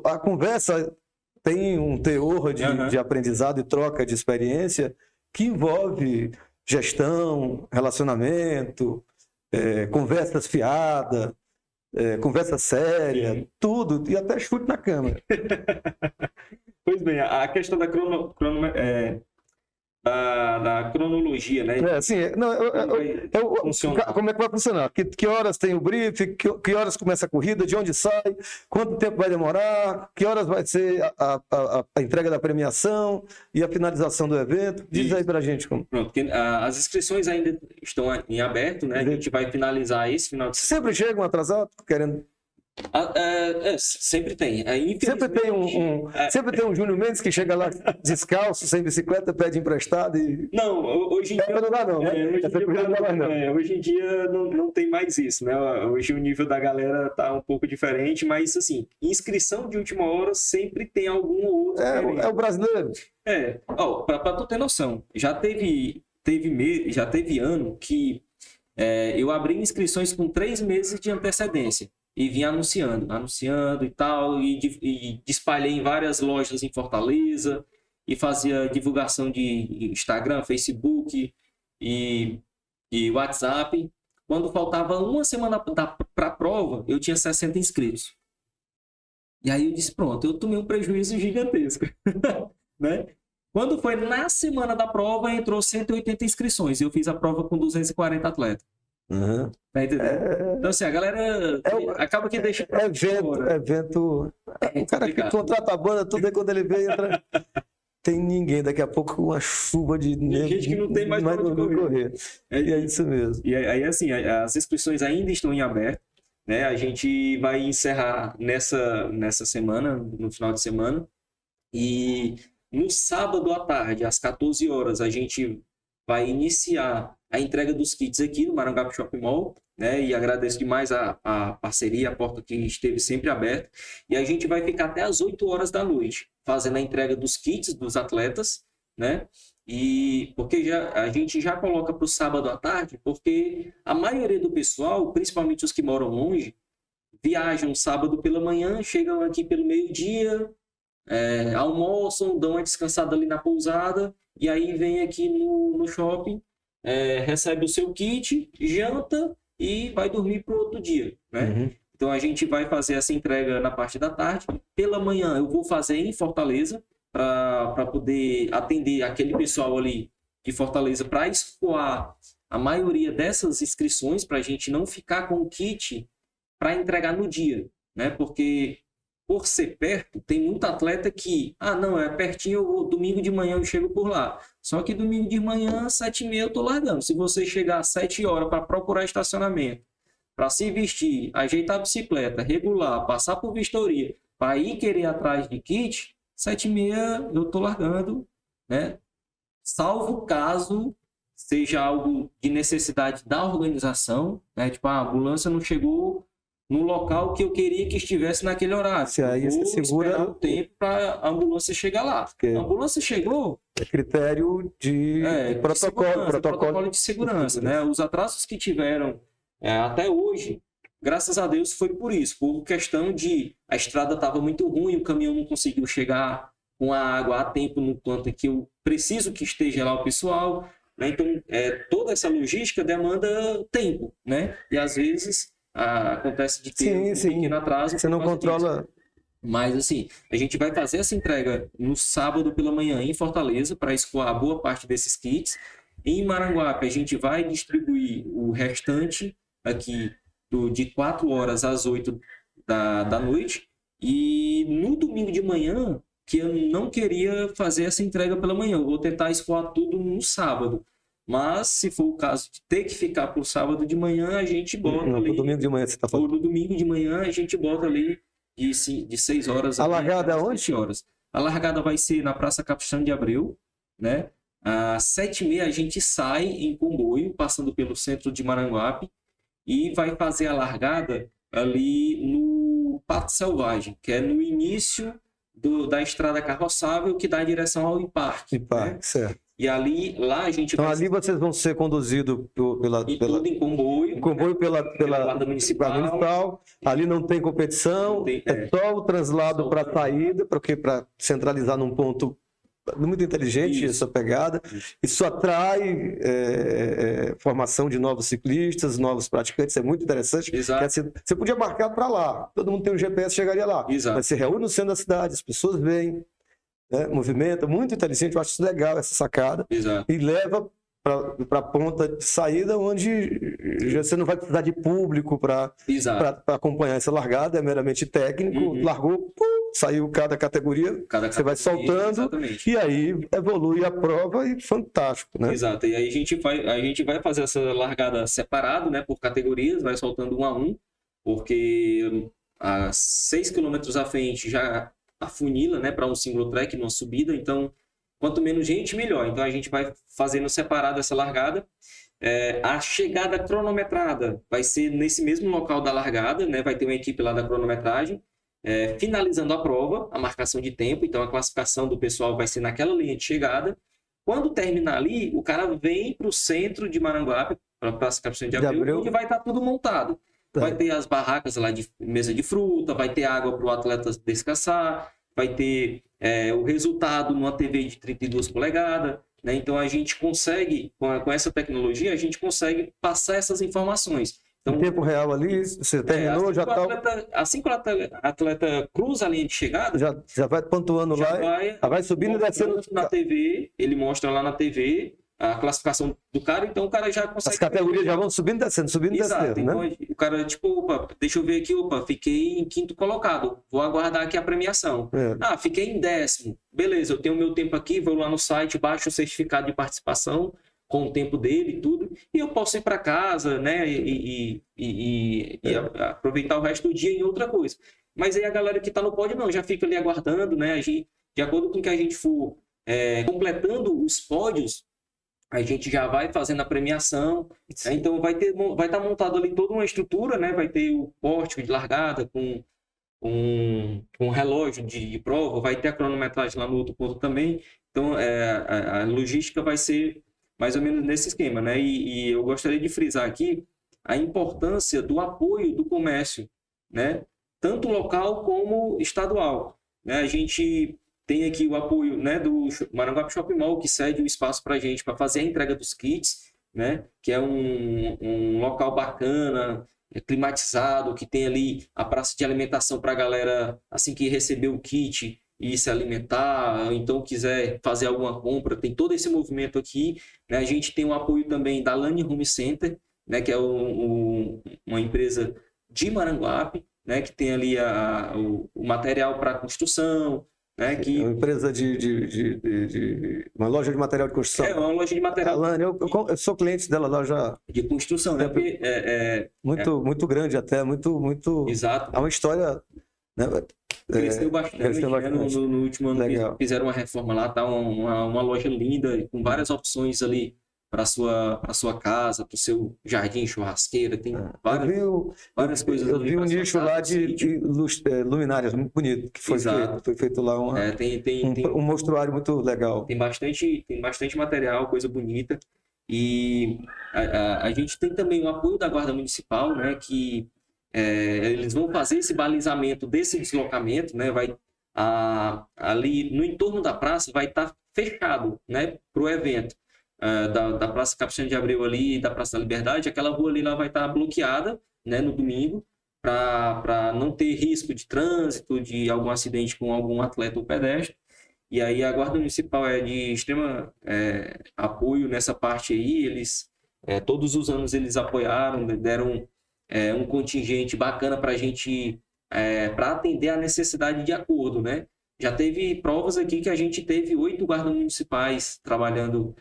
A conversa tem um teor de aprendizado e troca de experiência que envolve gestão, relacionamento, conversas fiadas, conversa séria, tudo, e até chute na câmera. Pois bem, a questão da da cronologia, né? Como é que vai funcionar? Que horas tem o briefing? Que horas começa a corrida? De onde sai? Quanto tempo vai demorar? Que horas vai ser a entrega da premiação e a finalização do evento? Diz aí pra gente como. Pronto, porque as inscrições ainda estão em aberto, né? A gente vai finalizar esse final de semana. Sempre chegam atrasados, querendo... Sempre tem. Sempre tem um Júnior Mendes que chega lá descalço, sem bicicleta, pede emprestado e... Não, hoje em dia... Não dá não, né? Hoje em dia não tem mais isso, né? Hoje o nível da galera tá um pouco diferente, mas assim, inscrição de última hora sempre tem algum outro... É o brasileiro. Pra tu ter noção, já teve ano que eu abri inscrições com 3 meses de antecedência. E vim anunciando e tal, e espalhei em várias lojas em Fortaleza, e fazia divulgação de Instagram, Facebook e WhatsApp. Quando faltava uma semana para a prova, eu tinha 60 inscritos. E aí eu disse, pronto, eu tomei um prejuízo gigantesco. Né? Quando foi na semana da prova, entrou 180 inscrições, e eu fiz a prova com 240 atletas. Tá entendendo? Então assim, a galera acaba que deixa evento. O cara que contrata a banda, tudo aí quando ele vem, entra. Tem ninguém, daqui a pouco uma chuva de neve. Tem gente que não tem mais para onde correr. E é isso mesmo. E aí assim, as inscrições ainda estão em aberto, né? A gente vai encerrar nessa semana, no final de semana, e no sábado à tarde, às 14 horas, a gente vai iniciar a entrega dos kits aqui no Maranguape Shopping Mall, né? E agradeço demais a parceria, a porta que esteve sempre aberta. E a gente vai ficar até às 8 horas da noite fazendo a entrega dos kits dos atletas, né? E porque a gente já coloca para o sábado à tarde, porque a maioria do pessoal, principalmente os que moram longe, viajam sábado pela manhã, chegam aqui pelo meio-dia, almoçam, dão uma descansada ali na pousada, e aí vem aqui no shopping, recebe o seu kit, janta e vai dormir para o outro dia, né? Então a gente vai fazer essa entrega na parte da tarde. Pela manhã eu vou fazer em Fortaleza para poder atender aquele pessoal ali de Fortaleza, para escoar a maioria dessas inscrições, para a gente não ficar com o kit para entregar no dia, né? Porque por ser perto, tem muito atleta que, não, é pertinho, domingo de manhã eu chego por lá. Só que domingo de manhã, 7h30 eu tô largando. Se você chegar às 7 horas para procurar estacionamento, para se vestir, ajeitar a bicicleta, regular, passar por vistoria, para ir querer atrás de kit, 7h30 eu tô largando, né? Salvo caso seja algo de necessidade da organização, né? Tipo, a ambulância não chegou no local que eu queria que estivesse naquele horário. Se aí você segura esperar o tempo para a ambulância chegar lá. A ambulância chegou... É critério de protocolo de segurança, né? Os atrasos que tiveram até hoje, graças a Deus, foi por isso. Por questão de a estrada estava muito ruim, o caminhão não conseguiu chegar com a água a tempo no quanto que eu preciso que esteja lá o pessoal, né? Então, toda essa logística demanda tempo, né? E às vezes acontece de ter um pequeno atraso. Você não controla... Disso. Mas assim, a gente vai fazer essa entrega no sábado pela manhã em Fortaleza para escoar boa parte desses kits. Em Maranguape, a gente vai distribuir o restante aqui de 4 horas às 8 da noite. E no domingo de manhã, que eu não queria fazer essa entrega pela manhã, eu vou tentar escoar tudo no sábado. Mas, se for o caso de ter que ficar para o sábado de manhã, a gente bota ali... No domingo de manhã você está falando? Ou no domingo de manhã, a gente bota ali de 6 horas a largada é onde? 7 horas. A largada vai ser na Praça Capistrano de Abreu, né? Às 7h30 a gente sai em comboio, passando pelo centro de Maranguape, e vai fazer a largada ali no Pato Selvagem, que é no início da estrada carroçável que dá em direção ao IPARC. Né? Certo. E lá a gente então, ali vocês vão ser conduzidos tudo em comboio. Pela Guarda Municipal. Ali não tem competição, é só o translado para a saída, porque para centralizar num ponto muito inteligente essa pegada. Isso atrai formação de novos ciclistas, novos praticantes, é muito interessante. Você podia marcar para lá, todo mundo tem um GPS, chegaria lá. Exato. Mas você reúne no centro da cidade, as pessoas vêm, né, movimenta, muito inteligente, eu acho isso legal, essa sacada. Exato. E leva para a ponta de saída, onde você não vai precisar de público para acompanhar essa largada, é meramente técnico, largou, saiu cada categoria, você vai soltando, exatamente. E aí evolui a prova e fantástico, né? Exato, e aí a gente vai fazer essa largada separado, né, por categorias, vai soltando 1 a 1, porque a 6 km à frente já afunila, né, para um single track, numa subida, então quanto menos gente, melhor. Então a gente vai fazendo separado essa largada. A chegada cronometrada vai ser nesse mesmo local da largada, né? Vai ter uma equipe lá da cronometragem, finalizando a prova, a marcação de tempo. Então a classificação do pessoal vai ser naquela linha de chegada. Quando terminar ali, o cara vem para o centro de Maranguape, para a Praça Capistrano de Abreu, onde vai estar tudo montado. Vai ter as barracas lá de mesa de fruta, vai ter água para o atleta descansar, vai ter o resultado numa TV de 32 polegadas, né? Então a gente consegue, com essa tecnologia, a gente consegue passar essas informações. Então, em tempo real ali, você terminou, já está... Assim que o atleta cruza a linha de chegada... Já vai pontuando lá, vai subindo e descendo... Na TV, ele mostra lá na TV a classificação do cara, então o cara já consegue... As categorias já vão subindo e descendo, Exato, então, né? O cara, tipo, deixa eu ver aqui, fiquei em 5º colocado, vou aguardar aqui a premiação. Fiquei em 10º, beleza, eu tenho o meu tempo aqui, vou lá no site, baixo o certificado de participação, com o tempo dele e tudo, e eu posso ir para casa, né, e aproveitar o resto do dia em outra coisa. Mas aí a galera que está no pódio não, já fica ali aguardando, né, de acordo com o que a gente for completando os pódios, a gente já vai fazendo a premiação, né? Então vai estar montado ali toda uma estrutura, né, vai ter o pórtico de largada com um relógio de prova, vai ter a cronometragem lá no outro ponto também, então a logística vai ser mais ou menos nesse esquema, né? E eu gostaria de frisar aqui a importância do apoio do comércio, né? Tanto local como estadual, né? A gente tem aqui o apoio, né, do Maranguape Shopping Mall, que cede um espaço para a gente para fazer a entrega dos kits, né? Que é um local bacana, climatizado, que tem ali a praça de alimentação para a galera, assim que receber o kit, e se alimentar, ou então quiser fazer alguma compra, tem todo esse movimento aqui, né? A gente tem o apoio também da Lane Home Center, né? Que é uma empresa de Maranguape, né, que tem ali o material para construção, né, É que uma empresa uma loja de material de construção. é uma loja de material Alane, eu sou cliente dela lá já. de construção, né? Porque, Muito grande até, muito. exato. É uma história, né? Cresceu bastante, cresceu né? bastante. No último ano Legal. fizeram uma reforma lá, tá uma loja linda, com várias opções ali para sua casa, para o seu jardim, churrasqueira, tem várias coisas Eu ali vi um pra sua nicho casa, lá sítio. de luminárias muito bonito, que foi Exato. feito. Foi feito lá um mostruário muito legal. Tem bastante material, coisa bonita. E a gente tem também o apoio da Guarda Municipal, né, que eles vão fazer esse balizamento desse deslocamento, né, ali no entorno da praça vai estar fechado, né, para o evento. Da Praça Capistrano de Abreu ali e da Praça da Liberdade, aquela rua ali lá vai estar bloqueada, né, no domingo, para não ter risco de trânsito, de algum acidente com algum atleta ou pedestre. E aí a Guarda Municipal é de extrema apoio nessa parte aí. Eles, todos os anos eles apoiaram, deram um contingente bacana para a gente, para atender a necessidade de acordo, né? Já teve provas aqui que a gente teve 8 guardas municipais trabalhando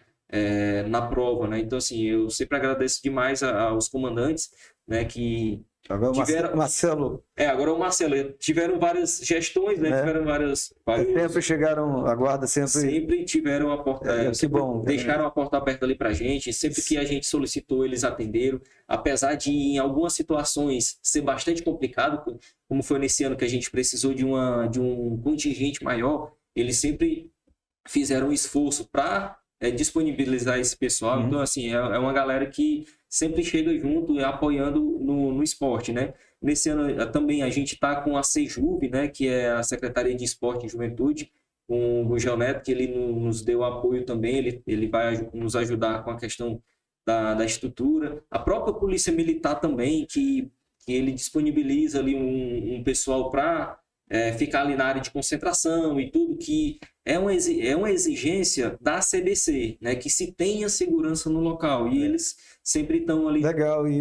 na prova, né? Então, assim, eu sempre agradeço demais aos comandantes, né, que Agora tiveram... Marcelo. agora o Marcelo. Tiveram várias gestões, né? Tiveram vários... Sempre chegaram, a guarda sempre tiveram a porta... que bom. Deixaram a porta aberta ali pra gente. Sempre que a gente solicitou, eles atenderam. Apesar de, em algumas situações, ser bastante complicado, como foi nesse ano que a gente precisou de um contingente maior, eles sempre fizeram um esforço para disponibilizar esse pessoal. Então, assim, é uma galera que sempre chega junto apoiando no esporte, né? Nesse ano também a gente está com a Sejuve, né, que é a Secretaria de Esporte e Juventude, com o Geoneto, que ele nos deu apoio também, ele vai nos ajudar com a questão da estrutura. A própria Polícia Militar também, que ele disponibiliza ali um pessoal para ficar ali na área de concentração e tudo, que é uma exigência da CBC, né, que se tenha segurança no local. E eles sempre estão ali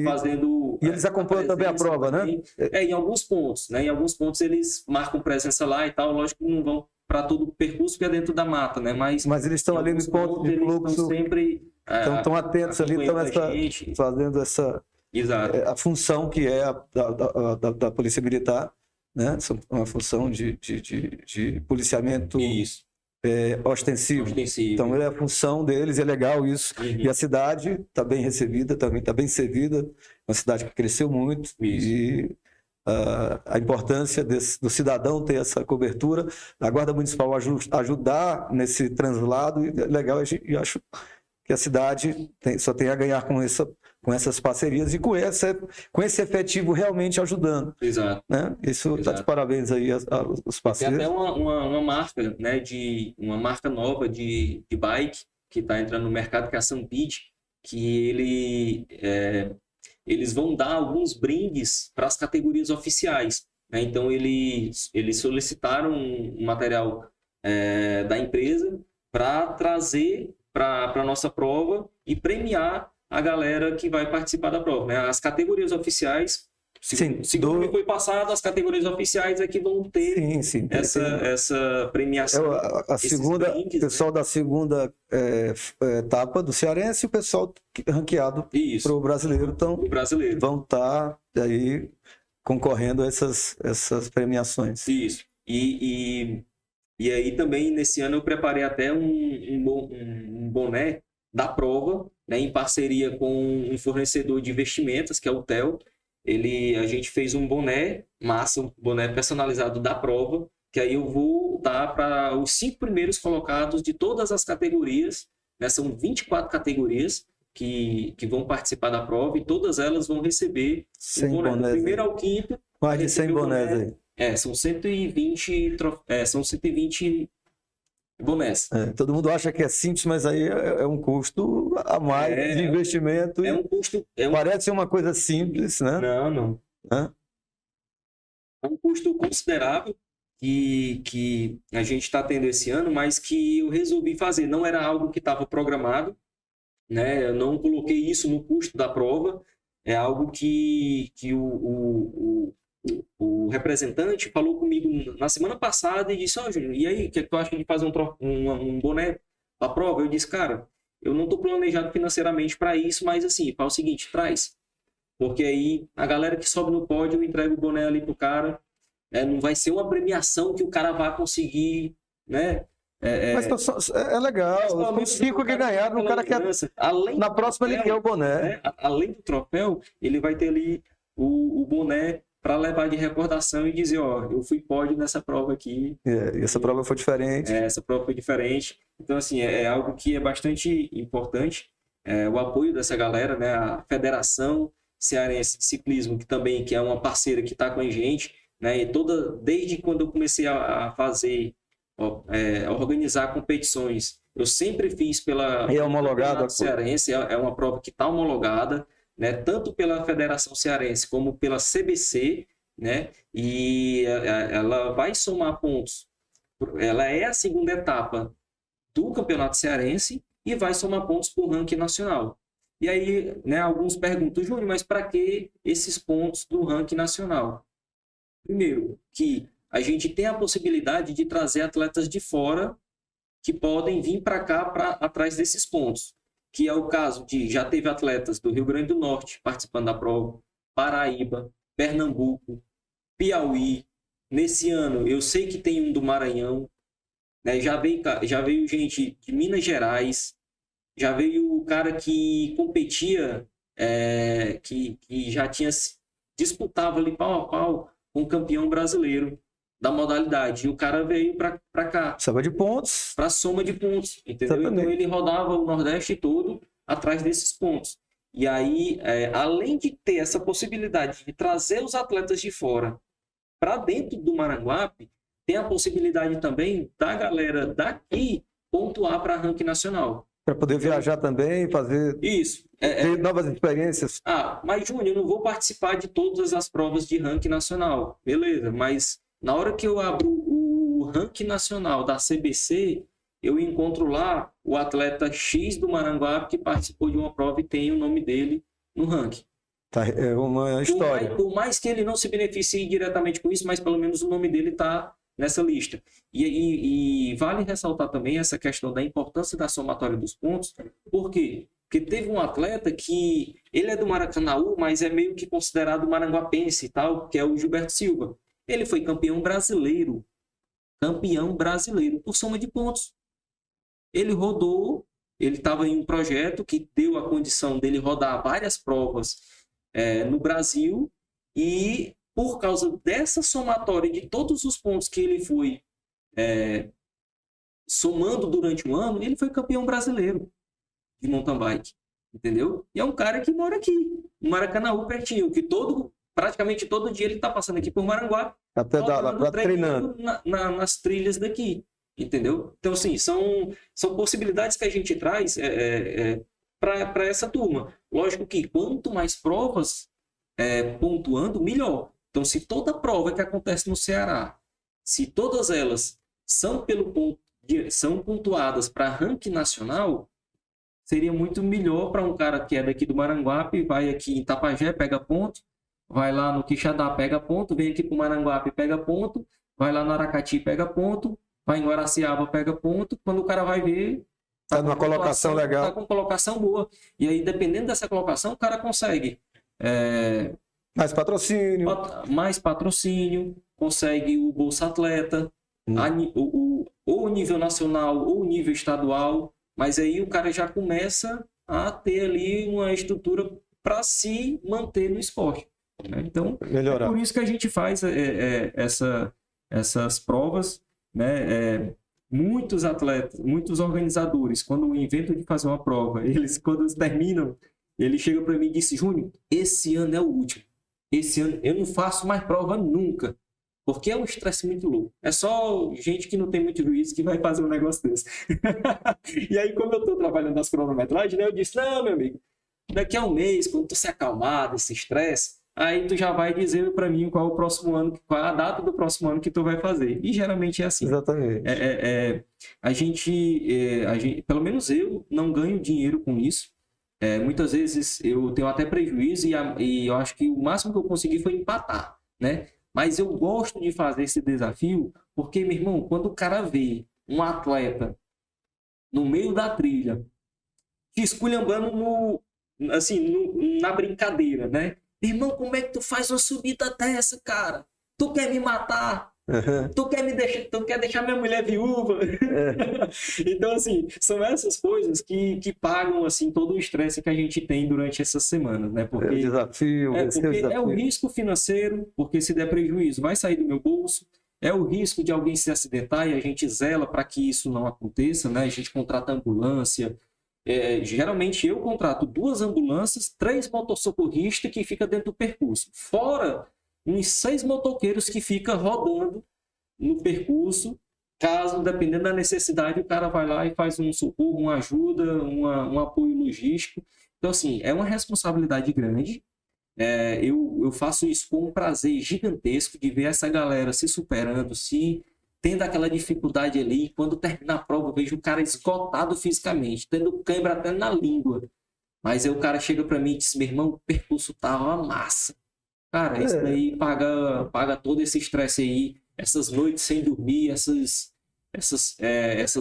fazendo... E eles acompanham também a prova, também, né? Em alguns pontos, né? Em alguns pontos eles marcam presença lá e tal. Lógico que não vão para todo o percurso, que é dentro da mata, né? Mas eles estão ali no ponto de fluxo. Estão atentos ali, estão fazendo essa... Exato. A função que é da Polícia Militar, né? Uma função de policiamento ostensivo. Então, é a função deles, é legal isso. E a cidade está bem recebida, também está bem servida. Uma cidade que cresceu muito. E a importância do cidadão ter essa cobertura, a Guarda Municipal ajudar nesse translado. E é legal, eu acho que a cidade só tem a ganhar com essas parcerias e com esse efetivo realmente ajudando. Exato. Né? Isso está de parabéns aí os parceiros. Tem até uma marca, né, uma marca nova de bike que está entrando no mercado, que é a Sampid, que eles vão dar alguns brindes para as categorias oficiais. Né? Então, eles solicitaram um material da empresa para trazer para a nossa prova e premiar a galera que vai participar da prova, né? As categorias oficiais, segundo que foi passado, as categorias oficiais é que vão ter essa premiação. O pessoal da segunda etapa do Cearense e o pessoal ranqueado para o brasileiro, vão estar aí concorrendo a essas premiações. Isso. E aí também, nesse ano, eu preparei até um boné da prova, né, em parceria com um fornecedor de vestimentas, que é o TEL. A gente fez um boné massa, um boné personalizado da prova, que aí eu vou dar para os 5 primeiros colocados de todas as categorias, né? São 24 categorias que vão participar da prova e todas elas vão receber um boné. Do primeiro ao quinto. Mais de 100 bonés aí. São 120 bonés. Todo mundo acha que é simples, mas aí é um custo a mais de investimento. É um custo. Parece uma coisa simples, né? Não. É um custo considerável que a gente está tendo esse ano, mas que eu resolvi fazer. Não era algo que estava programado, né? Eu não coloquei isso no custo da prova. É algo que o representante falou comigo na semana passada e disse, Júnior, e aí, o que é que tu acha de fazer um boné para a prova? Eu disse, cara, eu não estou planejado financeiramente para isso, mas assim, faz o seguinte, traz. Porque aí a galera que sobe no pódio entrega o boné ali pro cara. Não vai ser uma premiação que o cara vai conseguir, né? Mas é legal. Os 5 que ganharam, o cara quer. Na próxima ele quer o boné. Né? Além do troféu, ele vai ter ali o boné para levar de recordação e dizer, ó, eu fui pódio nessa prova aqui. E essa prova foi diferente. Essa prova foi diferente. Então, assim, é algo que é bastante importante. O apoio dessa galera, né? A Federação Cearense de Ciclismo, que é uma parceira que está com a gente, né? E desde quando eu comecei a fazer, organizar competições, eu sempre fiz pela homologada Cearense, é uma prova que está homologada, né? Tanto pela Federação Cearense como pela CBC, né? E ela vai somar pontos. Ela é a segunda etapa do Campeonato Cearense e vai somar pontos para o ranking nacional. E aí, né, alguns perguntam, Júnior, mas para que esses pontos do ranking nacional? Primeiro, que a gente tem a possibilidade de trazer atletas de fora que podem vir para cá atrás desses pontos, que é o caso de, já teve atletas do Rio Grande do Norte participando da prova, Paraíba, Pernambuco, Piauí. Nesse ano, eu sei que tem um do Maranhão, né? Já veio gente de Minas Gerais, já veio o cara que competia, que já disputava ali pau a pau com o campeão brasileiro da modalidade. E o cara veio para cá. Soma de pontos. Para soma de pontos, entendeu? Exatamente. Então ele rodava o Nordeste todo atrás desses pontos. E aí, além de ter essa possibilidade de trazer os atletas de fora para dentro do Maranguape, tem a possibilidade também da galera daqui pontuar para ranking nacional. Para poder viajar também, fazer isso. Ter novas experiências. Mas Júnior, eu não vou participar de todas as provas de ranking nacional. Beleza, mas na hora que eu abro o ranking nacional da CBC, eu encontro lá o atleta X do Maranguape que participou de uma prova e tem o nome dele no ranking. Tá, é uma história. Por mais que ele não se beneficie diretamente com isso, mas pelo menos o nome dele está nessa lista. E vale ressaltar também essa questão da importância da somatória dos pontos. Por quê? Porque teve um atleta que ele é do Maracanaú, mas é meio que considerado maranguapense e tal, que é o Gilberto Silva. Ele foi campeão brasileiro por soma de pontos. Ele rodou, ele estava em um projeto que deu a condição dele rodar várias provas no Brasil, e por causa dessa somatória de todos os pontos que ele foi somando durante um ano, ele foi campeão brasileiro de mountain bike, entendeu? E é um cara que mora aqui, no Maracanaú, pertinho, que praticamente todo dia ele está passando aqui por Maranguape, treinando nas trilhas daqui, entendeu? Então, assim, são possibilidades que a gente traz para essa turma. Lógico que quanto mais provas pontuando, melhor. Então, se toda prova que acontece no Ceará, se todas elas são pontuadas para ranking nacional, seria muito melhor para um cara que é daqui do Maranguape, vai aqui em Tapajé, pega ponto, vai lá no Quixadá, pega ponto, vem aqui para o Maranguape, pega ponto, vai lá no Aracati, pega ponto, vai em Guaraciaba, pega ponto. Quando o cara vai ver, está numa colocação legal. Está com colocação boa. E aí, dependendo dessa colocação, o cara consegue mais patrocínio, consegue o Bolsa Atleta, ou o nível nacional ou o nível estadual, mas aí o cara já começa a ter ali uma estrutura para se manter no esporte, né? Então, melhorar. É por isso que a gente faz essas provas, né? Muitos atletas, muitos organizadores, quando inventam de fazer uma prova, quando terminam, ele chega para mim e disse: Júnior, esse ano é o último. Esse ano eu não faço mais prova nunca, porque é um estresse muito louco. É só gente que não tem muito juízo que vai fazer um negócio desse. E aí, como eu estou trabalhando nas cronometragens, né, eu disse: não, meu amigo, daqui a um mês, quando tu se acalmar desse estresse, aí tu já vai dizer para mim qual o próximo ano, qual a data do próximo ano que tu vai fazer. E geralmente é assim. Exatamente. A gente, pelo menos eu, não ganho dinheiro com isso. Muitas vezes eu tenho até prejuízo e eu acho que o máximo que eu consegui foi empatar né? Mas eu gosto de fazer esse desafio porque, meu irmão, quando o cara vê um atleta no meio da trilha, te esculhambando na brincadeira, né? Irmão, como é que tu faz uma subida dessa, cara? Tu quer me matar? Tu quer deixar minha mulher viúva? Então, assim, são essas coisas que pagam, assim, todo o estresse que a gente tem durante essas semanas, né? Porque, o desafio. é o risco financeiro, porque se der prejuízo, vai sair do meu bolso. É o risco de alguém se acidentar e a gente zela para que isso não aconteça, né? A gente contrata ambulância. Geralmente eu contrato 2 ambulâncias, 3 motossocorristas que ficam dentro do percurso. Fora uns 6 motoqueiros que ficam rodando no percurso. Caso, dependendo da necessidade, o cara vai lá e faz um socorro, uma ajuda, um apoio logístico. Então, assim, é uma responsabilidade grande. Eu faço isso com um prazer gigantesco de ver essa galera se superando, tendo aquela dificuldade ali. Quando terminar a prova, eu vejo o cara esgotado fisicamente, tendo cãibra até na língua. Mas aí o cara chega para mim e diz: meu irmão, o percurso tá uma massa. Cara, isso daí paga todo esse estresse aí, essas noites sem dormir, essas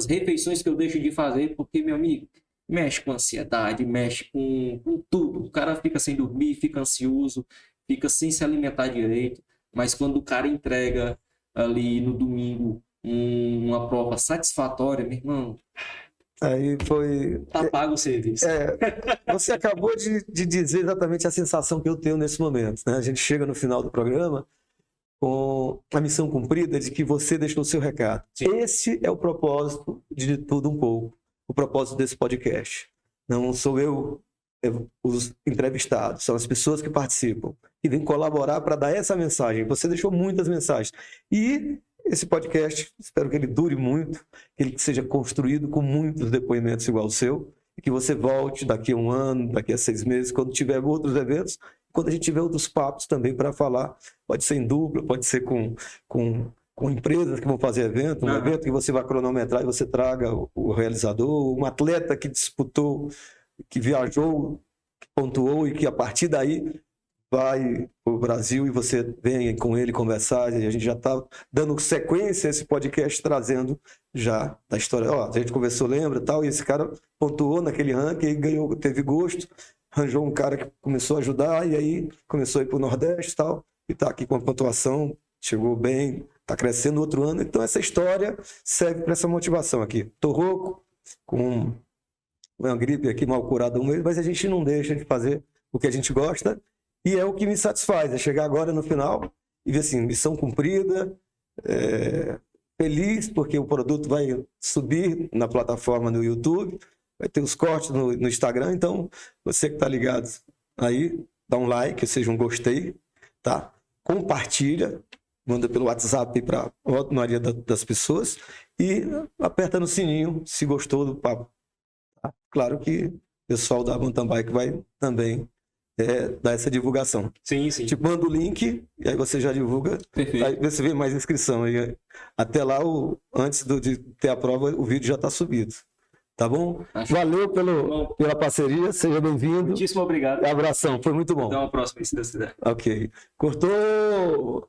refeições que eu deixo de fazer, porque, meu amigo, mexe com ansiedade, mexe com tudo. O cara fica sem dormir, fica ansioso, fica sem se alimentar direito. Mas quando o cara entrega ali no domingo uma prova satisfatória, meu irmão, aí foi. tá pago o serviço. Você acabou de dizer exatamente a sensação que eu tenho nesse momento, né? A gente chega no final do programa com a missão cumprida de que você deixou o seu recado. Sim. Esse é o propósito de tudo um pouco, o propósito desse podcast. Não sou eu, os entrevistados, são as pessoas que participam, que vêm colaborar para dar essa mensagem. Você deixou muitas mensagens. E esse podcast, espero que ele dure muito, que ele seja construído com muitos depoimentos igual ao seu, e que você volte daqui a 1 ano, daqui a 6 meses, quando tiver outros eventos, quando a gente tiver outros papos também para falar. Pode ser em dupla, pode ser com empresas que vão fazer evento, evento que você vai cronometrar e você traga o realizador, um atleta que disputou, que viajou, que pontuou e que a partir daí vai para o Brasil e você vem com ele conversar, e a gente já está dando sequência a esse podcast, trazendo já da história. A gente conversou, lembra, tal, e esse cara pontuou naquele ranking, e ganhou, teve gosto, arranjou um cara que começou a ajudar, e aí começou a ir para o Nordeste e tal, e está aqui com a pontuação, chegou bem, está crescendo outro ano. Então essa história serve para essa motivação aqui. Estou rouco, com uma gripe aqui mal curada um mês, mas a gente não deixa de fazer o que a gente gosta. E é o que me satisfaz, é chegar agora no final e ver assim, missão cumprida, feliz porque o produto vai subir na plataforma no YouTube, vai ter os cortes no Instagram, então você que está ligado aí, dá um like, ou seja, um gostei, tá? Compartilha, manda pelo WhatsApp para a maioria das pessoas e aperta no sininho se gostou do papo. Tá? Claro que o pessoal da Mountain Bike vai também dar essa divulgação. Sim. Te manda o link e aí você já divulga. Perfeito. Aí você vê mais inscrição. E até lá, antes de ter a prova, o vídeo já está subido. Tá bom? Valeu pela parceria, seja bem-vindo. Muitíssimo obrigado. Abração, foi muito bom. Até uma próxima, se Deus quiser. Ok. Cortou!